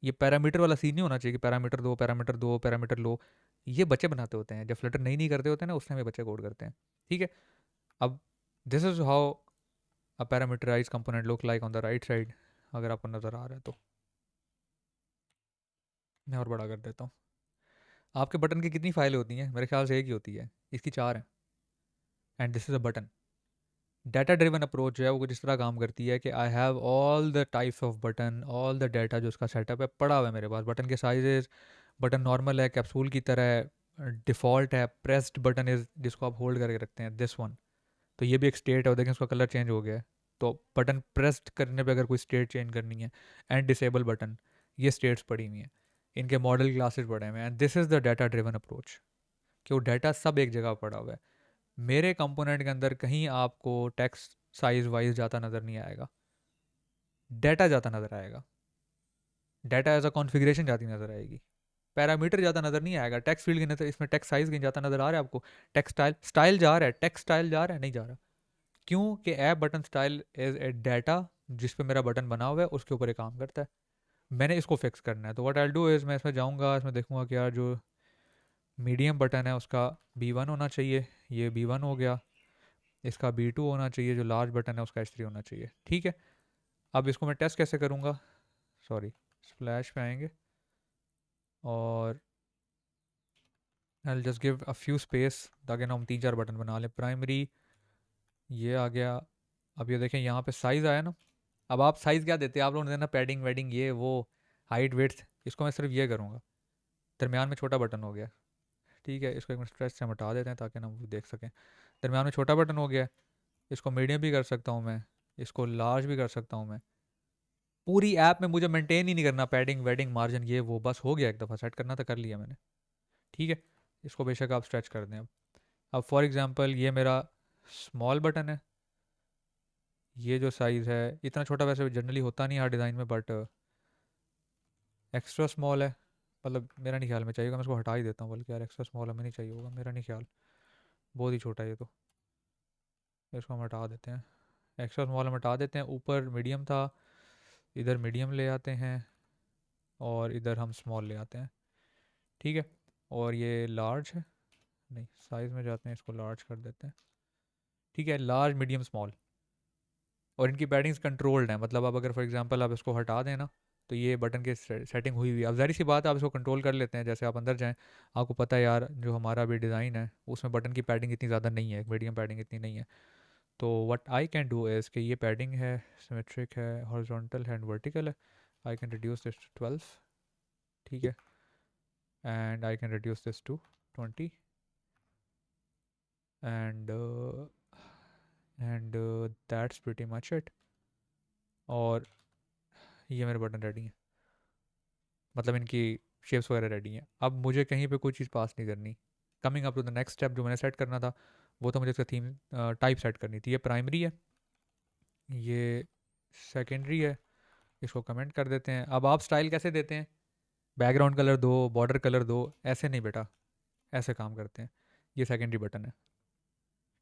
ये पैरामीटर वाला सीन नहीं होना चाहिए कि पैरामीटर दो पैरामीटर दो पैरामीटर लो, ये बच्चे बनाते होते हैं जब फ्लटर नहीं करते होते हैं ना, उस टाइम ये बच्चे कोड करते हैं। ठीक है, अब this is how a parameterise component look like on the right side, अगर आपको नज़र आ रहा है तो मैं और बड़ा कर देता हूँ। आपके बटन की कितनी फाइलें होती हैं, मेरे ख्याल से एक ही होती है, इसकी 4 हैं, and this is a button. Data driven approach जो है वो कुछ इस तरह काम करती है कि I have all the types off button, all the data जो उसका सेटअप है पड़ा हुआ है मेरे पास, बटन के साइजेस, बटन नॉर्मल है, कैप्सूल की तरह है, डिफ़ॉल्ट है, प्रेस्ड बटन इज जिसको आप होल्ड करके रखते हैं, दिस वन, तो ये भी एक स्टेट है, देखें उसका कलर चेंज हो गया है, तो बटन प्रेस्ड करने पे अगर कोई स्टेट चेंज करनी है, एंड डिसेबल बटन, ये स्टेट्स पड़ी हुई हैं, इनके मॉडल क्लासेस पड़े हुए हैं, and this is the data driven approach, कि वो डाटा सब एक जगह पड़ा हुआ है। मेरे कंपोनेंट के अंदर कहीं आपको टेक्स्ट साइज वाइज जाता नज़र नहीं आएगा, डाटा जाता नज़र आएगा, डाटा एज अ कॉन्फ़िगरेशन जाती नज़र आएगी, पैरामीटर ज़्यादा नज़र नहीं आएगा, टेक्स्ट फील्ड के नज़र, इसमें टेक्स्ट साइज कहीं जाता नज़र आ रहा है आपको, टेक्स्ट स्टाइल, स्टाइल जा रहा है, टेक्स्ट स्टाइल जा रहा है, नहीं जा रहा, क्यों कि app button style is a data जिस पे मेरा बटन बना हुआ है उसके ऊपर एक काम करता है, मैंने इसको फिक्स करना है, तो व्हाट आई डू इज़ मैं इसमें जाऊँगा, इसमें देखूँगा कि यार जो मीडियम बटन है उसका B1 होना चाहिए, ये B1 हो गया, इसका B2 होना चाहिए, जो लार्ज बटन है उसका H3 होना चाहिए। ठीक है, अब इसको मैं टेस्ट कैसे करूँगा, सॉरी, स्प्लैश पे आएंगे, और I just give a few space ताकि ना हम 3-4 बटन बना लें। प्राइमरी ये आ गया, अब ये देखें यहाँ पे साइज़ आया ना, अब आप साइज़ क्या देते हैं, आप लोगों ने देना पैडिंग वेडिंग ये वो, हाइट वेट्स, इसको मैं सिर्फ ये करूँगा, दरमियान में छोटा बटन हो गया। ठीक है, इसको एक मिनट स्ट्रेच से हम हटा देते हैं ताकि ना वो देख सकें, दरम्यान में छोटा बटन हो गया है, इसको मीडियम भी कर सकता हूँ मैं, इसको लार्ज भी कर सकता हूँ मैं। पूरी ऐप में मुझे मेंटेन ही नहीं करना पैडिंग वेडिंग मार्जिन ये वो, बस हो गया एक दफ़ा सेट करना तो कर लिया मैंने, ठीक है। इसको बेशक आप स्ट्रेच कर दें। अब फॉर एग्जांपल ये मेरा स्मॉल बटन है, ये जो साइज़ है इतना छोटा वैसे जनरली होता नहीं हर डिज़ाइन में, बट एक्स्ट्रा स्मॉल है, मतलब मेरा नहीं ख्याल में चाहिए होगा, मैं इसको हटा ही देता हूँ बल्कि यार, एक्स्ट्रा स्मॉल हमें नहीं चाहिए होगा मेरा नहीं ख्याल, बहुत ही छोटा है ये तो, इसको हम हटा देते हैं। एक्स्ट्रा स्मॉल हम हटा देते हैं। ऊपर मीडियम था, इधर मीडियम ले आते हैं और इधर हम स्मॉल ले आते हैं, ठीक है। और ये लार्ज है, नहीं साइज़ में जाते हैं, इसको लार्ज कर देते हैं, ठीक है। लार्ज मीडियम स्मॉल, और इनकी पैडिंग्स कंट्रोल्ड है, मतलब अब अगर फॉर एग्जांपल आप इसको हटा दें ना, तो ये बटन की सेटिंग हुई हुई है। अब जाहिर सी बात है आप इसको कंट्रोल कर लेते हैं, जैसे आप अंदर जाएं, आपको पता है यार जो हमारा अभी डिज़ाइन है उसमें बटन की पैडिंग इतनी ज़्यादा नहीं है, मीडियम पैडिंग इतनी नहीं है। तो what I can do is कि ये पैडिंग है, सिमेट्रिक है, हॉरिजॉन्टल है एंड वर्टिकल है, I can reduce this to 12, ठीक है, and I can reduce this to 20 and that's pretty much it. और ये मेरे बटन रेडी हैं, मतलब इनकी शेप्स वगैरह रेडी हैं। अब मुझे कहीं पे कोई चीज़ पास नहीं करनी। Coming up to the next step, जो मैंने सेट करना था वो तो मुझे इसका थीम टाइप सेट करनी थी। ये प्राइमरी है, ये सेकेंडरी है, इसको कमेंट कर देते हैं। अब आप स्टाइल कैसे देते हैं, बैकग्राउंड कलर दो, बॉर्डर कलर दो, ऐसे नहीं बेटा, ऐसे काम करते हैं। ये सेकेंडरी बटन है,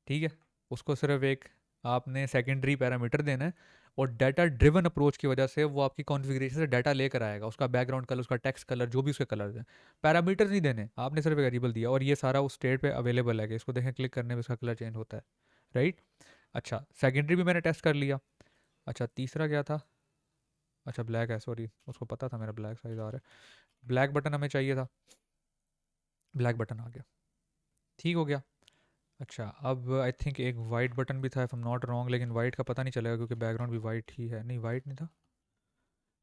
ठीक है। उसको सिर्फ एक आपने सेकेंडरी पैरामीटर देना है, और डाटा ड्रिवन अप्रोच की वजह से वो आपकी कॉन्फ़िगरेशन से डाटा लेकर आएगा, उसका बैकग्राउंड कलर, उसका टेक्स्ट कलर, जो भी उसके कलर्स हैं। पैरामीटर्स नहीं देने आपने, सिर्फ एक वेरिएबल दिया और ये सारा उस स्टेट पे अवेलेबल है कि इसको देखें क्लिक करने में इसका कलर चेंज होता है, राइट। अच्छा सेकेंडरी भी मैंने टेस्ट कर लिया। अच्छा तीसरा क्या था, अच्छा ब्लैक है, सॉरी उसको पता था मेरा ब्लैक साइज आ रहा है। ब्लैक बटन हमें चाहिए था, ब्लैक बटन आ गया, ठीक हो गया। अच्छा अब आई थिंक एक वाइट बटन भी था if I am not wrong, लेकिन वाइट का पता नहीं चलेगा क्योंकि बैकग्राउंड भी वाइट ही है, नहीं वाइट नहीं था।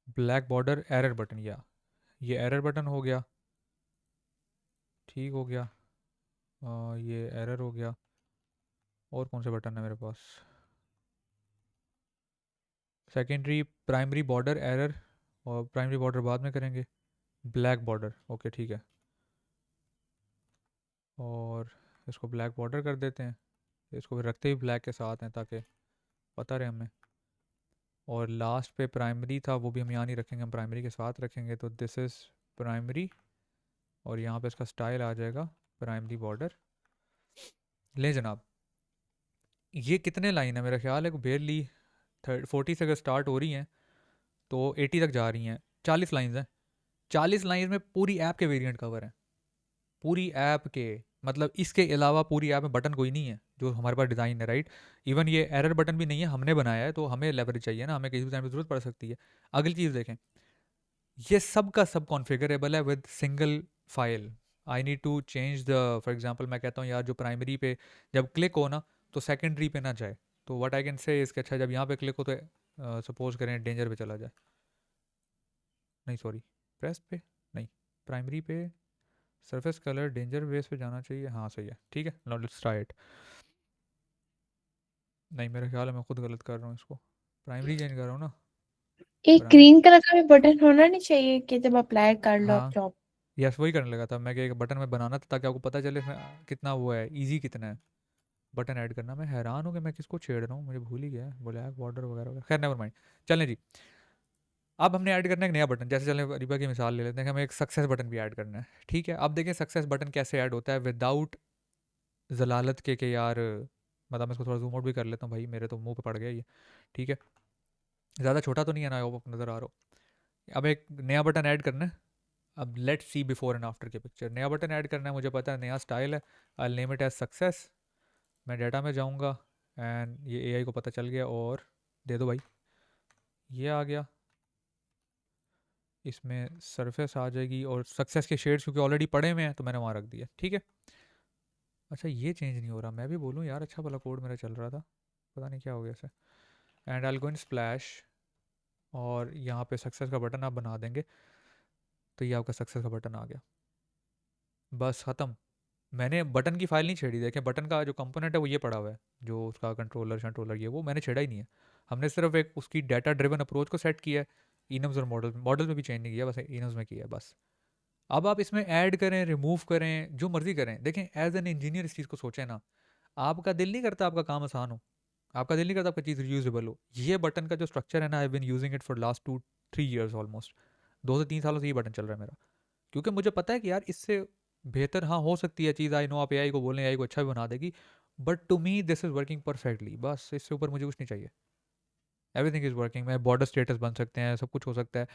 ब्लैक बॉर्डर एरर बटन, या ये एरर बटन हो गया, ठीक हो गया। ये एरर हो गया। और कौन से बटन है मेरे पास, सेकेंडरी प्राइमरी बॉर्डर एरर, और प्राइमरी बॉर्डर बाद में करेंगे। ब्लैक बॉर्डर, ओके ठीक है, और इसको ब्लैक बॉर्डर कर देते हैं। इसको फिर रखते ही ब्लैक के साथ हैं ताकि पता रहे हमें। और लास्ट पे प्राइमरी था, वो भी हम यहाँ नहीं रखेंगे, हम प्राइमरी के साथ रखेंगे। तो दिस इज़ प्राइमरी, और यहाँ पे इसका स्टाइल आ जाएगा प्राइमरी बॉर्डर। ले जनाब, ये कितने लाइन है, मेरा ख्याल है कि बेरली 40 से अगर स्टार्ट हो रही हैं तो 80 तक जा रही हैं। 40 लाइन्स हैं, 40 लाइन में पूरी ऐप के वेरिएंट कवर हैं, पूरी ऐप के। मतलब इसके अलावा पूरी ऐप में बटन कोई नहीं है जो हमारे पास डिज़ाइन है, राइट। इवन ये एरर बटन भी नहीं है, हमने बनाया है, तो हमें लेवरेज चाहिए ना, हमें किसी भी टाइम ज़रूरत पड़ सकती है। अगली चीज़ देखें, ये सब का सब कॉन्फ़िगरेबल है with single file. I need to change the, for example मैं कहता हूँ यार जो प्राइमरी पे जब क्लिक हो ना तो सेकेंडरी पे ना जाए, तो व्हाट आई कैन से इसके, अच्छा जब यहाँ पे क्लिक हो तो सपोज करें डेंजर पे चला जाए, नहीं सॉरी प्रेस पे नहीं, प्राइमरी पे सरफेस कलर डेंजर बेस पे जाना चाहिए, हाँ सही है, ठीक है। Now let's try it. नहीं मेरा ख्याल है मैं खुद गलत कर रहा हूँ, इसको प्राइमरी चेंज कर रहा हूँ ना, एक प्राइम ग्रीन कलर का भी बटन होना नहीं चाहिए कि जब अप्लाई कर लो आप हाँ जॉब। यस वही करने लगा था मैं कि एक बटन में बनाना था ताकि आपको पता चले इसमें कितना वो है, इजी कितना है बटन ऐड करना। मैं हैरान हूँ कि मैं किसको छेड़ रहा हूँ, मुझे भूल ही गया है, ब्लैक बॉर्डर वगैरह वगैरह, खैर नेवर माइंड। चलें जी, अब हमने ऐड करना है एक नया बटन। जैसे चलें रिबा की मिसाल ले लेते हैं कि हमें एक सक्सेस बटन भी ऐड करना है, ठीक है। अब देखें सक्सेस बटन कैसे ऐड होता है विदाउट जलालत के यार, मतलब मैं इसको थोड़ा जूम आउट भी कर लेता हूँ भाई, मेरे तो मुंह पे पड़ गया ये, ठीक है। ज़्यादा छोटा तो नहीं है ना, वो नज़र आ रहा हो। अब एक नया बटन ऐड करना है। अब let's see before and after की पिक्चर। नया बटन ऐड करना है, मुझे पता है नया स्टाइल है, I name it as success. मैं डाटा में जाऊँगा एंड ये एआई को पता चल गया, और दे दो भाई, ये आ गया। इसमें सरफेस आ जाएगी और सक्सेस के शेड्स क्योंकि ऑलरेडी पड़े हुए हैं तो मैंने वहाँ रख दिया, ठीक है। अच्छा ये चेंज नहीं हो रहा, मैं भी बोलूँ यार अच्छा भला कोड मेरा चल रहा था, पता नहीं क्या हो गया इसे। And I will go in splash, और यहाँ पे सक्सेस का बटन आप बना देंगे, तो ये आपका सक्सेस का बटन आ गया, बस ख़त्म। मैंने बटन की फाइल नहीं छेड़ी, देखें बटन का जो कंपोनेंट है वो ये पड़ा हुआ है, जो उसका कंट्रोलर कंट्रोलर ये वो मैंने छेड़ा ही नहीं है। हमने सिर्फ एक उसकी डाटा ड्रिवन अप्रोच को सेट किया है, इनम्स और मॉडल मॉडल में भी चेंज नहीं किया, बस इनम्स में किया है बस। अब आप इसमें ऐड करें रिमूव करें जो मर्जी करें, देखें एज एन इंजीनियर इस चीज़ को सोचें ना, आपका दिल नहीं करता आपका काम आसान हो, आपका दिल नहीं करता आपका चीज़ रीयूजेबल हो। ये बटन का जो स्ट्रक्चर है ना, I been using it for last 2-3 years almost, 2 से 3 सालों से ये बटन चल रहा है मेरा, क्योंकि मुझे पता है कि यार इससे बेहतर हाँ हो सकती है चीज़, आई नो आप एआई को बोलें एआई को अच्छा भी बना देगी, but to me this is working perfectly, बस इससे ऊपर मुझे कुछ नहीं चाहिए। एवरीथिंग इज़ वर्किंग, मैं बॉर्डर स्टेटस बन सकते हैं, सब कुछ हो सकता है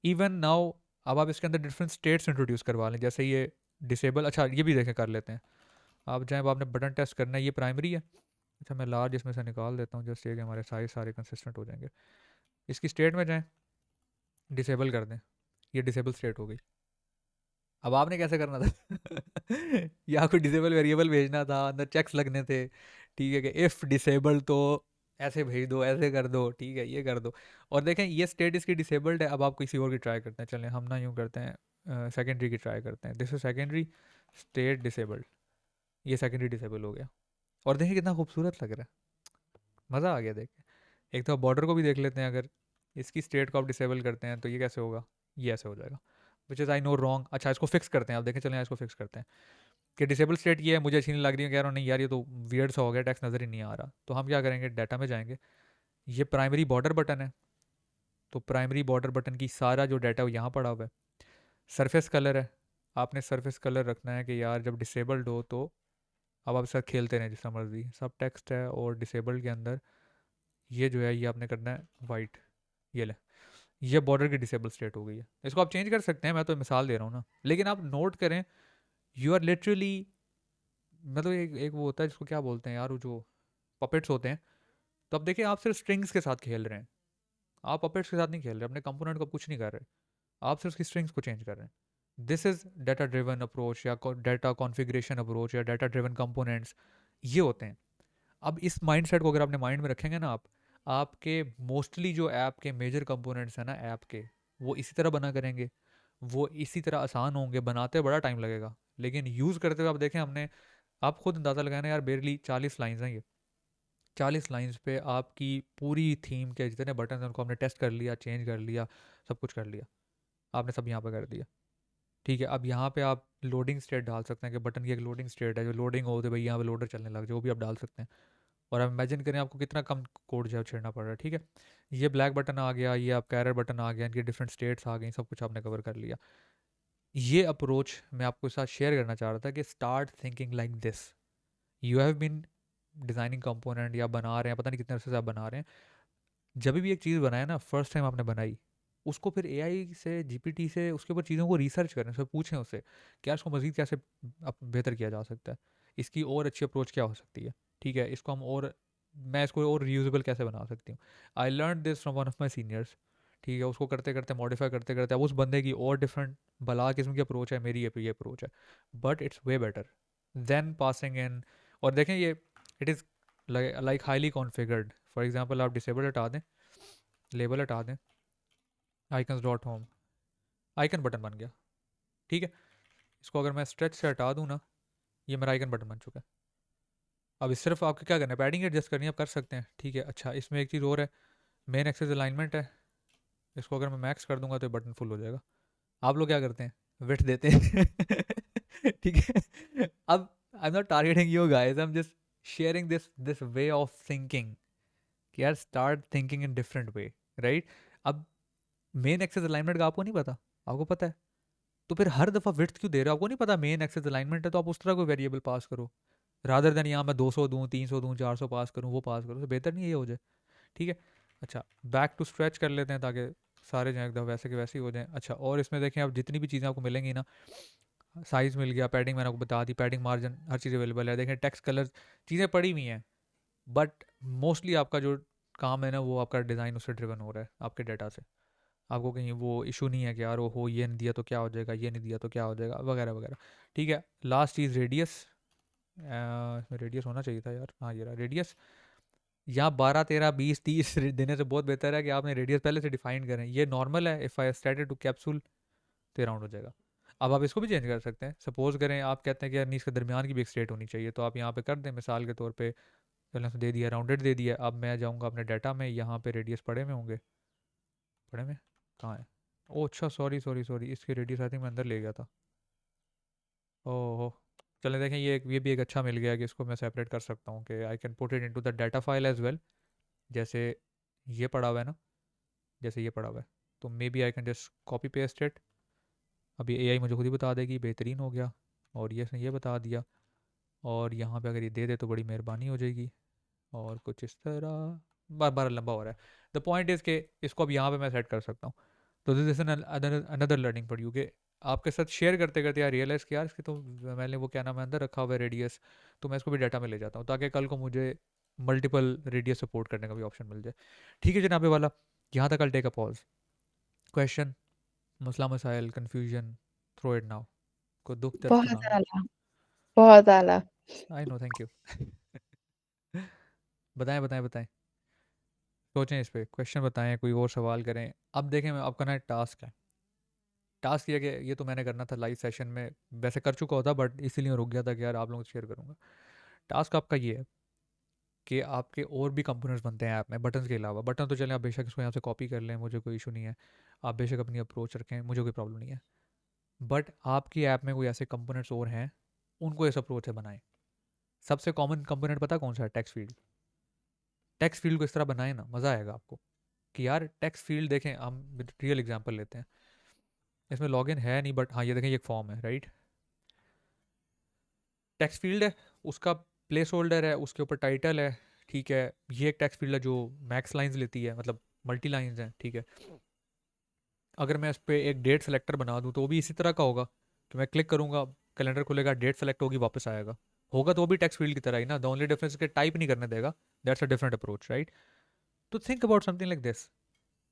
इवन नाउ। अब आप इसके अंदर डिफरेंट स्टेट्स इंट्रोड्यूस करवा लें, जैसे ये डिसेबल, अच्छा ये भी देखें कर लेते हैं। आप जाएँ, अब आपने बटन टेस्ट करना है, ये प्राइमरी है। अच्छा मैं लार्ज इसमें से निकाल देता हूँ जस्ट ये कि हमारे साइज सारे कंसिस्टेंट हो जाएंगे। इसकी स्टेट में जाएँ, डिसेबल कर दें, ये डिसेबल स्टेट हो गई। अब आपने कैसे करना था या कोई डिसेबल वेरिएबल भेजना था, अंदर चेक्स लगने थे, ठीक है कि इफ़ डिसेबल तो ऐसे भेज दो, ऐसे कर दो, ठीक है ये कर दो। और देखें ये स्टेट इसकी डिसेबल्ड है, अब आप किसी और की ट्राई करते हैं, चलें हम ना यूँ करते हैं सेकेंडरी की ट्राई करते हैं, this is secondary state disabled, ये सेकेंडरी डिसेबल हो गया। और देखिए कितना खूबसूरत लग रहा है, मज़ा आ गया देख के। एक तो बॉर्डर को भी देख लेते हैं, अगर इसकी स्टेट को आप डिसेबल करते हैं तो ये कैसे होगा, ये ऐसे हो जाएगा, which is I know wrong. अच्छा इसको फिक्स करते हैं, आप देखें चलें इसको फिक्स करते हैं कि डिसेबल स्टेट ये है, मुझे अच्छी नहीं लग रही है, कह रहा हूँ नहीं यार ये तो वियर्ड सा हो गया, टेक्स्ट नज़र ही नहीं आ रहा। तो हम क्या करेंगे, डाटा में जाएंगे, ये प्राइमरी बॉर्डर बटन है, तो प्राइमरी बॉर्डर बटन की सारा जो डाटा है वो यहाँ पड़ा हुआ है। सरफेस कलर है, आपने सरफेस कलर रखना है कि यार जब डिसेबल्ड हो तो अब आप साथ खेलते रहें जिस तरह मर्जी। सब टेक्स्ट है और डिसेबल्ड के अंदर ये जो है ये आपने करना है वाइट, ये ले, ये बॉर्डर की डिसेबल स्टेट हो गई है। इसको आप चेंज कर सकते हैं, मैं तो मिसाल दे रहा हूँ ना, लेकिन आप नोट करें यू आर लिटरली, मतलब एक वो होता है जिसको क्या बोलते हैं यार, वो जो पपेट्स होते हैं, तो अब देखिए आप सिर्फ स्ट्रिंग्स के साथ खेल रहे हैं, आप पपेट्स के साथ नहीं खेल रहे, अपने कंपोनेंट को आप कुछ नहीं कर रहे, आप सिर्फ उसकी स्ट्रिंग्स को चेंज कर रहे हैं। This is data driven approach या डाटा कॉन्फ़िगरेशन अप्रोच या डाटा ड्रिवन कंपोनेंट्स, ये होते हैं। अब इस माइंड सेट को अगर आपने माइंड में रखेंगे ना आप, आपके मोस्टली जो ऐप के मेजर कंपोनेंट्स हैं ना ऐप के, वो इसी तरह बना करेंगे, वो इसी तरह आसान होंगे, बनाते बड़ा टाइम लगेगा, लेकिन यूज़ करते हुए आप देखें हमने, आप खुद अंदाज़ा लगाना यार, बेरली 40 लाइन्स हैं ये, 40 लाइन्स पे आपकी पूरी थीम के जितने बटन हैं उनको हमने टेस्ट कर लिया, चेंज कर लिया, सब कुछ कर लिया, आपने सब यहाँ पे कर दिया। ठीक है, अब यहाँ पे आप लोडिंग स्टेट डाल सकते हैं कि बटन की एक लोडिंग स्टेट है, जो लोडिंग हो तो भाई यहाँ पे लोडर चलने लग जाए, वो भी आप डाल सकते हैं। और आप इमेजिन करें आपको कितना कम कोड जो है छेड़ना पड़ रहा है। ठीक है, ये ब्लैक बटन आ गया, ये आप कैरर बटन आ गया, इनकी डिफरेंट स्टेट्स आ गई, सब कुछ आपने कवर कर लिया। ये अप्रोच मैं आपके साथ शेयर करना चाह रहा था कि start thinking like this. You have been designing component या बना रहे हैं, पता नहीं कितने अरसे से आप बना रहे हैं, जब भी एक चीज़ बनाए ना फर्स्ट टाइम आपने बनाई, उसको फिर एआई से जीपीटी से उसके ऊपर चीज़ों को रिसर्च करें, उससे पूछें उससे क्या इसको मज़ीद कैसे बेहतर किया जा सकता है, इसकी और अच्छी अप्रोच क्या हो सकती है। ठीक है, इसको हम और, मैं इसको और रीयूजेबल कैसे बना सकती हूँ। I learn this from one of my seniors. ठीक है, उसको करते करते मॉडिफाई करते करते अब उस बंदे की और डिफरेंट भला किस्म की अप्रोच है, मेरी ये अप्रोच है, but it's way better than passing in. और देखें ये it is like highly configured. For example आप डिसेबल हटा दें, लेबल हटा दें, icons dot home, icon button बन गया। ठीक है, इसको अगर मैं स्ट्रेच से हटा दूँ ना, ये मेरा आइकन बटन बन चुका है। अब इस सिर्फ आपको क्या करना है, पैडिंग एडजस्ट करनी है, आप कर सकते हैं। ठीक है, अच्छा इसमें एक चीज़ और है, मेन एक्सेस अलाइनमेंट है, इसको अगर मैं मैक्स कर दूंगा तो बटन फुल हो जाएगा। आप लोग क्या करते हैं, विड्थ देते हैं ठीक है, अब आई am not targeting you guys, I am just sharing this way of thinking कि यार start thinking in different way, right. अब मेन एक्सेस अलाइनमेंट का आपको नहीं पता, आपको पता है, तो फिर हर दफ़ा विड्थ क्यों दे रहे हो, आपको नहीं पता मेन एक्सेस अलाइनमेंट है, तो आप उस तरह कोई वेरिएबल पास करो, रादर देन यहाँ मैं 200 दूँ, 300 दूँ, 400 पास करूँ, वो पास करूँ, तो बेहतर नहीं ये हो जाए। ठीक है, अच्छा बैक टू स्ट्रेच कर लेते हैं ताकि सारे जो है एकदम वैसे के वैसे ही हो जाएं। अच्छा और इसमें देखें आप जितनी भी चीज़ें आपको मिलेंगी ना, साइज़ मिल गया, पैडिंग मैंने आपको बता दी, पैडिंग मार्जिन हर चीज़ अवेलेबल है, देखें टेक्स्ट कलर चीज़ें पड़ी हुई हैं, बट मोस्टली आपका जो काम है ना वो आपका डिज़ाइन उससे ड्रिवन हो रहा है आपके डाटा से। आपको कहीं वो इशू नहीं है कि यार वो हो ये नहीं दिया तो क्या हो जाएगा, ये नहीं दिया तो क्या हो जाएगा, वगैरह वगैरह। ठीक है, लास्ट चीज़ रेडियस, रेडियस होना चाहिए था यार, हाँ ये रहा रेडियस। यहाँ 12 13 20 30 देने से बहुत बेहतर है कि आपने रेडियस पहले से डिफाइन करें। ये नॉर्मल है, if I started to capsule तो राउंड हो जाएगा। अब आप इसको भी चेंज कर सकते हैं। सपोज करें आप कहते हैं कि यार नहीं, इसके दरमियान की भी एक स्टेट होनी चाहिए, तो आप यहाँ पे कर दें, मिसाल के तौर पे चलो दे दिया, राउंडेड दे दिया। अब मैं जाऊँगा अपने डाटा में, यहाँ पे रेडियस पड़े में होंगे, पड़े में कहाँ है? ओ अच्छा, सॉरी सॉरी सॉरी, इसके रेडियस आई थिंक मैं अंदर ले गया था। ओहो, चलें देखें, ये भी एक अच्छा मिल गया कि इसको मैं सेपरेट कर सकता हूँ कि I can put it into the data file as well. जैसे ये पड़ा हुआ है ना, जैसे ये पड़ा हुआ है, तो maybe I can just copy paste it. अभी एआई मुझे खुद ही बता देगी, बेहतरीन हो गया। और ये इसने ये बता दिया, और यहाँ पे अगर ये दे दे तो बड़ी मेहरबानी हो जाएगी। और कुछ इस तरह, बार बार लंबा हो रहा है। द पॉइंट इज़ के इसको अब यहाँ पे मैं सेट कर सकता हूँ। तो this is another learning for you के आपके साथ शेयर करते करते यार रियलाइज़ किया यार इसकी तो मैंने वो क्या नाम है अंदर रखा हुआ है रेडियस, तो मैं इसको भी डाटा में ले जाता हूँ ताकि कल को मुझे मल्टीपल रेडियस सपोर्ट करने का भी ऑप्शन मिल जाए। ठीक है जनाबे वाला, यहाँ तक अल टेक अ पॉज। क्वेश्चन, मसला मसाइल, कन्फ्यूजन, थ्रो इट नाउ। को दुख दर्द बहुत सुनाना। आला, बहुत आला। I know, thank you. बताएं बताएं बताएं, सोचें इस पे, क्वेश्चन बताएं, कोई और सवाल करें। अब देखें, मैं आपका ना टास्क है, टास्क ये कि ये तो मैंने करना था लाइव सेशन में, वैसे कर चुका होता बट इसीलिए रुक गया था कि यार आप लोगों से शेयर करूंगा। टास्क आपका ये है कि आपके और भी कंपोनेंट्स बनते हैं ऐप में बटन के अलावा। बटन तो चलें, आप बेशक इसको यहाँ से कॉपी कर लें, मुझे कोई इशू नहीं है। आप बेशक अपनी अप्रोच रखें, मुझे कोई प्रॉब्लम नहीं है। बट आपकी ऐप में कोई ऐसे कंपोनेंट्स और हैं, उनको इस अप्रोच से बनाएं। सबसे कॉमन कंपोनेंट पता कौन सा है? Text field. टेक्स्ट फील्ड को इस तरह बनाएं ना, मज़ा आएगा आपको कि यार टेक्स्ट फील्ड देखें। हम रियल एग्जांपल लेते हैं, इसमें लॉगिन है नहीं बट हाँ ये देखें, ये एक फॉर्म है राइट। टेक्स्ट फील्ड है, उसका प्लेस होल्डर है, उसके ऊपर टाइटल है, ठीक है। ये एक टेक्स्ट फील्ड है जो मैक्स लाइंस लेती है, मतलब मल्टी लाइंस हैं, ठीक है। अगर मैं इस पर एक डेट सेलेक्टर बना दूँ तो वो भी इसी तरह का होगा कि मैं क्लिक करूँगा, कैलेंडर खुलेगा, डेट सेलेक्ट होगी, वापस आएगा। होगा तो वो भी टेक्स्ट फील्ड की तरह ही ना, द ओनली डिफरेंस के टाइप नहीं करने देगा। That's a different approach right. तो think about something like this,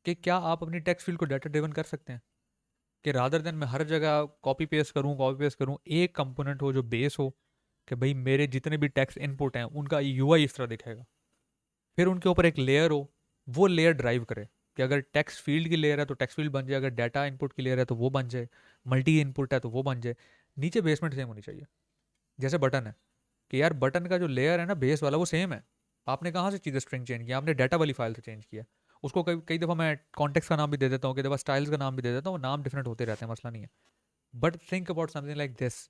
कि क्या आप अपनी टेक्स्ट फील्ड को डाटा ड्रिवन कर सकते हैं कि रादर देन मैं हर जगह कॉपी पेस्ट करूँ, एक कंपोनेंट हो जो बेस हो कि भाई मेरे जितने भी टेक्स्ट इनपुट हैं उनका यूआई इस तरह दिखेगा। फिर उनके ऊपर एक लेयर हो, वो लेयर ड्राइव करे कि अगर टेक्स्ट फील्ड की लेयर है तो टेक्स्ट फील्ड बन जाए, अगर डाटा इनपुट की लेयर है तो वो बन जाए, मल्टी इनपुट है तो वो बन जाए। नीचे बेसमेंट सेम होनी चाहिए। जैसे बटन है कि यार बटन का जो लेयर है ना बेस वाला वो सेम है। आपने कहाँ से चीज़ें स्ट्रिंग चेंज किया? आपने डाटा वाली फाइल से चेंज किया। उसको कई कई दफ़ा मैं कॉन्टेक्स्ट का नाम भी दे देता हूँ, कई दफ़ा स्टाइल्स का नाम भी दे देता हूँ, नाम डिफरेंट होते रहते हैं, मसला नहीं है। But think about something like this.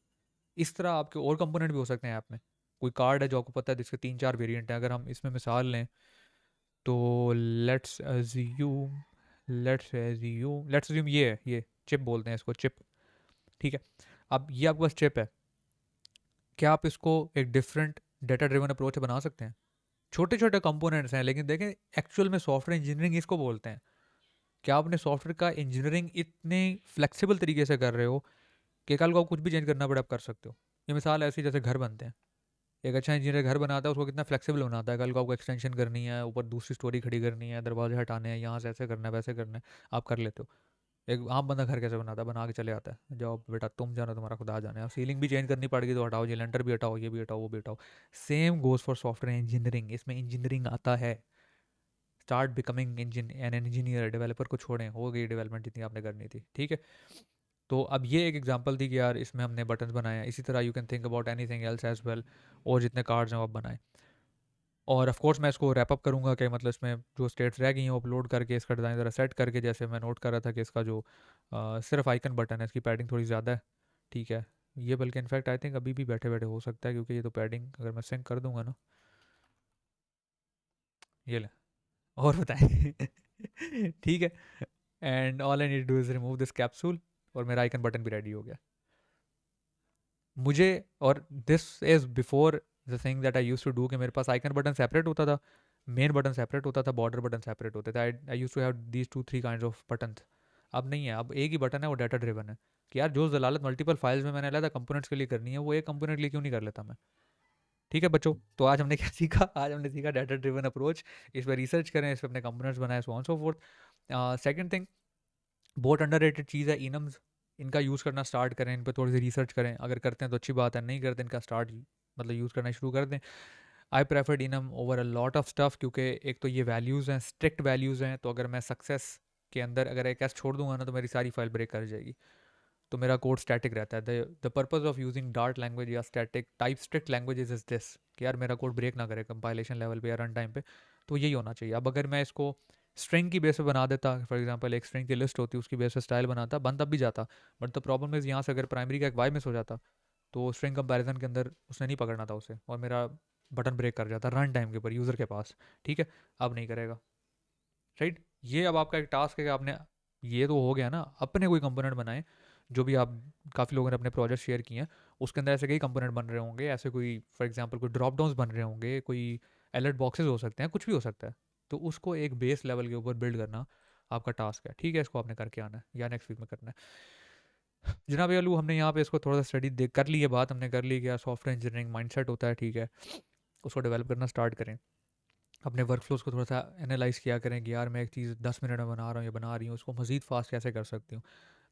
इस तरह आपके और कंपोनेंट भी हो सकते हैं ऐप में। कोई कार्ड है जो आपको पता है जिसके 3-4 वेरिएंट हैं, अगर हम इसमें मिसाल लें तो लेट्स अज्यूम ये चिप बोलते हैं इसको, चिप, ठीक है। अब ये आपके पास चिप है, क्या आप इसको एक डिफरेंट डाटा ड्रिवन अप्रोच से बना सकते हैं? छोटे छोटे कंपोनेंट्स हैं, लेकिन देखें एक्चुअल में सॉफ्टवेयर इंजीनियरिंग इसको बोलते हैं। क्या आप अपने सॉफ्टवेयर का इंजीनियरिंग इतने फ्लेक्सिबल तरीके से कर रहे हो कि कल को आप कुछ भी चेंज करना पड़े आप कर सकते हो? ये मिसाल ऐसी जैसे घर बनते हैं, एक अच्छा इंजीनियर घर बनाता है, उसको कितना फ्लेक्सिबल बनाता है। कल को आपको एक्सटेंशन करनी है, ऊपर दूसरी स्टोरी खड़ी करनी है, दरवाजे हटाने हैं, यहाँ से ऐसे करना है वैसे करना है, आप कर लेते हो। एक आम बंदा घर कैसे बनाता है? बना के चले आता है, जाओ बेटा तुम जानो, तुम्हारा खुदा जाने। आप सीलिंग भी चेंज करनी पड़ेगी तो हटाओ, जेलेंटर भी हटाओ, ये भी हटाओ, वो भी हटाओ। Same goes for software engineering. इसमें इंजीनियरिंग आता है। Start becoming an engineer. Developer को छोड़ें, हो गई डेवलपमेंट जितनी आपने करनी थी, ठीक है। तो अब ये एक एग्जांपल थी कि यार इसमें हमने बटन्स बनाए हैं। इसी तरह you can think about anything else as well, और जितने कार्ड्स हैं वो आप बनाएं। और ऑफ कोर्स मैं इसको रैप अप करूँगा कि मतलब इसमें जो स्टेट्स रह गई हैं वो अपलोड करके इसका डिज़ाइन ज़रा सेट करके, जैसे मैं नोट कर रहा था कि इसका जो सिर्फ आइकन बटन है इसकी पैडिंग थोड़ी ज़्यादा है, ठीक है। ये बल्कि इनफैक्ट आई थिंक अभी भी बैठे बैठे हो सकता है, क्योंकि ये तो पैडिंग अगर मैं सिंक कर दूंगा ना, ये ले, और बताएं। ठीक है। And all I need two is remove this capsule, और मेरा आइकन बटन भी रेडी हो गया मुझे। और this is before the thing that I use to do कि मेरे पास आइकन बटन सेपरेट होता था, मेन बटन सेपरेट होता था, बॉर्डर बटन सेपरेट होते थे। I use to have these 2-3 kind of button. अब नहीं है, अब एक ही बटन है, वो डाटा ड्रिवन है। कि यार जो जलालत मल्टीपल फाइल्स में मैंने अलग कंपोनेंट्स के लिए करनी है, वो एक कंपोनेंट के लिए क्यों नहीं कर लेता मैं? ठीक है बच्चों, तो आज हमने क्या सीखा? आज हमने सीखा डाटा ड्रिवन अप्रोच। इस पर रिसर्च करें, इस पर अपने कंपोनेंट्स बनाए, सो on so fourth. Second thing, बहुत अंडररेटेड चीज़ है इनम्स। इनका यूज़ करना स्टार्ट करें, इन पर थोड़ी सी रिसर्च करें। अगर करते हैं तो अच्छी बात है, नहीं करते इनका स्टार्ट मतलब यूज़ करना शुरू कर दें। आई preferred enum over a lot of stuff, क्योंकि एक तो ये वैल्यूज़ हैं, स्ट्रिक्ट वैल्यूज़ हैं। तो अगर मैं सक्सेस के अंदर अगर एक ऐसा छोड़ दूंगा ना तो मेरी सारी फाइल ब्रेक कर जाएगी। तो मेरा कोड स्टैटिक रहता है। The purpose of using Dart language या static type strict languages is this कि यार मेरा कोड ब्रेक ना करे कंपाइलेशन लेवल पे या रन टाइम पे, तो यही होना चाहिए। अब अगर मैं इसको स्ट्रिंग की बेस पे बना देता, फॉर एग्जांपल एक स्ट्रिंग की लिस्ट होती उसकी बेस पे स्टाइल बनाता, बन तब भी जाता, बट द प्रॉब्लम इज़ यहाँ से अगर प्राइमरी का एक वाई मिस हो जाता तो स्ट्रिंग कंपैरिजन के अंदर उसने नहीं पकड़ना था उसे, और मेरा बटन ब्रेक कर जाता रन टाइम के ऊपर यूज़र के पास। ठीक है, अब नहीं करेगा, राइट। ये अब आपका एक टास्क है कि आपने, ये तो हो गया ना, अपने कोई कंपोनेंट बनाए, जो भी आप, काफ़ी लोगों ने अपने प्रोजेक्ट शेयर किए हैं, उसके अंदर ऐसे कई कंपोनेंट बन रहे होंगे, ऐसे कोई फॉर एग्जांपल कोई ड्रॉप डाउन्स बन रहे होंगे, कोई अलर्ट बॉक्सेस हो सकते हैं, कुछ भी हो सकता है। तो उसको एक बेस लेवल के ऊपर बिल्ड करना आपका टास्क है। ठीक है, इसको आपने करके आना है या नेक्स्ट वीक में करना है। जनाब अलू, हमने यहाँ पे इसको थोड़ा सा स्टडी देख कर ली है, बात हमने कर ली कि यार सॉफ्टवेयर इंजीनियरिंग माइंडसेट होता है, ठीक है, उसको डेवलप करना स्टार्ट करें। अपने वर्कफ्लोज को थोड़ा सा एनालाइज किया करें कि यार मैं एक चीज़ 10 मिनट में बना रहा हूँ या बना रही हूँ, उसको मज़ीद फास्ट कैसे कर सकती हूँ।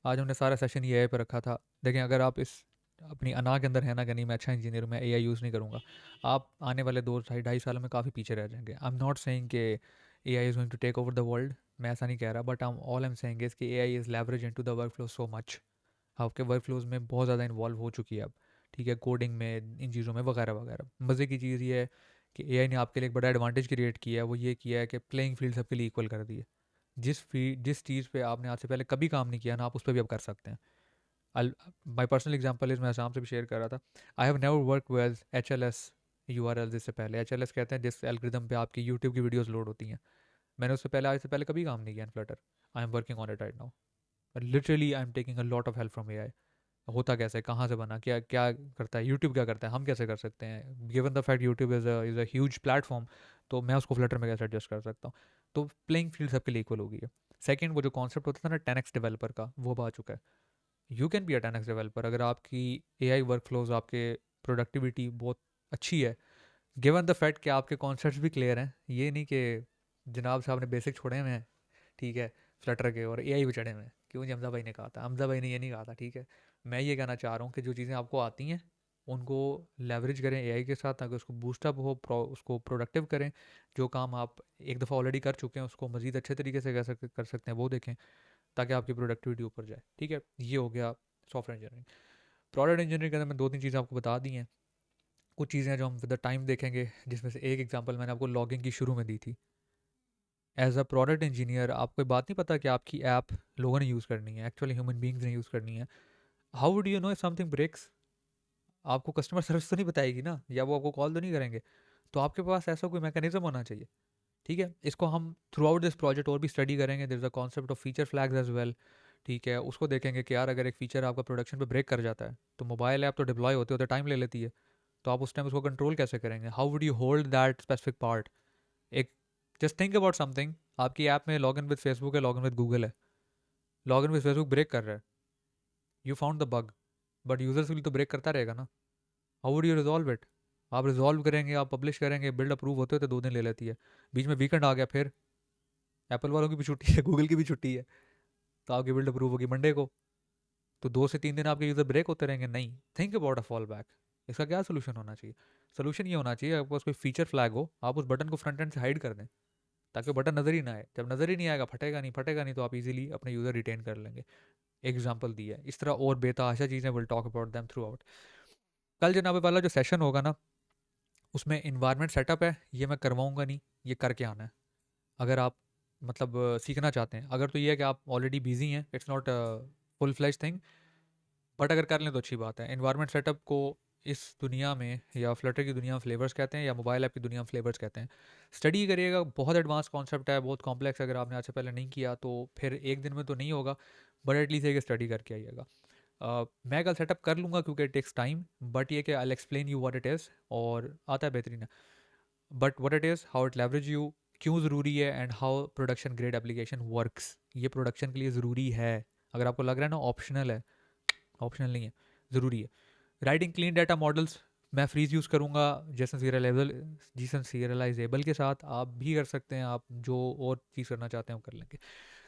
आज हमने सारा सेशन ये पर रखा था। देखें, अगर आप इस अपनी अना के अंदर है ना कि नहीं मैं अच्छा इंजीनियर हूँ, मैं एआई यूज़ नहीं करूँगा, आप आने वाले 2 ढाई सालों में काफ़ी पीछे रह जाएंगे। आई एम नॉट सेइंग कि AI is going to take over the world, मैं ऐसा नहीं कह रहा, but I am saying is कि AI is leverage into the work flow so much. आपके वर्क फ्लोज में बहुत ज़्यादा इन्वॉल्व हो चुकी है अब, ठीक है, कोडिंग में, इन चीज़ों में वगैरह वगैरह। मज़े की चीज़ ये है कि एआई ने आपके लिए एक बड़ा एडवांटेज क्रिएट किया है, वो ये किया है कि प्लेइंग फील्ड सबके लिए इक्वल कर दी है। जिस चीज़ पे आपने आज से पहले कभी काम नहीं किया ना, आप उस पर भी अब कर सकते हैं। माई पर्सनल एग्जाम्पल इज, मैं आसाम से भी शेयर कर रहा था, I have never work with HLS URL। इससे पहले HLS कहते हैं जिस एल्गोरिदम पे आपकी यूट्यूब की वीडियोज़ लोड होती हैं, मैंने उससे पहले, आज से पहले कभी काम नहीं किया इन Flutter. I am working on it right now, literally I am taking a lot of help from AI. होता कैसे, कहाँ से बना, क्या क्या करता है, यूट्यूब क्या करता है, हम कैसे कर सकते हैं, given the fact YouTube is a huge platform, तो मैं उसको फ्लटर में कैसे एडजस्ट कर सकता हूँ। तो प्लेइंग फील्ड सबके लिए इक्वल हो गई है। सेकंड, वो जो कॉन्सेप्ट होता था ना 10x डेवलपर का, वो अब आ चुका है। You can be a 10x developer अगर आपकी एआई वर्कफ्लोज, आपके प्रोडक्टिविटी बहुत अच्छी है, गिवन द फैक्ट कि आपके कॉन्सेप्ट्स भी क्लियर हैं। ये नहीं कि जनाब साहब ने बेसिक छोड़े हुए हैं, ठीक है, फ्लटर के, और एआई भी चढ़े हुए हैं। क्यों जी, हमजा भाई ने कहा था, हमजा भाई ने ये नहीं कहा था, ठीक है। मैं ये कहना चाह रहा हूँ कि जो चीज़ें आपको आती हैं उनको लेवरेज करें एआई के साथ, ताकि उसको बूस्टअप हो, उसको प्रोडक्टिव करें। जो काम आप एक दफ़ा ऑलरेडी कर चुके हैं उसको मज़ीद अच्छे तरीके से कर सकते हैं, वो देखें, ताकि आपकी प्रोडक्टिविटी ऊपर जाए। ठीक है, ये हो गया सॉफ्टवेयर इंजीनियरिंग। प्रोडक्ट इंजीनियरिंग के अंदर मैं 2-3 चीज़ें आपको बता दी हैं। कुछ चीज़ें हैं जो हम विद द टाइम देखेंगे, जिसमें से एक एग्जांपल मैंने आपको लॉगिंग की शुरू में दी थी। एज अ प्रोडक्ट इंजीनियर आपको बात नहीं पता कि आपकी ऐप लोगों ने यूज़ करनी है, एक्चुअली ह्यूमन बींग्स ने यूज़ करनी है। How would you know if something breaks? आपको कस्टमर सर्विस तो नहीं बताएगी ना, या वो आपको कॉल तो नहीं करेंगे। तो आपके पास ऐसा कोई मैकेनिज्म होना चाहिए। ठीक है, इसको हम थ्रू आउट दिस प्रोजेक्ट और भी स्टडी करेंगे। There is a concept of feature flags as well. ठीक है, उसको देखेंगे कि यार अगर एक फीचर आपका प्रोडक्शन पे ब्रेक कर जाता है, तो मोबाइल ऐप तो डिप्लॉय होते होते टाइम ले लेती है, तो आप उस टाइम उसको कंट्रोल कैसे करेंगे? How would you hold that specific part? एक, जस्ट थिंक अबाउट समथिंग, आपकी ऐप में लॉगिन विद फेसबुक है, लॉगिन विद गूगल है, लॉगिन विद फेसबुक ब्रेक कर रहा है, you found the bug, but users भी तो ब्रेक करता रहेगा ना। How would you resolve it? आप रिजॉल्व करेंगे, आप पब्लिश करेंगे, बिल्ड अप्रूव होते होते 2 दिन ले लेती है, बीच में वीकेंड आ गया, फिर एप्पल वालों की भी छुट्टी है, गूगल की भी छुट्टी है, तो आपकी बिल्ड अप्रूव होगी मंडे को, तो 2 से 3 दिन आपके यूज़र ब्रेक होते रहेंगे। नहीं, think about a fall back. इसका क्या सोल्यूशन होना चाहिए? सोल्यूशन ये होना चाहिए, आपके पास कोई फीचर फ्लैग हो, आप उस बटन को फ्रंट एंड से हाइड कर दें, ताकि बटन नज़र ही ना आए। जब नज़र ही नहीं आएगा, फटेगा नहीं, फटेगा नहीं, तो आप इजीली अपने यूज़र रिटेन कर लेंगे। एग्जाम्पल दी है, इस तरह और बेतहाशा चीज़ें, will talk about them through out. कल जनाब वाला जो सेशन होगा ना, उसमें इन्वायरमेंट सेटअप है, ये मैं करवाऊंगा नहीं, ये करके आना है। अगर आप मतलब सीखना चाहते हैं, अगर तो ये है कि आप ऑलरेडी बिजी हैं, it's not full flash thing, but अगर कर लें तो अच्छी बात है। इन्वायरमेंट सेटअप को इस दुनिया में, या फ्लटर की दुनिया में फ्लेवर्स कहते हैं, या मोबाइल ऐप की दुनिया में फ्लेवर्स कहते हैं। स्टडी करिएगा, बहुत एडवांस कॉन्सेप्ट है, बहुत कॉम्प्लेक्स। अगर आपने आज से पहले नहीं किया तो फिर एक दिन में तो नहीं होगा, बट एटलीस्ट एक स्टडी करके आइएगा। मैं कल सेटअप कर लूँगा क्योंकि इट टेक्स टाइम, बट ये कि I explain you what it is, और आता है बेहतरीन है, but what it is, how it leverage you, क्यों ज़रूरी है, and how production grade application works. ये प्रोडक्शन के लिए ज़रूरी है। अगर आपको लग रहा है ना ऑप्शनल है, ऑप्शनल नहीं है, ज़रूरी है। राइटिंग क्लीन डाटा मॉडल्स, मैं फ्रीज यूज़ करूँगा जेसन सीरियलाइजेबल के साथ। आप भी कर सकते हैं, आप जो और चीज़ करना चाहते हैं वो कर लेंगे।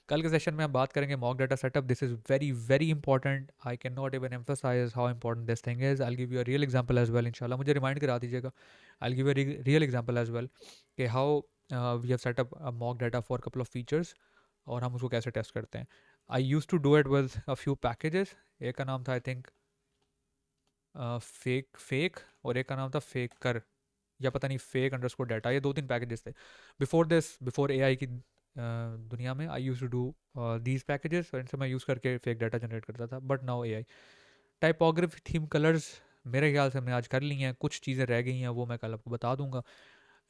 कल के सेशन में हम बात करेंगे mock data setup. This is very very important, I can not even emphasize how important this thing is. I give you a real example as well, इंशाल्लाह मुझे रिमाइंड करा दीजिएगा। I give a real example as well कि how we have setup mock data for couple of features, और हम उसको कैसे test करते हैं। I use to do it with a few packages. एक का नाम था आई थिंक फेक फेक, और एक का नाम था फेक कर, या पता नहीं फेक अंडरस्कोर डाटा. ये 2-3 पैकेजेस थे बिफोर दिस, बिफोर एआई की दुनिया में. I use to do these packages, और इनसे मैं यूज़ करके फेक डाटा जनरेट करता था. But now AI. Typography, theme, colours मेरे ख्याल से हमने आज कर ली हैं. कुछ चीज़ें रह गई हैं, वो मैं कल आपको बता दूंगा.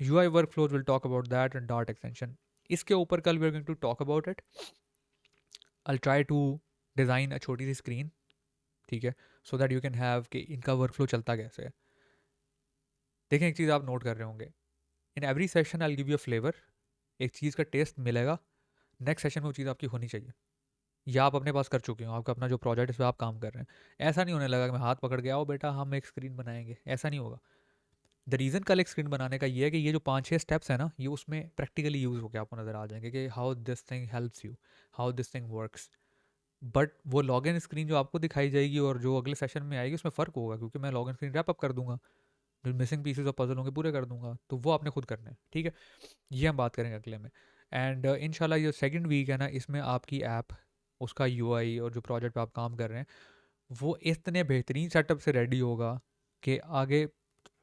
UI workflows will talk about that, and dart extension, इसके ऊपर कल we are going to talk about it. I try to design a छोटी सी स्क्रीन, ठीक है, so that you can have कि इनका वर्क फ्लो चलता कैसे है. देखें, एक चीज़ आप नोट कर रहे होंगे, in every session I give you a flavour. एक चीज़ का टेस्ट मिलेगा, नेक्स्ट सेशन में वो चीज़ आपकी होनी चाहिए, या आप अपने पास कर चुके हो. आपका अपना जो प्रोजेक्ट है, इस पर आप काम कर रहे हैं. ऐसा नहीं होने लगा कि मैं हाथ पकड़ के आओ बेटा हम एक स्क्रीन बनाएंगे, ऐसा नहीं होगा. द रीज़न कल एक स्क्रीन बनाने का ये है कि ये जो 5-6 स्टेप्स हैं ना, ये उसमें प्रैक्टिकली यूज़ होकर आपको नज़र आ जाएंगे कि how this thing helps you, how this thing works. But वो लॉगिन स्क्रीन जो आपको दिखाई जाएगी और जो अगले सेशन में आएगी, उसमें फ़र्क होगा, क्योंकि मैं लॉगिन स्क्रीन रैप अप कर दूंगा, जो मिसिंग पीसेस ऑफ पजल होंगे पूरे कर दूंगा. तो वो आपने खुद करने हैं, ठीक है. ये हम बात करेंगे अगले में. एंड इंशाल्लाह ये सेकंड वीक है ना, इसमें आपकी ऐप, उसका यूआई और जो प्रोजेक्ट पे आप काम कर रहे हैं, वो इतने बेहतरीन सेटअप से रेडी होगा कि आगे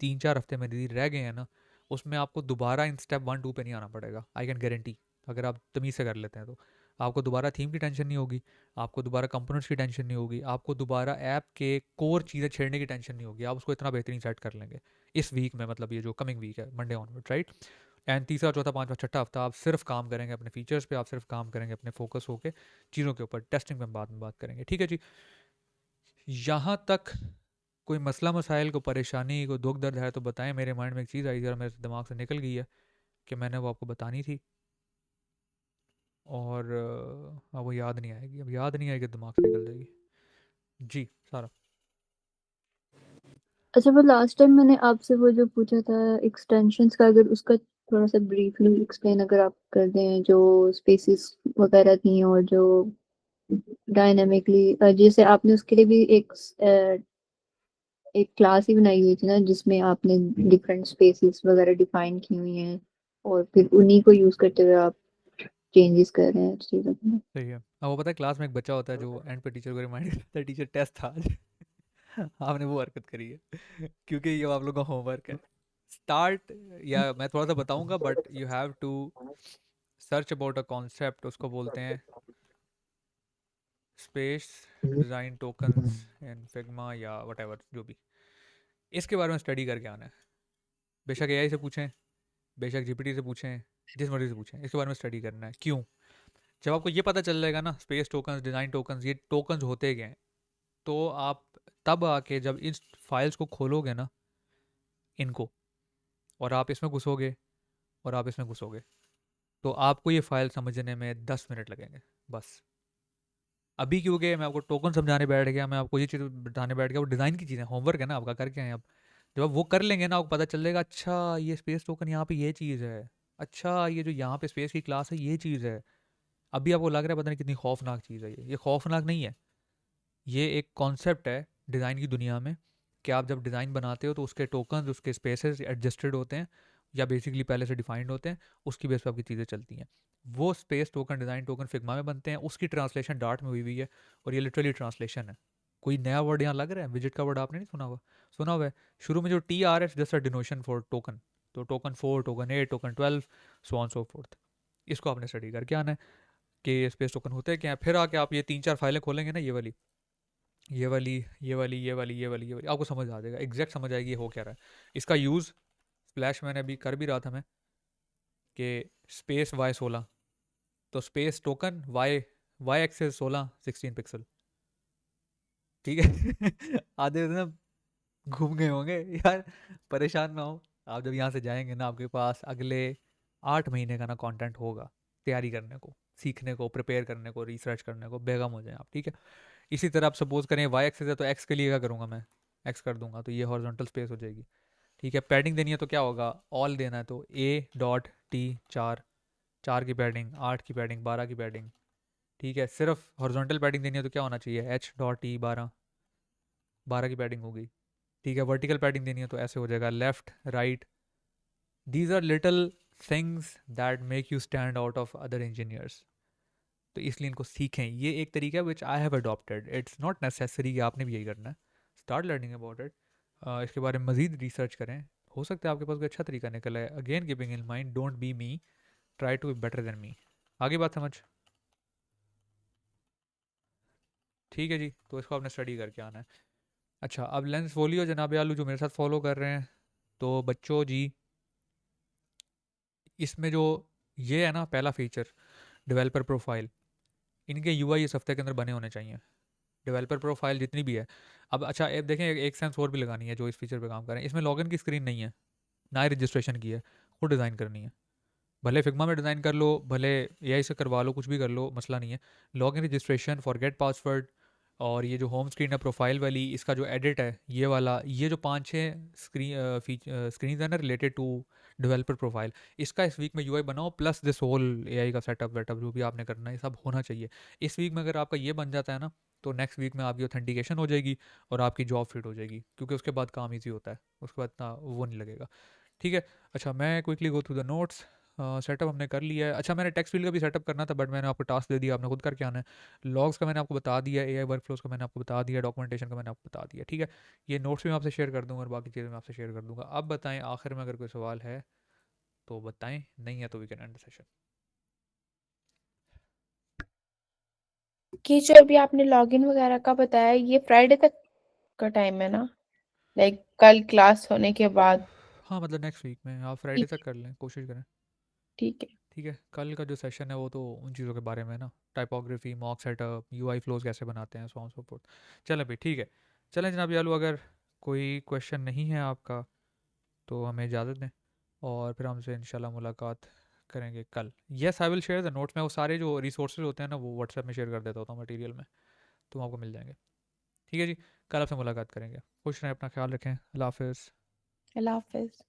3-4 हफ्ते में यदि रह गए हैं ना, उसमें आपको दोबारा इन स्टेप 1-2 पे नहीं आना पड़ेगा. आई कैन गारंटी, अगर आप तमीज़ से कर लेते हैं तो. आपको दोबारा थीम की टेंशन नहीं होगी, आपको दोबारा कंपोनेंट्स की टेंशन नहीं होगी, आपको दोबारा ऐप के कोर चीज़ें छेड़ने की टेंशन नहीं होगी. आप उसको इतना बेहतरीन सेट कर लेंगे इस वीक में, मतलब ये जो कमिंग वीक है, मंडे ऑनवर्ड, राइट. एंड तीसरा, चौथा, पांचवा, छठा हफ्ता आप सिर्फ काम करेंगे अपने फीचर्स पे, आप सिर्फ काम करेंगे अपने फोकस होके चीज़ों के ऊपर. टेस्टिंग पे हम बाद में बात करेंगे, ठीक है जी. यहाँ तक कोई मसला मसाइल, को परेशानी, को दुख दर्द है तो बताएं. मेरे माइंड में एक चीज़ आई, जरा मेरे दिमाग से निकल गई है कि मैंने वो आपको बतानी थी, और अब वो याद नहीं आएगी. अब याद नहीं आएगी, दिमाग से निकल जाएगी. जी सारा. अच्छा, वो लास्ट टाइम मैंने आपसे वो जो पूछा था एक्सटेंशंस का, अगर उसका थोड़ा सा ब्रीफली एक्सप्लेन अगर आप कर दें, जो स्पेसिस वगैरह थी और जो डायनामिकली, जैसे आपने उसके लिए भी एक क्लास ही बनाई हुई थी ना, जिसमें आपने डिफरेंट स्पेसिस वगैरह डिफाइन की हुई हैं, और फिर उन्हीं को यूज करते हुए आप चेंजेस कर रहे हैं चीज़ों में. सही है. अब वो पता है, क्लास में एक बच्चा होता है जो एंड पे टीचर को रिमाइंड करता है, टीचर टेस्ट था आज. आपने वो हरकत करी है, क्योंकि ये आप लोगों का होमवर्क है. स्टार्ट, या मैं थोड़ा सा बताऊंगा, but you have to search about a concept. उसको बोलते हैं space design tokens in Figma, या वट एवर जो भी. इसके बारे में स्टडी करके आना है. बेशक एआई से पूछें, बेशक जीपीटी से पूछें, जिस मर्जी से पूछें, इसके बारे में स्टडी करना है. क्यों? जब आपको ये पता चल जाएगा ना, स्पेस टोकन्स, डिज़ाइन टोकन्स, ये टोकन्स होते क्या हैं, तो आप तब आके जब इस फाइल्स को खोलोगे ना, इनको, और आप इसमें घुसोगे, और आप इसमें घुसोगे, तो आपको ये फाइल समझने में 10 मिनट लगेंगे बस. अभी क्योंकि मैं आपको टोकन समझाने बैठ गया, मैं आपको ये चीज़ बताने बैठ गया, वो डिज़ाइन की चीज़ें, होमवर्क है ना आपका, करके आए आप. जब आप वो कर लेंगे ना, आपको पता चल जाएगा, अच्छा ये स्पेस टोकन यहाँ पे ये चीज़ है, अच्छा ये जो यहाँ पे स्पेस की क्लास है ये चीज़ है. अभी आपको लग रहा है पता नहीं कितनी खौफनाक चीज़ है ये खौफनाक नहीं है. ये एक कॉन्सेप्ट है डिज़ाइन की दुनिया में, कि आप जब डिज़ाइन बनाते हो तो उसके टोकन, उसके स्पेसेस एडजस्टेड होते हैं, या बेसिकली पहले से डिफाइंड होते हैं, उसकी बेस पर आपकी चीज़ें चलती हैं. वो space token, design token Figma में बनते हैं, उसकी ट्रांसलेशन डार्ट में हुई है, और ये लिटरली ट्रांसलेशन है. कोई नया वर्ड यहाँ लग रहा है? विजिट का वर्ड आपने नहीं सुना हुआ? सुना हुआ है. शुरू में जो टी आर है just a denotation for token. तो token 4, token 8, token 12, so on so forth. इसको आपने स्टडी करके आना है कि स्पेस टोकन होते हैं क्या है. फिर आके आप ये 3-4 फाइलें खोलेंगे ना, ये वाली, ये वाली, ये वाली, ये वाली, ये वाली, ये वाली, आपको समझ आ जाएगा, एग्जैक्ट समझ आएगी ये हो क्या रहा है. इसका यूज़ स्प्लैश मैंने अभी कर भी रहा था मैं, कि स्पेस Y16, तो space token Y axis 16 pixel, ठीक है. आधे ना घूम गए होंगे यार. परेशान ना हो, आप जब यहाँ से जाएंगे ना, आपके पास अगले 8 महीने का ना कंटेंट होगा तैयारी करने को, सीखने को, प्रिपेयर करने को, रिसर्च करने को. बेगम हो जाए आप, ठीक है. इसी तरह आप सपोज करें वाई एक्सेस है, तो एक्स के लिए क्या करूँगा मैं, एक्स कर दूंगा, तो ये हॉरिजॉन्टल स्पेस हो जाएगी, ठीक है. पैडिंग देनी है तो क्या होगा, ऑल देना है, तो A.T 4, 4 की पैडिंग, 8 की पैडिंग, 12 की पैडिंग, ठीक है. सिर्फ हॉरिजॉन्टल पैडिंग देनी है तो क्या होना चाहिए, H.T 12, 12 की पैडिंग होगी, ठीक है. वर्टिकल पैडिंग देनी है तो ऐसे हो जाएगा, left right. These are little things that make you stand out of other engineers. तो इसलिए इनको सीखें। ये एक तरीका है which I have adopted. It's not necessary कि आपने भी यही करना है। Start learning about it. इसके बारे में मज़ीद रिसर्च करें। हो सकता है आपके पास कोई अच्छा तरीका निकल आए। Again keeping in mind don't be me, try to be better than me. आगे बात समझ? ठीक है जी, तो इसको आपने स्टडी करके आना है। अच्छा, अब लेंस फोलियो जनाब आलू जो मेरे साथ फॉलो कर रहे हैं, तो बच्चों जी इसमें जो ये है ना पहला फीचर, डेवलपर प्रोफाइल, इनके यूआई इस हफ्ते के अंदर बने होने चाहिए। डेवलपर प्रोफाइल जितनी भी है। अब अच्छा अब देखें, एक सेंस और भी लगानी है जो इस फीचर पे काम कर रहे हैं। इसमें लॉगिन की स्क्रीन नहीं है, ना ही रजिस्ट्रेशन की है, खुद डिज़ाइन करनी है। भले फिग्मा में डिज़ाइन कर लो, भले एआई से करवा लो, कुछ भी कर लो, मसला नहीं है। लॉगिन, रजिस्ट्रेशन, फॉरगेट पासवर्ड, और ये जो होम स्क्रीन है प्रोफाइल वाली, इसका जो एडिट है ये वाला, ये जो 5-6 स्क्रीन है ना रिलेटेड टू डेवलपर प्रोफाइल, इसका इस वीक में यूआई बनाओ, प्लस दिस होल एआई का सेटअप वेटअप जो भी आपने करना है, ये सब होना चाहिए। इस वीक में अगर आपका ये बन जाता है ना, तो नेक्स्ट वीक में आपकी ऑथेंटिकेशन हो जाएगी और आपकी जॉब फिट हो जाएगी, क्योंकि उसके बाद काम ईजी होता है, उसके बाद ना वो नहीं लगेगा। ठीक है। अच्छा, मैं quickly go through the notes. Setup हमने कर लिया है। अच्छा, मैंने टेक्स्ट फील्ड का भी सेटअप करना था, बट मैंने आपको टास्क दे दिया, आपने खुद करके आना है। लॉग्स का मैंने आपको बता दिया, एआई वर्कफ्लोज का मैंने आपको बता दिया, डॉक्यूमेंटेशन का मैंने आपको बता दिया। ठीक है, ये नोट्स भी मैं आपसे शेयर कर दूंगा और बाकी चीज़ें मैं आपसे शेयर कर दूंगा। अब बताएं आखिर में अगर कोई सवाल है तो बताएं, नहीं है तो we can end the session. कि जो अभी आपने लॉगिन वगैरह का बताया, ये फ्राइडे तक का टाइम है ना? लाइक कल क्लास होने के बाद? हाँ, मतलब नेक्स्ट वीक में आप फ्राइडे ठीक तक कर लें, कोशिश करें। ठीक है। ठीक है, कल का जो सेशन है वो तो उन चीज़ों के बारे में है ना, typography, mock setup, UI flows कैसे बनाते हैं, सो ऑन सो फोर्थ। चलें भाई, ठीक है। चलें जनाब यालू, अगर कोई क्वेश्चन नहीं है आपका तो हमें इजाज़त दें, और फिर हमसे इंशाल्लाह मुलाकात करेंगे कल। Yes, I will share the notes. मैं वो सारे जो रिसोर्सेज होते हैं ना वो व्हाट्सएप में शेयर कर देता होता हूँ मटेरियल में, तो आपको मिल जाएंगे। ठीक है जी, कल आपसे मुलाकात करेंगे। खुश रहें, अपना ख्याल रखें, अल्लाह हाफिज़। अल्लाह हाफिज।